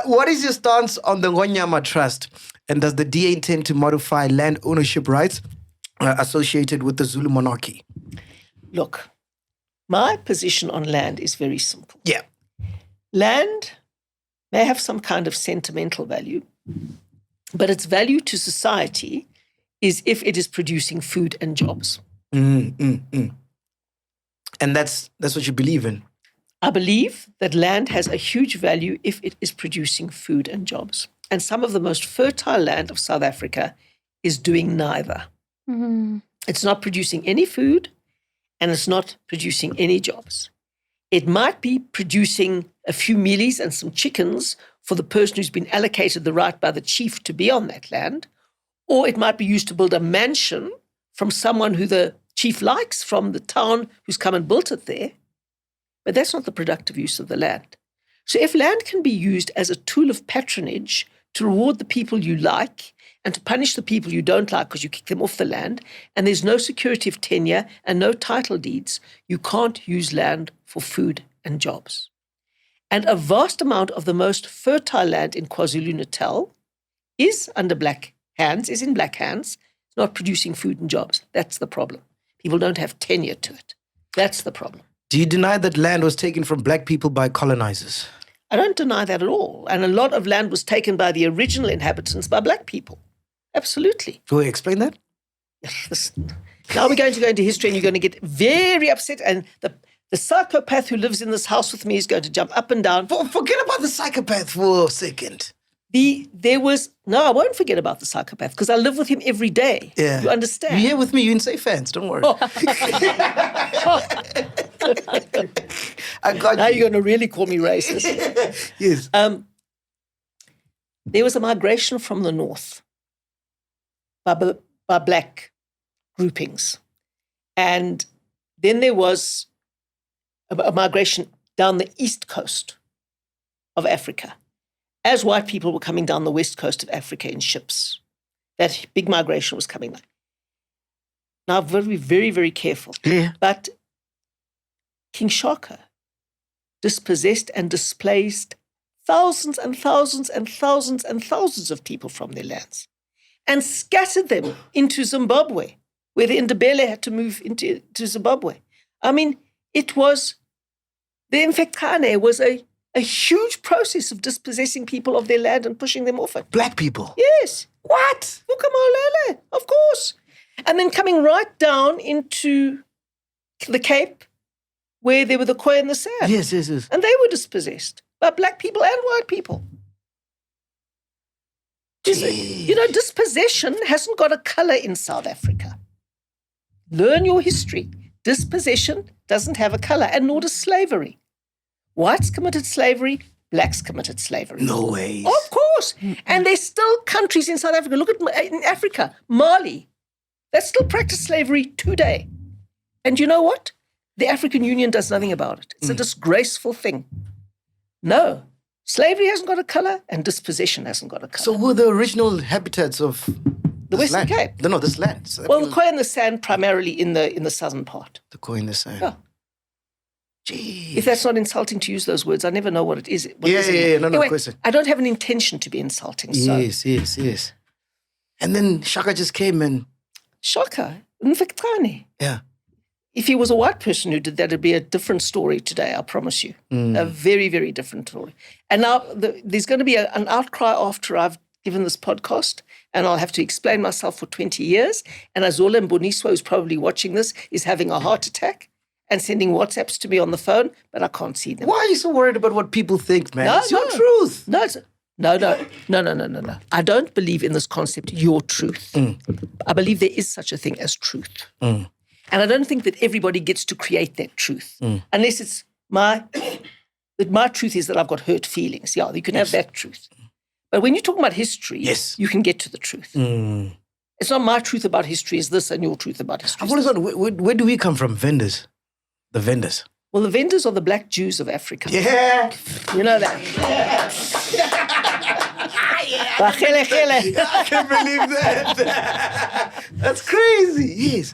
Speaker 1: What is your stance on the Ngonyama Trust? And does the DA intend to modify land ownership rights associated with the Zulu monarchy?
Speaker 2: Look, my position on land is very simple.
Speaker 1: Yeah.
Speaker 2: Land may have some kind of sentimental value, but its value to society is if it is producing food and jobs.
Speaker 1: And that's what you believe in?
Speaker 2: I believe that land has a huge value if it is producing food and jobs. And some of the most fertile land of South Africa is doing neither. It's not producing any food and it's not producing any jobs. It might be producing a few mealies and some chickens for the person who's been allocated the right by the chief to be on that land, or it might be used to build a mansion from someone who the chief likes from the town who's come and built it there. But that's not the productive use of the land. So if land can be used as a tool of patronage to reward the people you like and to punish the people you don't like because you kick them off the land, and there's no security of tenure and no title deeds, you can't use land for food and jobs. And a vast amount of the most fertile land in KwaZulu-Natal is in black hands, it's not producing food and jobs. That's the problem. People don't have tenure to it. That's the problem.
Speaker 1: Do you deny that land was taken from black people by colonizers?
Speaker 2: I don't deny that at all. And a lot of land was taken by the original inhabitants by black people. Absolutely.
Speaker 1: Will you explain that?
Speaker 2: Now we're going to go into history and you're going to get very upset. And the psychopath who lives in this house with me is going to jump up and down.
Speaker 1: Forget about the psychopath for a second.
Speaker 2: I won't forget about the psychopath because I live with him every day.
Speaker 1: Yeah.
Speaker 2: You understand?
Speaker 1: You're here with me. You're in safe hands. Don't worry. I got
Speaker 2: Now
Speaker 1: you.
Speaker 2: you're going to really call me racist.
Speaker 1: Yes.
Speaker 2: There was a migration from the north by black groupings. And then there was a migration down the east coast of Africa as white people were coming down the west coast of Africa in ships. That big migration was coming. Now, I've got to be very, very careful.
Speaker 1: Yeah.
Speaker 2: But King Shaka dispossessed and displaced thousands and thousands and thousands and thousands of people from their lands and scattered them into Zimbabwe, where the Bela had to move into Zimbabwe. I mean, the Infekane was a huge process of dispossessing people of their land and pushing them off it.
Speaker 1: Black people.
Speaker 2: Yes.
Speaker 1: What?
Speaker 2: Ukamalele, of course. And then coming right down into the Cape, where there were the Khoi and the San.
Speaker 1: Yes.
Speaker 2: And they were dispossessed by black people and white people. Dispossession hasn't got a color in South Africa. Learn your history. Dispossession doesn't have a color, and nor does slavery. Whites committed slavery, blacks committed slavery.
Speaker 1: No way.
Speaker 2: Of course. And there's still countries in South Africa. Look at in Africa, Mali. They still practice slavery today. And you know what? The African Union does nothing about it. It's a disgraceful thing. No. Slavery hasn't got a color and dispossession hasn't got a color.
Speaker 1: So who are the original habitats of
Speaker 2: The
Speaker 1: this
Speaker 2: Western
Speaker 1: land?
Speaker 2: Cape.
Speaker 1: No, this land. So
Speaker 2: Well, the Khoi and the San primarily in the southern part.
Speaker 1: the Khoi and the San.
Speaker 2: Yeah.
Speaker 1: Jeez.
Speaker 2: If that's not insulting to use those words, I never know what it is. What
Speaker 1: Yeah,
Speaker 2: is it?
Speaker 1: yeah, no,
Speaker 2: Anyway,
Speaker 1: of course.
Speaker 2: I don't have an intention to be insulting. So.
Speaker 1: Yes. And then Shaka just came and
Speaker 2: Shaka, Mfektane.
Speaker 1: yeah.
Speaker 2: If he was a white person who did that, it'd be a different story today, I promise you. A very, very different story. And now there's going to be an outcry after I've given this podcast, and I'll have to explain myself for 20 years. And Azola Mboniswa, who's probably watching this, is having a heart attack and sending WhatsApps to me on the phone, but I can't see them.
Speaker 1: Why are you so worried about what people think, man?
Speaker 2: No,
Speaker 1: it's your
Speaker 2: no.
Speaker 1: truth.
Speaker 2: No. I don't believe in this concept, your truth. I believe there is such a thing as truth. And I don't think that everybody gets to create that truth. Unless it's my truth is that I've got hurt feelings. Yeah, you can have that truth. But when you're talking about history,
Speaker 1: Yes.
Speaker 2: you can get to the truth. It's not my truth about history is this and your truth about history.
Speaker 1: I've always wondered, where do we come from? Vendors. The vendors.
Speaker 2: Well, the vendors are the black Jews of Africa.
Speaker 1: Yeah.
Speaker 2: You know that.
Speaker 1: I can't believe that. That's crazy. Yes.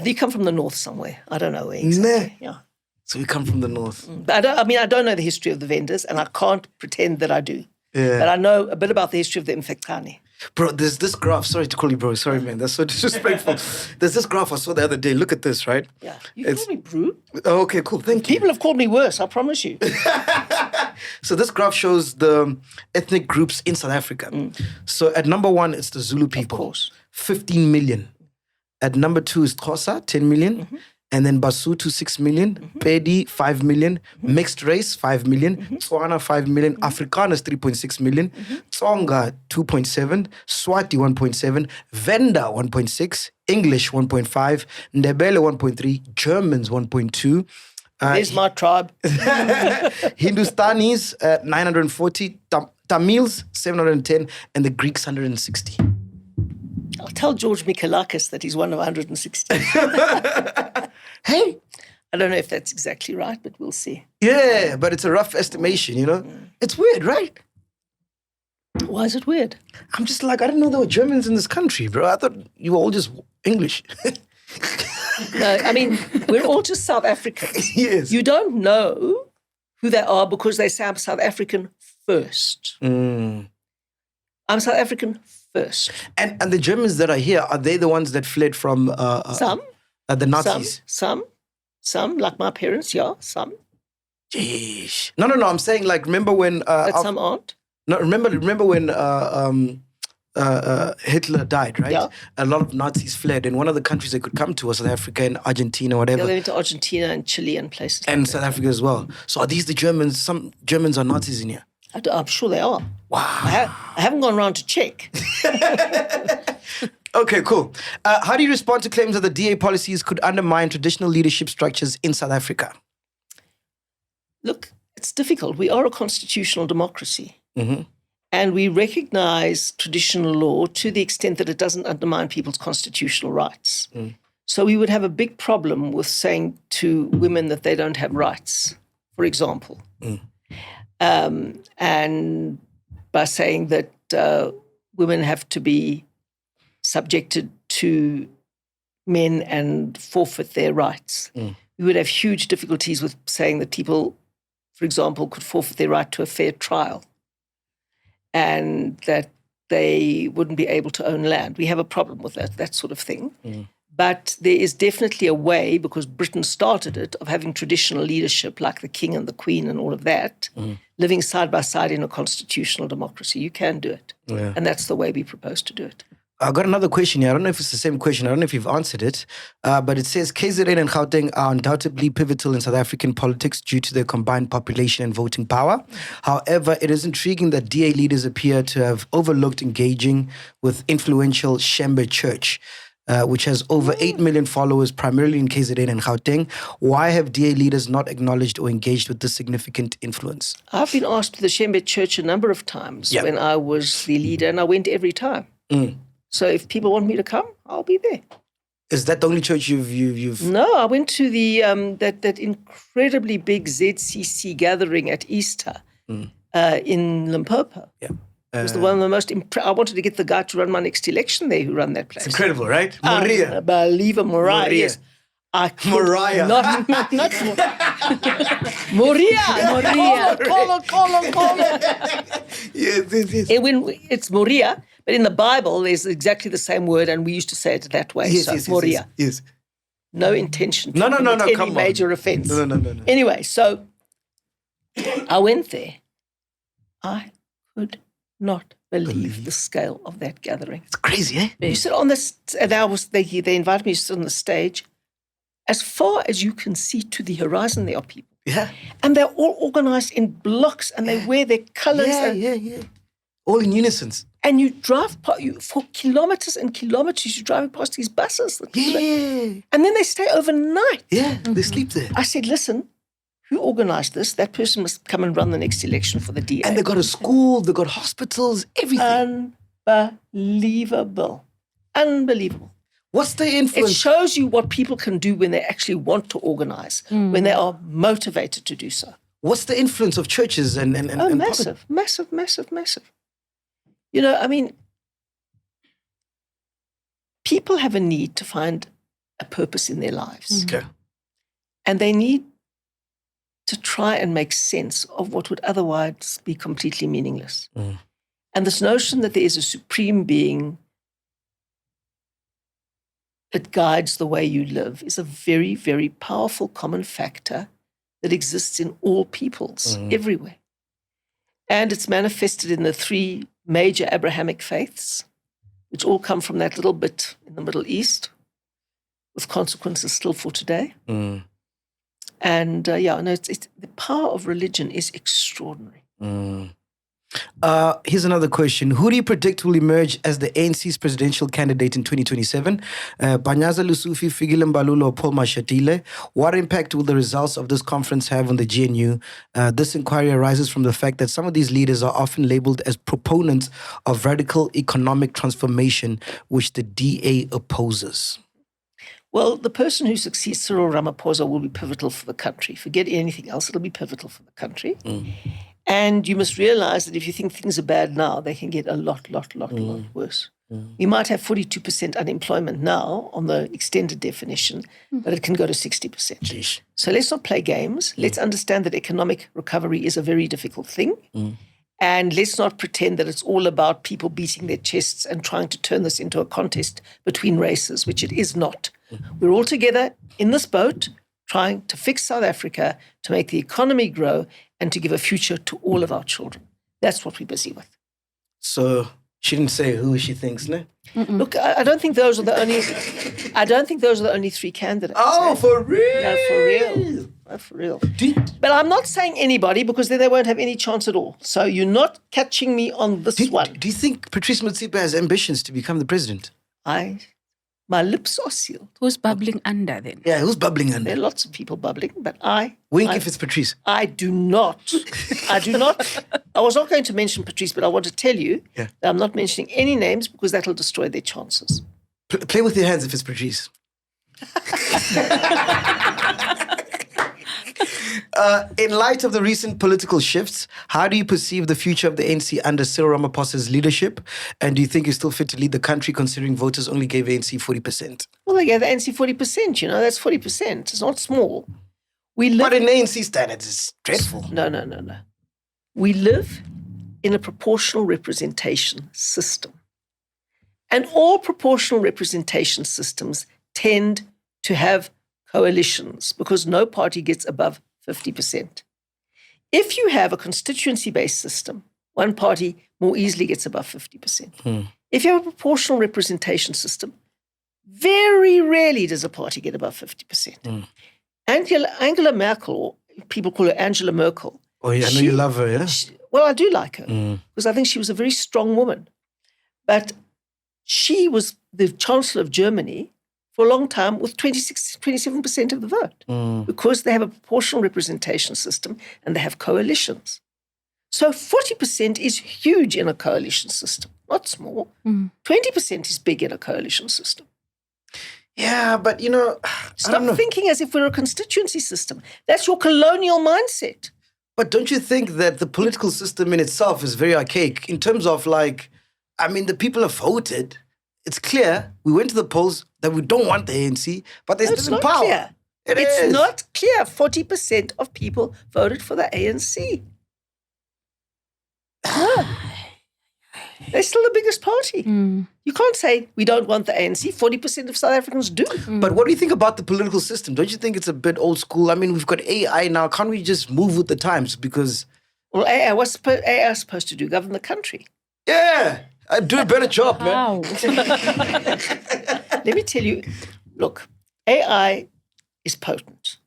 Speaker 2: They come from the north somewhere. I don't know where exactly.
Speaker 1: Nah.
Speaker 2: Yeah.
Speaker 1: So we come from the north.
Speaker 2: But I don't know the history of the vendors, and I can't pretend that I do.
Speaker 1: Yeah.
Speaker 2: But I know a bit about the history of the Infekane.
Speaker 1: Bro, there's this graph. Sorry to call you bro. Sorry, man. That's so disrespectful. There's this graph I saw the other day. Look at this, right?
Speaker 2: Yeah. You call me Brew?
Speaker 1: Oh, okay, cool. Thank you.
Speaker 2: People have called me worse, I promise you.
Speaker 1: So this graph shows the ethnic groups in South Africa. So at number 1, it's the Zulu people.
Speaker 2: Of course.
Speaker 1: 15 million. At number 2 is Xhosa, 10 million. And then Basotho, 6 million. Pedi, 5 million. Mixed race, 5 million. Tswana, 5 million. Afrikaners, 3.6 million. Tsonga, 2.7. Swati, 1.7. Venda, 1.6. English, 1.5. Ndebele, 1.3. Germans, 1.2.
Speaker 2: There's my tribe.
Speaker 1: Hindustanis, 940. Tamils, 710. And the Greeks, 160.
Speaker 2: I'll tell George Mikalakis that he's one of 160.
Speaker 1: Hey.
Speaker 2: I don't know if that's exactly right, but we'll see.
Speaker 1: Yeah, but it's a rough estimation, you know? It's weird, right?
Speaker 2: Why is it weird?
Speaker 1: I'm just like, I didn't know there were Germans in this country, bro. I thought you were all just English.
Speaker 2: No, I mean, we're all just South Africans.
Speaker 1: Yes.
Speaker 2: You don't know who they are because they say I'm South African first. I'm South African first.
Speaker 1: And the Germans that are here, are they the ones that fled from
Speaker 2: Some.
Speaker 1: the Nazis?
Speaker 2: Some, like my parents, yeah, some.
Speaker 1: Jeez. No. I'm saying, like, remember when...
Speaker 2: But some aren't.
Speaker 1: No, remember when Hitler died, right?
Speaker 2: Yeah.
Speaker 1: A lot of Nazis fled, and one of the countries they could come to was South Africa and Argentina, whatever.
Speaker 2: Yeah, they went to Argentina and Chile and places
Speaker 1: And
Speaker 2: like
Speaker 1: South Africa as well. So are these the Germans? Some Germans are Nazis in here.
Speaker 2: I'm sure they are.
Speaker 1: Wow.
Speaker 2: I haven't gone around to check.
Speaker 1: Okay, cool. How do you respond to claims that the DA policies could undermine traditional leadership structures in South Africa?
Speaker 2: Look, it's difficult. We are a constitutional democracy. And we recognize traditional law to the extent that it doesn't undermine people's constitutional rights. So we would have a big problem with saying to women that they don't have rights, for example. And by saying that women have to be subjected to men and forfeit their rights. We would have huge difficulties with saying that people, for example, could forfeit their right to a fair trial and that they wouldn't be able to own land. We have a problem with that sort of thing. But there is definitely a way, because Britain started it, of having traditional leadership like the king and the queen and all of that, living side by side in a constitutional democracy. You can do it.
Speaker 1: Yeah.
Speaker 2: And that's the way we propose to do it.
Speaker 1: I got another question here. I don't know if it's the same question. I don't know if you've answered it. But it says KZN and Gauteng are undoubtedly pivotal in South African politics due to their combined population and voting power. However, it is intriguing that DA leaders appear to have overlooked engaging with influential Shembe Church, which has over 8 million followers, primarily in KZN and Gauteng. Why have DA leaders not acknowledged or engaged with this significant influence?
Speaker 2: I've been asked to the Shembe Church a number of times when I was the leader, and I went every time. So if people want me to come, I'll be there.
Speaker 1: Is that the only church you've...
Speaker 2: No, I went to the that incredibly big ZCC gathering at Easter in Limpopo.
Speaker 1: Yeah.
Speaker 2: It was the one of the most... I wanted to get the guy to run my next election there who ran that place.
Speaker 1: It's incredible, right? Maria.
Speaker 2: Unbelievable. Mariah. Yes. I could
Speaker 1: Mariah.
Speaker 2: Not Maria. Call.
Speaker 1: Yes.
Speaker 2: It's Maria, but in the Bible, there's exactly the same word, and we used to say it that way.
Speaker 1: Yes,
Speaker 2: Maria.
Speaker 1: Yes.
Speaker 2: No intention to
Speaker 1: No,
Speaker 2: commit any
Speaker 1: come on.
Speaker 2: major offense.
Speaker 1: No.
Speaker 2: Anyway, so I went there. I could not believe the scale of that gathering.
Speaker 1: It's crazy, eh?
Speaker 2: You sit on this, and they invited me to sit on the stage. As far as you can see to the horizon, there are people.
Speaker 1: Yeah.
Speaker 2: And they're all organized in blocks, and they wear their colors.
Speaker 1: Yeah. All in unison.
Speaker 2: And you drive for kilometers and kilometers, you're driving past these buses.
Speaker 1: Yeah.
Speaker 2: And then they stay overnight.
Speaker 1: Yeah, they sleep there.
Speaker 2: I said, listen, who organized this? That person must come and run the next election for the DA.
Speaker 1: And they got a school, they got hospitals, everything.
Speaker 2: Unbelievable.
Speaker 1: What's the
Speaker 2: It
Speaker 1: influence?
Speaker 2: shows you what people can do when they actually want to organize, when they are motivated to do so.
Speaker 1: What's the influence of churches and
Speaker 2: Massive. You know, I mean, people have a need to find a purpose in their lives.
Speaker 1: Okay.
Speaker 2: And they need to try and make sense of what would otherwise be completely meaningless. And this notion that there is a supreme being that guides the way you live is a very, very powerful common factor that exists in all peoples, everywhere. And it's manifested in the three major Abrahamic faiths, which all come from that little bit in the Middle East, with consequences still for today. And it's the power of religion is extraordinary.
Speaker 1: Here's another question. Who do you predict will emerge as the ANC's presidential candidate in 2027? Panyaza Lusufi, Fikile Mbalula, or Paul Mashatile? What impact will the results of this conference have on the GNU? This inquiry arises from the fact that some of these leaders are often labeled as proponents of radical economic transformation, which the DA opposes.
Speaker 2: Well, the person who succeeds Cyril Ramaphosa will be pivotal for the country. Forget anything else, it'll be pivotal for the country. And you must realize that if you think things are bad now, they can get a lot worse. We might have 42% unemployment now on the extended definition, but it can go to 60%.
Speaker 1: Jeez.
Speaker 2: So let's not play games. Let's understand that economic recovery is a very difficult thing. And let's not pretend that it's all about people beating their chests and trying to turn this into a contest between races, which it is not. We're all together in this boat trying to fix South Africa, to make the economy grow, and to give a future to all of our children. That's what we're busy with.
Speaker 1: So she didn't say who she thinks, no?
Speaker 2: Look, I don't think those are the only. I don't think those are the only three candidates.
Speaker 1: Oh, for real?
Speaker 2: No, for real. No, for real. But I'm not saying anybody, because then they won't have any chance at all. So you're not catching me on this one.
Speaker 1: Do you think Patrice Motsepe has ambitions to become the president?
Speaker 2: My lips are sealed.
Speaker 3: Who's bubbling under then?
Speaker 1: Yeah, who's bubbling
Speaker 2: There
Speaker 1: under?
Speaker 2: are lots of people bubbling, but
Speaker 1: Wink if it's Patrice.
Speaker 2: I do not. I was not going to mention Patrice, but I want to tell you that I'm not mentioning any names, because that'll destroy their chances.
Speaker 1: Play with your hands if it's Patrice. In light of the recent political shifts, how do you perceive the future of the ANC under Cyril Ramaphosa's leadership? And do you think he's still fit to lead the country, considering voters only gave ANC 40%?
Speaker 2: Well, they gave the ANC 40%, that's 40%. It's not small.
Speaker 1: But in ANC standards, it's dreadful.
Speaker 2: No. We live in a proportional representation system. And all proportional representation systems tend to have coalitions, because no party gets above 50%. If you have a constituency-based system, one party more easily gets above 50%. If you have a proportional representation system, very rarely does a party get above 50%. Angela Merkel, or people call her Angela Merkel.
Speaker 1: Oh, yeah, I know you love her, yeah?
Speaker 2: Well, I do like her, because I think she was a very strong woman. But she was the Chancellor of Germany for a long time with 27% of the vote, because they have a proportional representation system and they have coalitions. So 40% is huge in a coalition system, not small. 20% is big in a coalition system.
Speaker 1: Yeah, but
Speaker 2: Stop thinking as if we're a constituency system. That's your colonial mindset.
Speaker 1: But don't you think that the political system in itself is very archaic in terms of the people have voted. It's clear. We went to the polls that we don't want the ANC, but they're still in power.
Speaker 2: Clear. It's not clear. 40% of people voted for the ANC. They're still the biggest party. You can't say we don't want the ANC. 40% of South Africans do.
Speaker 1: But what do you think about the political system? Don't you think it's a bit old school? I mean, we've got AI now. Can't we just move with the times? Because...
Speaker 2: Well, AI, what's AI supposed to do? Govern the country.
Speaker 1: Yeah. I'd do a better job, man.
Speaker 3: Wow.
Speaker 2: Let me tell you, look, AI is potent.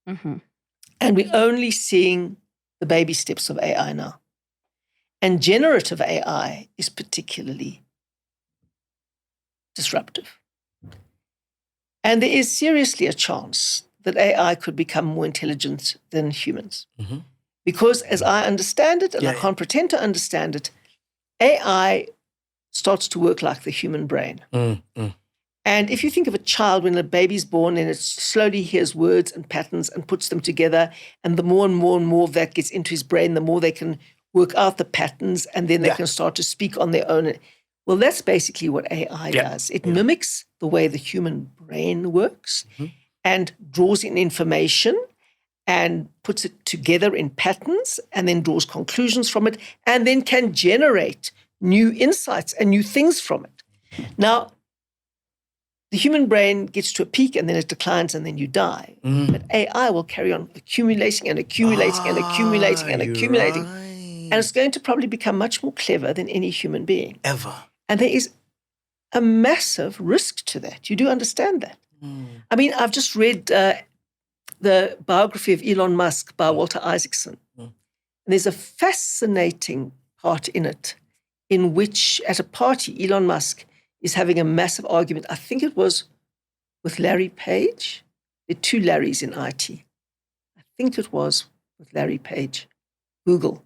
Speaker 2: And we're only seeing the baby steps of AI now. And generative AI is particularly disruptive. And there is seriously a chance that AI could become more intelligent than humans. Because as I understand it, and I can't pretend to understand it, AI starts to work like the human brain. And if you think of a child, when a baby's born and it slowly hears words and patterns and puts them together, and the more and more and more of that gets into his brain, the more they can work out the patterns, and then they can start to speak on their own. Well, that's basically what AI does. It mimics the way the human brain works and draws in information and puts it together in patterns and then draws conclusions from it and then can generate new insights and new things from it. Now, the human brain gets to a peak and then it declines and then you die. But AI will carry on accumulating and accumulating and accumulating and accumulating.
Speaker 1: Right.
Speaker 2: And it's going to probably become much more clever than any human being.
Speaker 1: Ever.
Speaker 2: And there is a massive risk to that. You do understand that. I mean, I've just read the biography of Elon Musk by Walter Isaacson. And there's a fascinating part in it in which, at a party, Elon Musk is having a massive argument. I think it was with Larry Page. There are two Larrys in IT. I think it was with Larry Page, Google.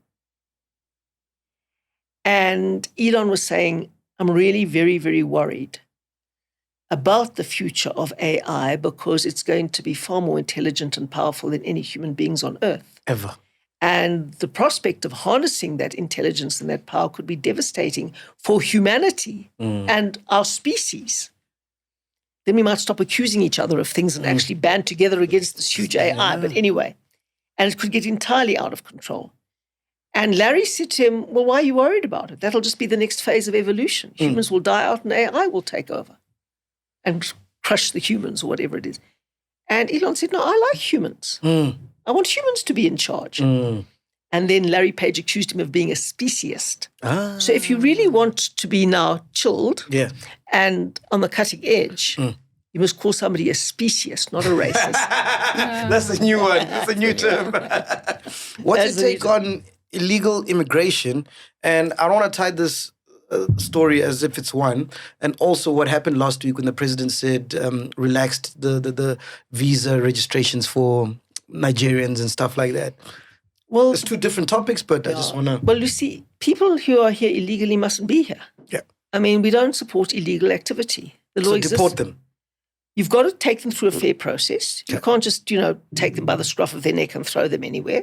Speaker 2: And Elon was saying, I'm really very, very worried about the future of AI because it's going to be far more intelligent and powerful than any human beings on Earth.
Speaker 1: Ever.
Speaker 2: And the prospect of harnessing that intelligence and that power could be devastating for humanity and our species. Then we might stop accusing each other of things and actually band together against this huge AI. But anyway, and it could get entirely out of control. And Larry said to him, well, why are you worried about it? That'll just be the next phase of evolution. Humans will die out and AI will take over and crush the humans or whatever it is. And Elon said, no, I like humans. I want humans to be in charge. And then Larry Page accused him of being a speciesist. So if you really want to be now chilled and on the cutting edge, you must call somebody a speciesist, not a racist.
Speaker 1: That's a new one. That's a new term. What's your take on illegal immigration? And I don't want to tie this story as if it's one. And also what happened last week when the president said relaxed the visa registrations for Nigerians and stuff like that. Well, it's two different topics, but I just want to...
Speaker 2: Well, you see, people who are here illegally mustn't be here.
Speaker 1: Yeah.
Speaker 2: I mean, we don't support illegal activity. The law exists.
Speaker 1: Deport them.
Speaker 2: You've got to take them through a fair process. You can't just, take them by the scruff of their neck and throw them anywhere,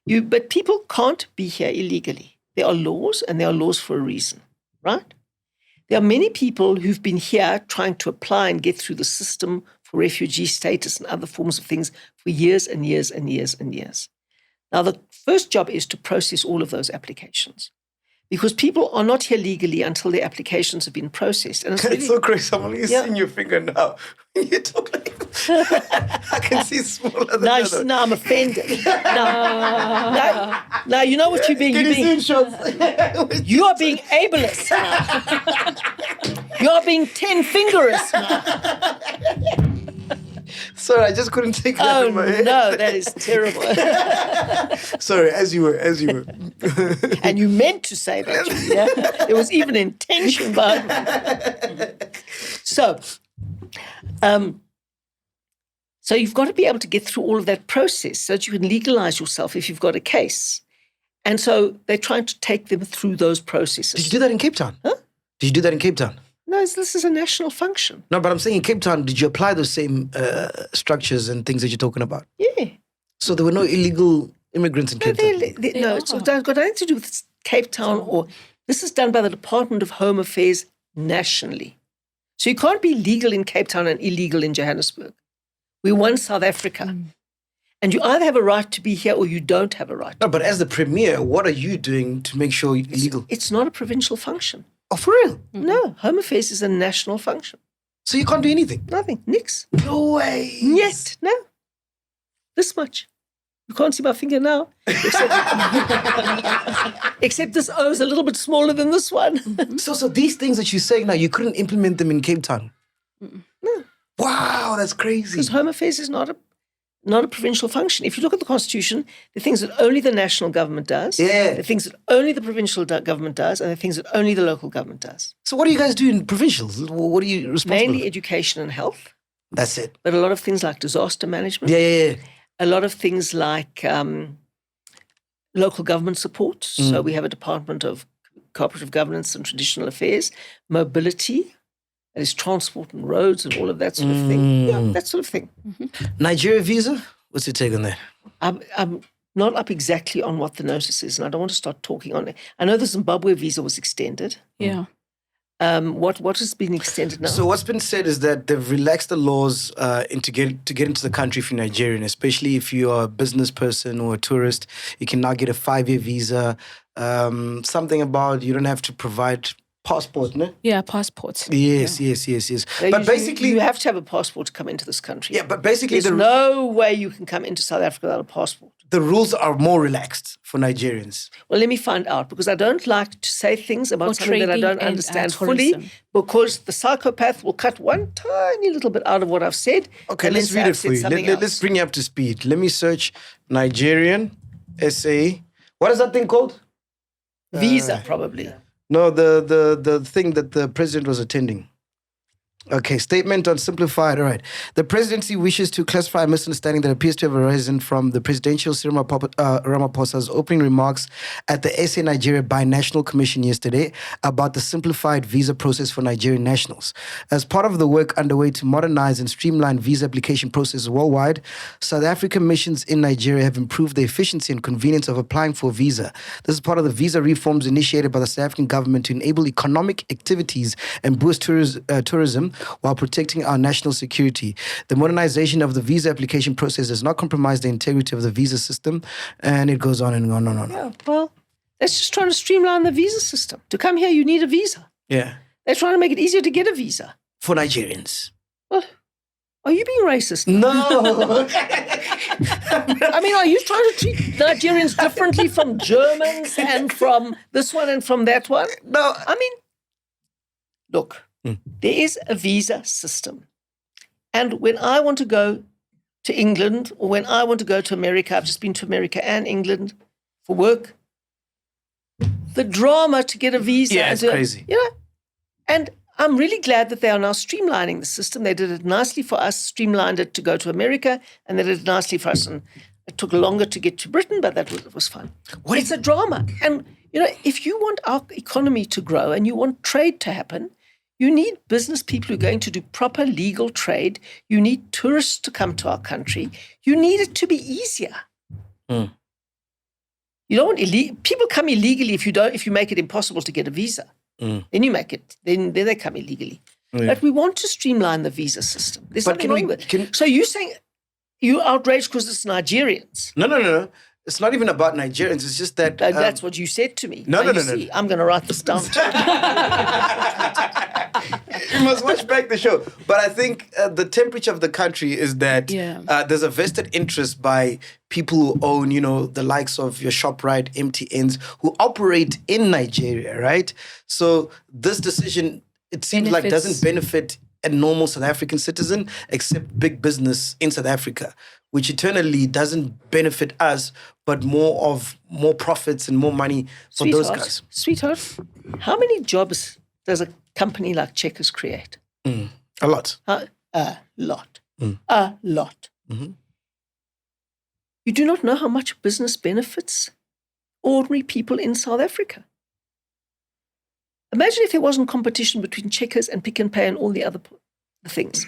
Speaker 2: But people can't be here illegally. There are laws, and there are laws for a reason, right? There are many people who've been here trying to apply and get through the system for refugee status and other forms of things for years and years and years and years. Now, the first job is to process all of those applications because people are not here legally until their applications have been processed. And
Speaker 1: it's so crazy. I'm only seeing your finger now. When you talk like I can see smaller than that.
Speaker 2: Now I'm offended. Now, you know what you're being... You are being ableist now. You are being 10-fingerist now.
Speaker 1: Sorry, I just couldn't take that in my head.
Speaker 2: No, that is terrible.
Speaker 1: Sorry, as you were.
Speaker 2: And you meant to say that. Yeah? There was even intention behind it. So you've got to be able to get through all of that process so that you can legalize yourself if you've got a case. And so they're trying to take them through those processes.
Speaker 1: Did you do that in Cape Town?
Speaker 2: Huh?
Speaker 1: Did you do that in Cape Town?
Speaker 2: No, this is a national function.
Speaker 1: No, but I'm saying in Cape Town, did you apply those same structures and things that you're talking about?
Speaker 2: Yeah.
Speaker 1: So there were no illegal immigrants in Cape Town?
Speaker 2: No, it's got nothing to do with Cape Town. Or this is done by the Department of Home Affairs nationally. So you can't be legal in Cape Town and illegal in Johannesburg. We're one South Africa. And you either have a right to be here or you don't have a right.
Speaker 1: No, but as the premier, what are you doing to make sure you're legal?
Speaker 2: It's not a provincial function.
Speaker 1: Oh, for real?
Speaker 2: No, Home Affairs is a national function.
Speaker 1: So you can't do anything?
Speaker 2: Nothing. Nix.
Speaker 1: No way.
Speaker 2: Yet. No. This much. You can't see my finger now. Except this O is a little bit smaller than this one.
Speaker 1: So these things that you're saying now, you couldn't implement them in Cape Town?
Speaker 2: No.
Speaker 1: Wow, that's crazy.
Speaker 2: Because Home Affairs is not a provincial function. If you look at the Constitution, the things that only the national government does, the things that only the provincial government does, and the things that only the local government does.
Speaker 1: So what do you guys do in provincials? What are you responsible for?
Speaker 2: Mainly education and health.
Speaker 1: That's it.
Speaker 2: But a lot of things like disaster management.
Speaker 1: Yeah.
Speaker 2: A lot of things like local government support. So we have a Department of Cooperative Governance and Traditional Affairs, mobility, that is transport and roads and all of that sort of thing. Yeah, that sort of thing.
Speaker 1: Nigeria visa? What's your take on that?
Speaker 2: I'm not up exactly on what the notice is, and I don't want to start talking on it. I know the Zimbabwe visa was extended.
Speaker 3: Yeah.
Speaker 2: What has been extended now?
Speaker 1: So what's been said is that they've relaxed the laws to get into the country if you're Nigerian, especially if you are a business person or a tourist. You can now get a 5-year visa. Something about you don't have to provide passport, no?
Speaker 3: Yeah, passports.
Speaker 1: Yes. But basically...
Speaker 2: You have to have a passport to come into this country.
Speaker 1: Yeah, but basically...
Speaker 2: There's no way you can come into South Africa without a passport.
Speaker 1: The rules are more relaxed for Nigerians.
Speaker 2: Well, let me find out, because I don't like to say things about something that I don't understand fully, because the psychopath will cut one tiny little bit out of what I've said.
Speaker 1: Okay, let's read it for you. Let's bring you up to speed. Let me search Nigerian SA. What is that thing called?
Speaker 2: Visa, probably.
Speaker 1: No, the thing that the president was attending. Okay, statement on simplified. All right. The presidency wishes to classify a misunderstanding that appears to have arisen from the presidential Cyril Ramaphosa's opening remarks at the SA Nigeria Binational Commission yesterday about the simplified visa process for Nigerian nationals. As part of the work underway to modernize and streamline visa application processes worldwide, South African missions in Nigeria have improved the efficiency and convenience of applying for a visa. This is part of the visa reforms initiated by the South African government to enable economic activities and boost tourism while protecting our national security. The modernization of the visa application process does not compromise the integrity of the visa system, and it goes on and on and on.
Speaker 2: Yeah, well, that's just trying to streamline the visa system. To come here, you need a visa.
Speaker 1: Yeah.
Speaker 2: They're trying to make it easier to get a visa.
Speaker 1: For Nigerians.
Speaker 2: Well, are you being racist?
Speaker 1: No.
Speaker 2: I mean, are you trying to treat Nigerians differently from Germans and from this one and from that one?
Speaker 1: No.
Speaker 2: I mean, look, there is a visa system. And when I want to go to England or when I want to go to America, I've just been to America and England for work, the drama to get a visa.
Speaker 1: Yeah, it's crazy.
Speaker 2: You know, and I'm really glad that they are now streamlining the system. They did it nicely for us, streamlined it to go to America, and they did it nicely for us. And it took longer to get to Britain, but it was fun. It's a drama. And, you know, if you want our economy to grow and you want trade to happen, you need business people who are going to do proper legal trade. You need tourists to come to our country. You need it to be easier. You don't want people come illegally if you make it impossible to get a visa. Then you make it. Then they come illegally. Yeah. But we want to streamline the visa system. There's nothing wrong with it. So you're saying you're outraged because it's Nigerians?
Speaker 1: No. It's not even about Nigerians. It's just that...
Speaker 2: that's what you said to me.
Speaker 1: No.
Speaker 2: I'm going to write this down.
Speaker 1: You must watch back the show. But I think the temperature of the country is that there's a vested interest by people who own, you know, the likes of your ShopRite, MTNs, who operate in Nigeria, right? So this decision, it seems like doesn't benefit a normal South African citizen except big business in South Africa, which eternally doesn't benefit us, but more profits and more money for those guys.
Speaker 2: Sweetheart, how many jobs does a company like Checkers create?
Speaker 1: A lot.
Speaker 2: A lot. A lot. Mm-hmm. You do not know how much business benefits ordinary people in South Africa. Imagine if there wasn't competition between Checkers and Pick n Pay and all the other things.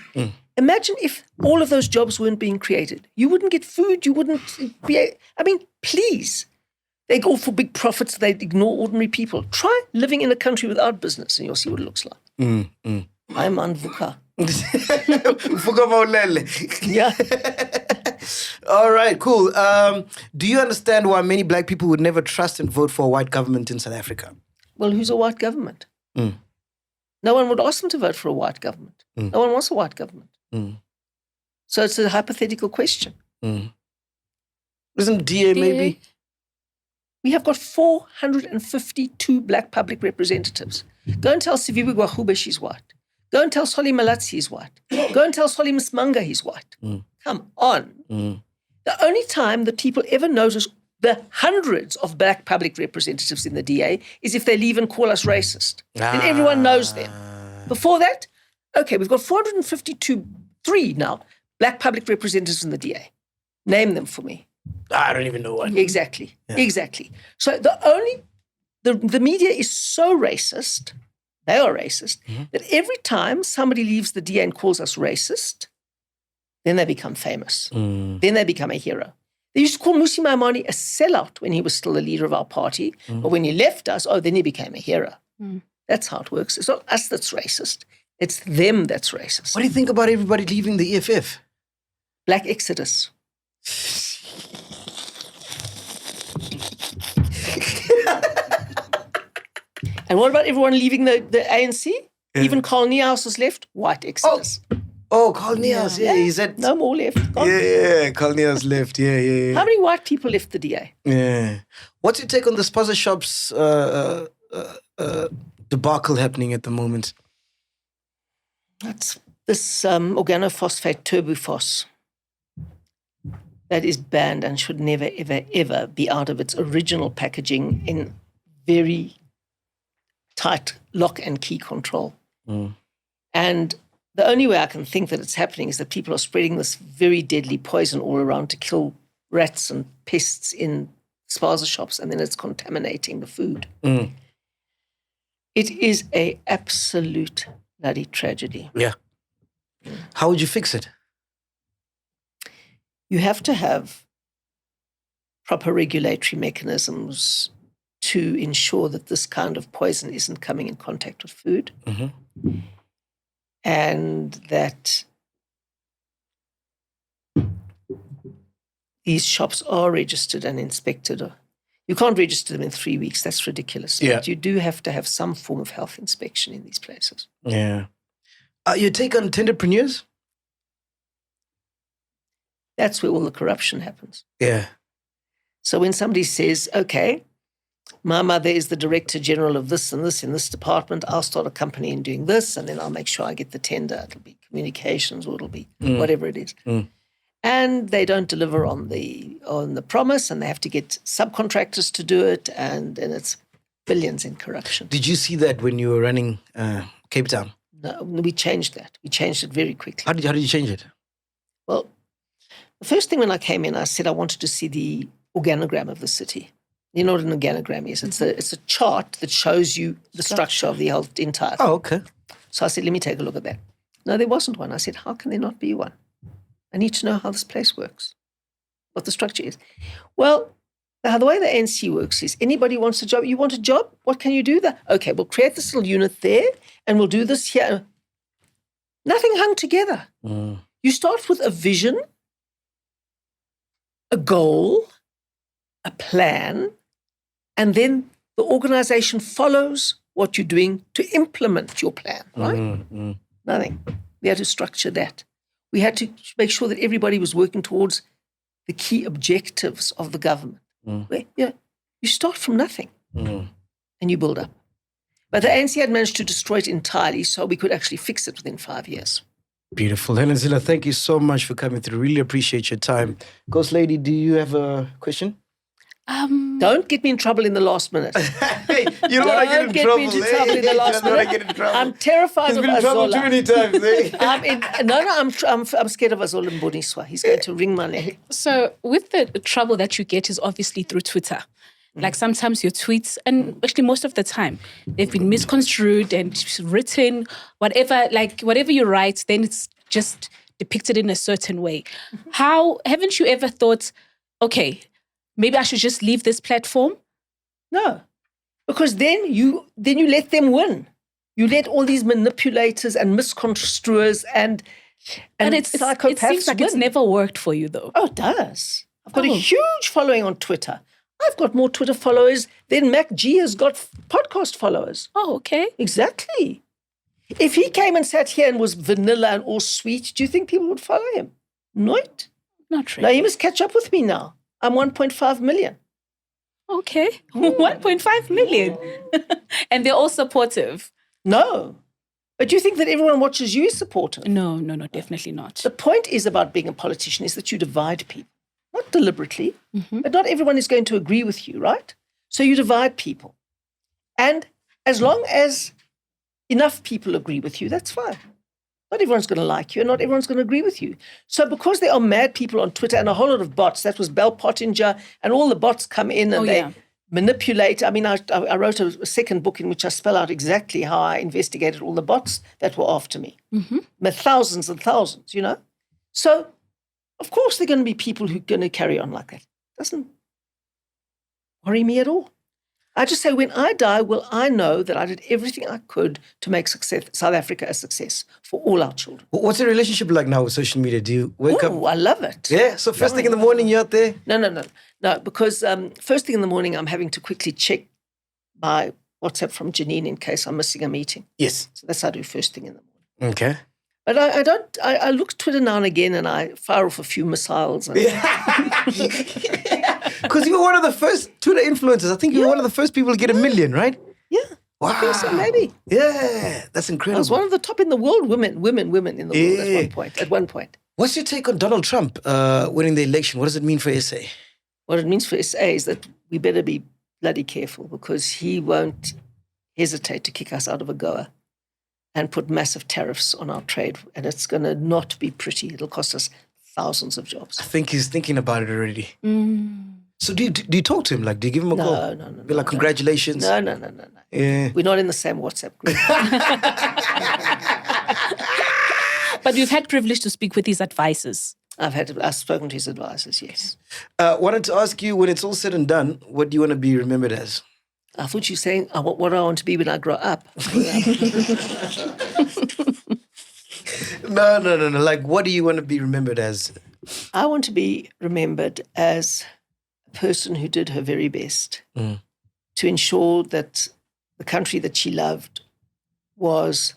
Speaker 2: Imagine if all of those jobs weren't being created. You wouldn't get food. You wouldn't be... I mean, please. They go for big profits. They ignore ordinary people. Try living in a country without business and you'll see what it looks like. I'm Anvuka.
Speaker 1: Vuka Maulele.
Speaker 2: Yeah.
Speaker 1: All right, cool. Do you understand why many black people would never trust and vote for a white government in South Africa?
Speaker 2: Well, who's a white government? No one would ask them to vote for a white government. No one wants a white government. So it's a hypothetical question.
Speaker 1: Isn't DA maybe?
Speaker 2: We have got 452 black public representatives. Go and tell Siviwe Gwahube she's white. Go and tell Solly Malatsi he's white. Go and tell Solly Msmanga he's white. Come on. The only time that people ever notice the hundreds of black public representatives in the DA is if they leave and call us racist. And everyone knows them. Before that, okay, we've got 3 now, black public representatives in the DA. Name them for me.
Speaker 1: I don't even know one.
Speaker 2: Exactly. So the media is so racist, they are racist, that every time somebody leaves the DA and calls us racist, then they become famous. Then they become a hero. They used to call Musi Maimane a sellout when he was still the leader of our party. But when he left us, then he became a hero. That's how it works. It's not us that's racist. It's them that's racist.
Speaker 1: What do you think about everybody leaving the EFF?
Speaker 2: Black Exodus. And what about everyone leaving the ANC? Yeah. Even Carl Niehaus has left. White Exodus.
Speaker 1: Oh, Carl Niehaus. Yeah, he said...
Speaker 2: No more left. Gone.
Speaker 1: Yeah, Carl Niehaus left. Yeah.
Speaker 2: How many white people left the DA?
Speaker 1: Yeah. What's your take on the sponsor shops debacle happening at the moment?
Speaker 2: That's this organophosphate turbofos that is banned and should never, ever, ever be out of its original packaging in very tight lock and key control. And the only way I can think that it's happening is that people are spreading this very deadly poison all around to kill rats and pests in spaza shops, and then it's contaminating the food. It is a absolute bloody tragedy.
Speaker 1: Yeah. How would you fix it?
Speaker 2: You have to have proper regulatory mechanisms to ensure that this kind of poison isn't coming in contact with food. And that these shops are registered and inspected. You can't register them in 3 weeks. That's ridiculous.
Speaker 1: Yeah.
Speaker 2: But you do have to have some form of health inspection in these places.
Speaker 1: Yeah. Your take on tenderpreneurs?
Speaker 2: That's where all the corruption happens.
Speaker 1: Yeah.
Speaker 2: So when somebody says, okay, my mother is the director general of this and this in this department, I'll start a company in doing this, and then I'll make sure I get the tender. It'll be communications, or it'll be whatever it is. And they don't deliver on the promise, and they have to get subcontractors to do it, and it's billions in corruption.
Speaker 1: Did you see that when you were running Cape Town?
Speaker 2: No, we changed that. We changed it very quickly.
Speaker 1: How did you change it?
Speaker 2: Well, the first thing when I came in, I said I wanted to see the organogram of the city. You know what an organogram is? It's a chart that shows you the structure of the entire thing.
Speaker 1: Oh, okay.
Speaker 2: So I said, let me take a look at that. No, there wasn't one. I said, how can there not be one? I need to know how this place works, what the structure is. Well, the way the ANC works is anybody wants a job. You want a job? What can you do there? Okay, we'll create this little unit there, and we'll do this here. Nothing hung together. You start with a vision, a goal, a plan, and then the organization follows what you're doing to implement your plan, right? Nothing. We had to structure that. We had to make sure that everybody was working towards the key objectives of the government. You start from nothing and you build up. But the ANC had managed to destroy it entirely, so we could actually fix it within 5 years.
Speaker 1: Beautiful. Helen Zille, thank you so much for coming through. Really appreciate your time. Ghost Lady, do you have a question?
Speaker 2: Don't get me in trouble in the last minute.
Speaker 1: Hey, you don't want to get in trouble.
Speaker 2: Me into trouble in the last minute.
Speaker 1: Get in trouble.
Speaker 2: I'm terrified
Speaker 1: He's
Speaker 2: of
Speaker 1: been in trouble too
Speaker 2: Azola.
Speaker 1: many times.
Speaker 2: I'm scared of Azola Mboniswa. He's going to wring my neck.
Speaker 3: So with the trouble that you get is obviously through Twitter. Like sometimes your tweets, and actually most of the time, they've been misconstrued and written, whatever you write, then it's just depicted in a certain way. Haven't you ever thought, okay, maybe I should just leave this platform?
Speaker 2: No, because then you let them win. You let all these manipulators and misconstruers and psychopaths
Speaker 3: it seems like
Speaker 2: win.
Speaker 3: it's never worked for you, though.
Speaker 2: Oh, it does. I've got a huge following on Twitter. I've got more Twitter followers than MacG has got podcast followers.
Speaker 3: Oh, okay.
Speaker 2: Exactly. If he came and sat here and was vanilla and all sweet, do you think people would follow him? Not.
Speaker 3: Not really.
Speaker 2: Now, he must catch up with me now. I'm 1.5 million.
Speaker 3: Okay. 1.5 million. And they're all supportive.
Speaker 2: No. But do you think that everyone watches you is supportive?
Speaker 3: No, definitely not.
Speaker 2: The point is about being a politician is that you divide people. Not deliberately, but not everyone is going to agree with you, right? So you divide people. And as long as enough people agree with you, that's fine. Not everyone's going to like you and not everyone's going to agree with you. So because there are mad people on Twitter and a whole lot of bots, that was Bell Pottinger, and all the bots come in and they manipulate. I mean, I wrote a second book in which I spell out exactly how I investigated all the bots that were after me. Thousands and thousands, you know? So of course, there are going to be people who are going to carry on like that. Doesn't worry me at all. I just say, when I die, will I know that I did everything I could to make South Africa a success for all our children.
Speaker 1: What's your relationship like now with social media? Do you wake up?
Speaker 2: I love it.
Speaker 1: Yeah, so first thing in the morning, you're out there?
Speaker 2: No, because first thing in the morning, I'm having to quickly check my WhatsApp from Janine in case I'm missing a meeting.
Speaker 1: Yes.
Speaker 2: So that's what I do first thing in the morning.
Speaker 1: Okay.
Speaker 2: But I look at Twitter now and again and I fire off a few missiles.
Speaker 1: Because you were one of the first Twitter influencers. I think you were one of the first people to get 1 million, right?
Speaker 2: Yeah.
Speaker 1: Wow.
Speaker 2: I think so, maybe.
Speaker 1: Yeah, that's incredible.
Speaker 2: I was one of the top in the world, women in the world at one point.
Speaker 1: What's your take on Donald Trump winning the election? What does it mean for SA?
Speaker 2: What it means for SA is that we better be bloody careful because he won't hesitate to kick us out of AGOA. and put massive tariffs on our trade. And it's going to not be pretty. It'll cost us thousands of jobs.
Speaker 1: I think he's thinking about it already. So do you talk to him? Like, do you give him a call?
Speaker 2: No.
Speaker 1: Be like, congratulations.
Speaker 2: No.
Speaker 1: Yeah.
Speaker 2: We're not in the same WhatsApp group.
Speaker 3: But you've had privilege to speak with his advisors.
Speaker 2: I've spoken to his advisors, yes.
Speaker 1: Wanted to ask you, when it's all said and done, what do you want to be remembered as?
Speaker 2: I thought you were saying what I want to be when I grow up.
Speaker 1: No. Like, what do you want to be remembered as?
Speaker 2: I want to be remembered as a person who did her very best to ensure that the country that she loved was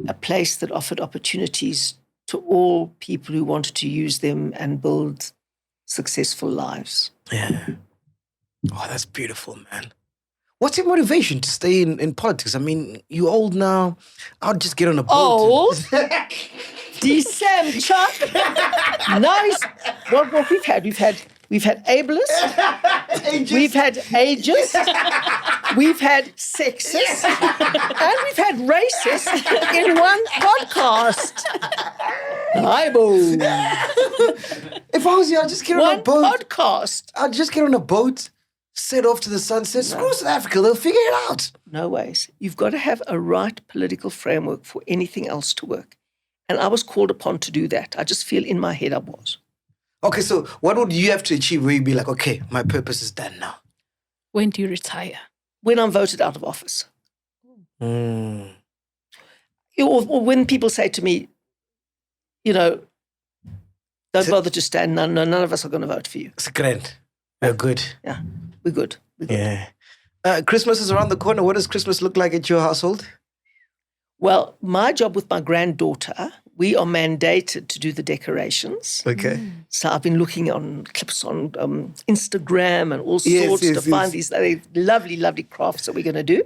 Speaker 2: a place that offered opportunities to all people who wanted to use them and build successful lives.
Speaker 1: Yeah. Oh, that's beautiful, man. What's your motivation to stay in politics? I mean, you're old now. I'll just get on a boat.
Speaker 2: Old? Sam Chuck. Nice. What we've had? We've had ableists. We've had ageist. We've had sexist. And we've had racist in one podcast. Aibo.
Speaker 1: If I was you, I'd just get on a
Speaker 2: One
Speaker 1: boat.
Speaker 2: podcast.
Speaker 1: I'd just get on a boat, set off to the sunset. Screw South Africa, they'll figure it out.
Speaker 2: No ways. You've got to have a right political framework for anything else to work. And I was called upon to do that. I just feel in my head I was.
Speaker 1: Okay, so what would you have to achieve where you'd be like, okay, my purpose is done now?
Speaker 3: When do you retire?
Speaker 2: When I'm voted out of office. Or when people say to me, don't bother to stand. None of us are going to vote for you.
Speaker 1: It's grand. We're good.
Speaker 2: Yeah, we're good.
Speaker 1: Yeah. Christmas is around the corner. What does Christmas look like at your household?
Speaker 2: Well, my job with my granddaughter, we are mandated to do the decorations.
Speaker 1: Okay.
Speaker 2: So I've been looking on clips on Instagram and all sorts to find these lovely, lovely crafts that we're going to do.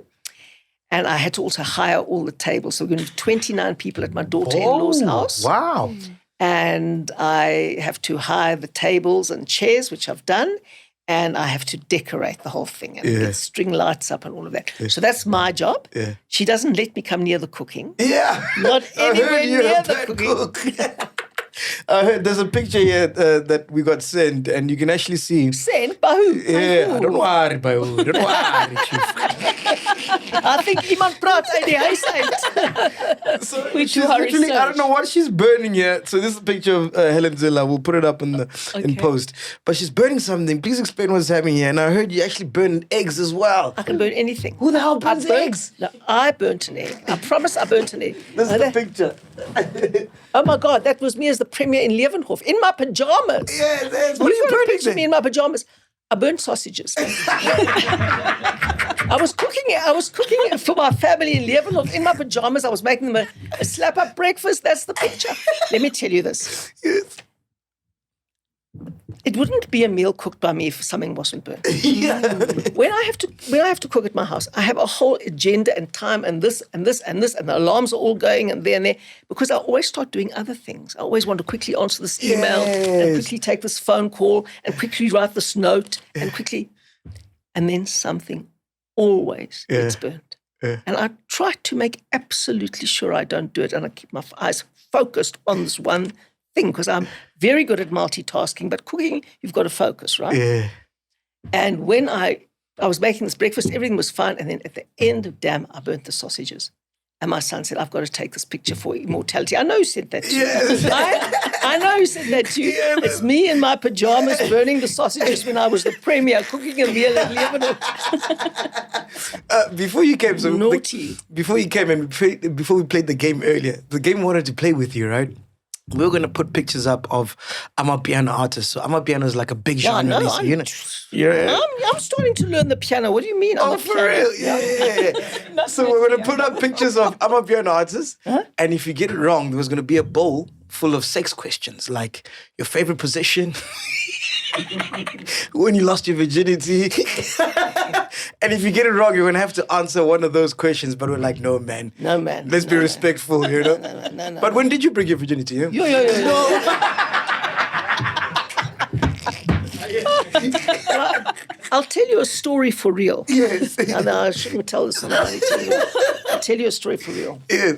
Speaker 2: And I had to also hire all the tables. So we're going to have 29 people at my daughter-in-law's house.
Speaker 1: Wow.
Speaker 2: And I have to hire the tables and chairs, which I've done. And I have to decorate the whole thing and get string lights up and all of that. Yeah. So that's my job. Yeah. She doesn't let me come near the cooking.
Speaker 1: Yeah.
Speaker 2: Not anywhere near the cooking.
Speaker 1: I heard there's a picture here that we got sent, and you can actually see.
Speaker 2: Sent? By who?
Speaker 1: Yeah, I don't worry, by who. Don't worry, Chief.
Speaker 2: I think iemand praat uit die huis uit.
Speaker 1: So she's literally, I don't know what she's burning here. So this is a picture of HELEN ZILLE. We'll put it up in post. But she's burning something. Please explain what's happening here. And I heard you actually burn eggs as well.
Speaker 2: I can burn anything.
Speaker 1: Who the hell burns eggs?
Speaker 2: No, I burnt an egg. I promise I burnt an egg.
Speaker 1: This is the picture.
Speaker 2: Oh my God, that was me as the premier in Leeuwenhof, in my pajamas.
Speaker 1: Yeah, what are you burning then?
Speaker 2: Me in my pajamas. I burnt sausages. I was cooking for my family in Leeuwenhof in my pajamas. I was making them a slap-up breakfast. That's the picture. Let me tell you this.
Speaker 1: Yes.
Speaker 2: It wouldn't be a meal cooked by me if something wasn't burnt.
Speaker 1: Yeah.
Speaker 2: When I have to cook at my house, I have a whole agenda and time and this and this and this, and the alarms are all going and there, because I always start doing other things. I always want to quickly answer this email and quickly take this phone call and quickly write this note and then something always gets burnt. Yeah. And I try to make absolutely sure I don't do it, and I keep my eyes focused on this one thing, because I'm very good at multitasking, but cooking, you've got to focus, right?
Speaker 1: Yeah.
Speaker 2: And when I was making this breakfast, everything was fine. And then at the end, I burnt the sausages. And my son said, I've got to take this picture for immortality. I know you said that to you.
Speaker 1: Yes.
Speaker 2: I know you said that to you. Yeah, it's me in my pajamas burning the sausages when I was the premier, cooking a meal at Leeuwenhof.
Speaker 1: Before you came,
Speaker 2: naughty.
Speaker 1: Before you came and before we played the game earlier, the game wanted to play with you, right? We were going to put pictures up of Amapiano artists. So Amapiano is like a big genre. I'm
Speaker 2: starting to learn the piano. What do you mean?
Speaker 1: Oh, for real? Yeah. So we're going to put up pictures of Amapiano artists. Huh? And if you get it wrong, there was going to be a bowl full of sex questions, like your favorite position, when you lost your virginity. And if you get it wrong, you're going to have to answer one of those questions. But we're like, no, man.
Speaker 2: No, man.
Speaker 1: Let's be respectful, you know?
Speaker 2: No.
Speaker 1: But when did you bring your virginity?
Speaker 2: Yo. I'll tell you a story for real.
Speaker 1: Yes.
Speaker 2: No, I shouldn't tell this on the I'll tell you a story for real.
Speaker 1: Yeah.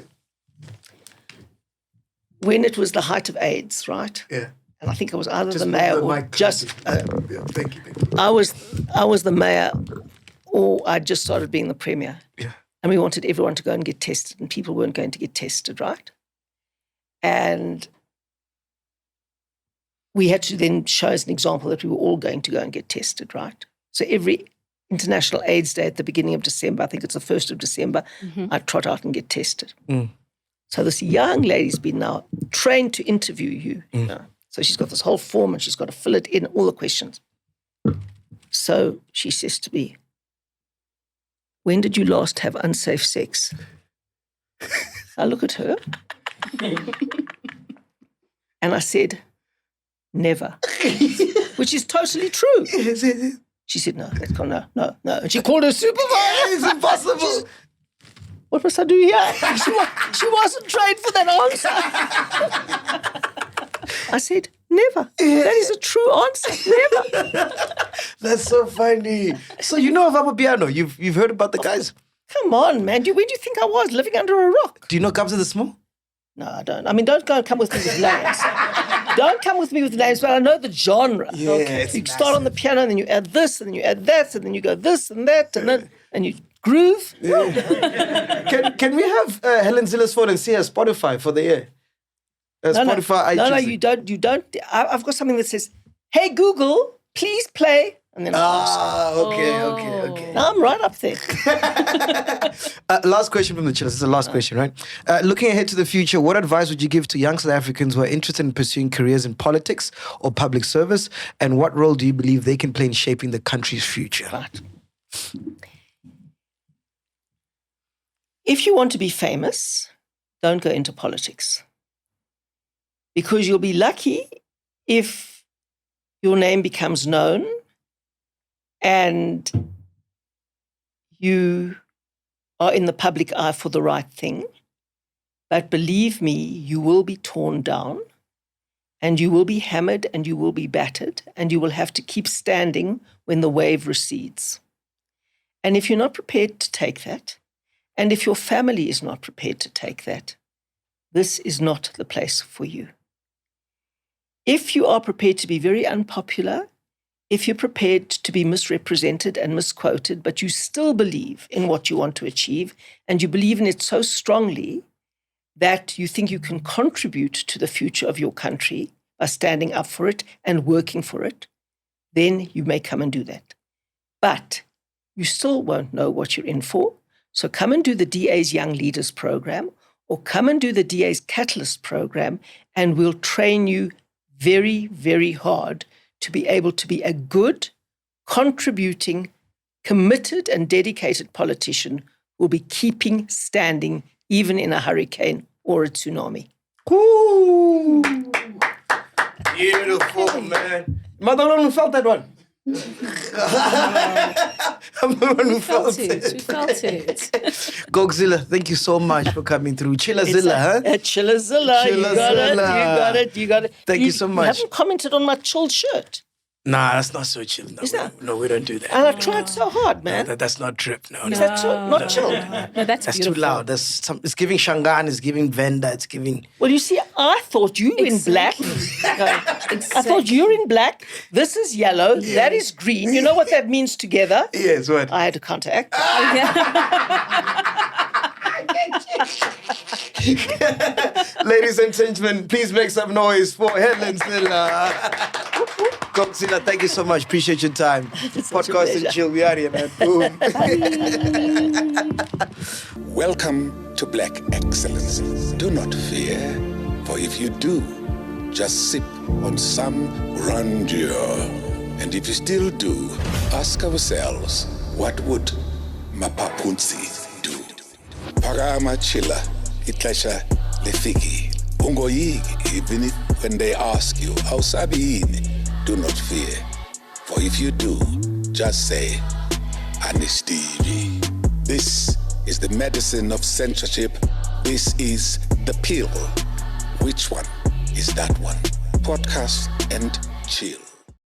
Speaker 2: When it was the height of AIDS, right?
Speaker 1: Yeah.
Speaker 2: And I think I was either
Speaker 1: Just
Speaker 2: the mayor
Speaker 1: put the
Speaker 2: or
Speaker 1: mic
Speaker 2: just...
Speaker 1: yeah, thank you.
Speaker 2: I was the mayor, or I just started being the premier.
Speaker 1: Yeah.
Speaker 2: And we wanted everyone to go and get tested, and people weren't going to get tested, right? And we had to then show as an example that we were all going to go and get tested, right? So every International AIDS Day at the beginning of December, I think it's the 1st of December, I trot out and get tested. So this young lady's been now trained to interview you. You know? So she's got this whole form and she's got to fill it in, all the questions. So she says to me, when did you last have unsafe sex? I look at her and I said, never, which is totally true. She said, no, that's gone, no. And she called her supervisor.
Speaker 1: It's impossible.
Speaker 2: What must I do here? She wasn't trained for that answer. I said, never. That is a true answer. Never.
Speaker 1: That's so funny. So you know of Amapiano? You've heard about the guys?
Speaker 2: Come on, man. Where do you think I was? Living under a rock?
Speaker 1: Do you know Kabza the Small?
Speaker 2: No, I don't. I mean, don't come with me with names. Don't come with me with names, but I know the genre.
Speaker 1: Yeah,
Speaker 2: okay. You start on the piano, and then you add this, and then you add that, and then you go this and that, and you groove.
Speaker 1: Yeah. Can we have Helen Zille's phone and see her Spotify for the year? Spotify,
Speaker 2: no,
Speaker 1: iTunes.
Speaker 2: you don't. I've got something that says, "Hey Google, please play," and then
Speaker 1: okay.
Speaker 2: now I'm right up there.
Speaker 1: Last question from the chillers. This is the last question, right? Looking ahead to the future, what advice would you give to young South Africans who are interested in pursuing careers in politics or public service? And what role do you believe they can play in shaping the country's future?
Speaker 2: Right. If you want to be famous, don't go into politics. Because you'll be lucky if your name becomes known and you are in the public eye for the right thing. But believe me, you will be torn down and you will be hammered and you will be battered and you will have to keep standing when the wave recedes. And if you're not prepared to take that, and if your family is not prepared to take that, this is not the place for you. If you are prepared to be very unpopular, if you're prepared to be misrepresented and misquoted, but you still believe in what you want to achieve, and you believe in it so strongly that you think you can contribute to the future of your country by standing up for it and working for it, then you may come and do that. But you still won't know what you're in for. So come and do the DA's Young Leaders Program, or come and do the DA's Catalyst Program, and we'll train you very, very hard to be able to be a good, contributing, committed and dedicated politician who will be keeping standing even in a hurricane or a tsunami.
Speaker 1: Ooh. Beautiful, man. Mother felt that one. I'm the one who felt it.
Speaker 3: We felt it.
Speaker 1: Gogzilla, thank you so much for coming through. Chillazilla, huh?
Speaker 2: Chillazilla. You got it.
Speaker 1: Thank you so much.
Speaker 2: You haven't commented on my chilled shirt.
Speaker 1: Nah, that's not so chill. No,
Speaker 2: Is that?
Speaker 1: No, we don't do that.
Speaker 2: And I tried so hard, man.
Speaker 1: That's not drip. No,
Speaker 2: Is that not chilled?
Speaker 3: No, that's
Speaker 1: too
Speaker 3: beautiful.
Speaker 1: loud. It's giving Shangan, it's giving Venda, it's giving...
Speaker 2: Well, you see, I thought you were in black. I thought you're in black. This is yellow. Yeah. That is green. You know what that means together?
Speaker 1: Yes, what?
Speaker 2: I had to counteract.
Speaker 1: Ladies and gentlemen, please make some noise for Helen Zilla. Gogzilla, thank you so much. Appreciate your time. Podcast and chill. We are here, man. Boom.
Speaker 4: Welcome to Black Excellence. Do not fear, for if you do, just sip on some grandeur. And if you still do, ask ourselves, what would Mapapunzi do? Parama chilla, itlesha lefiki. Ungoyigi, even if when they ask you, how sabiini, do not fear. For if you do, just say, Anistiri. This is the medicine of censorship. This is the pill. Which one is that one? Podcast and chill.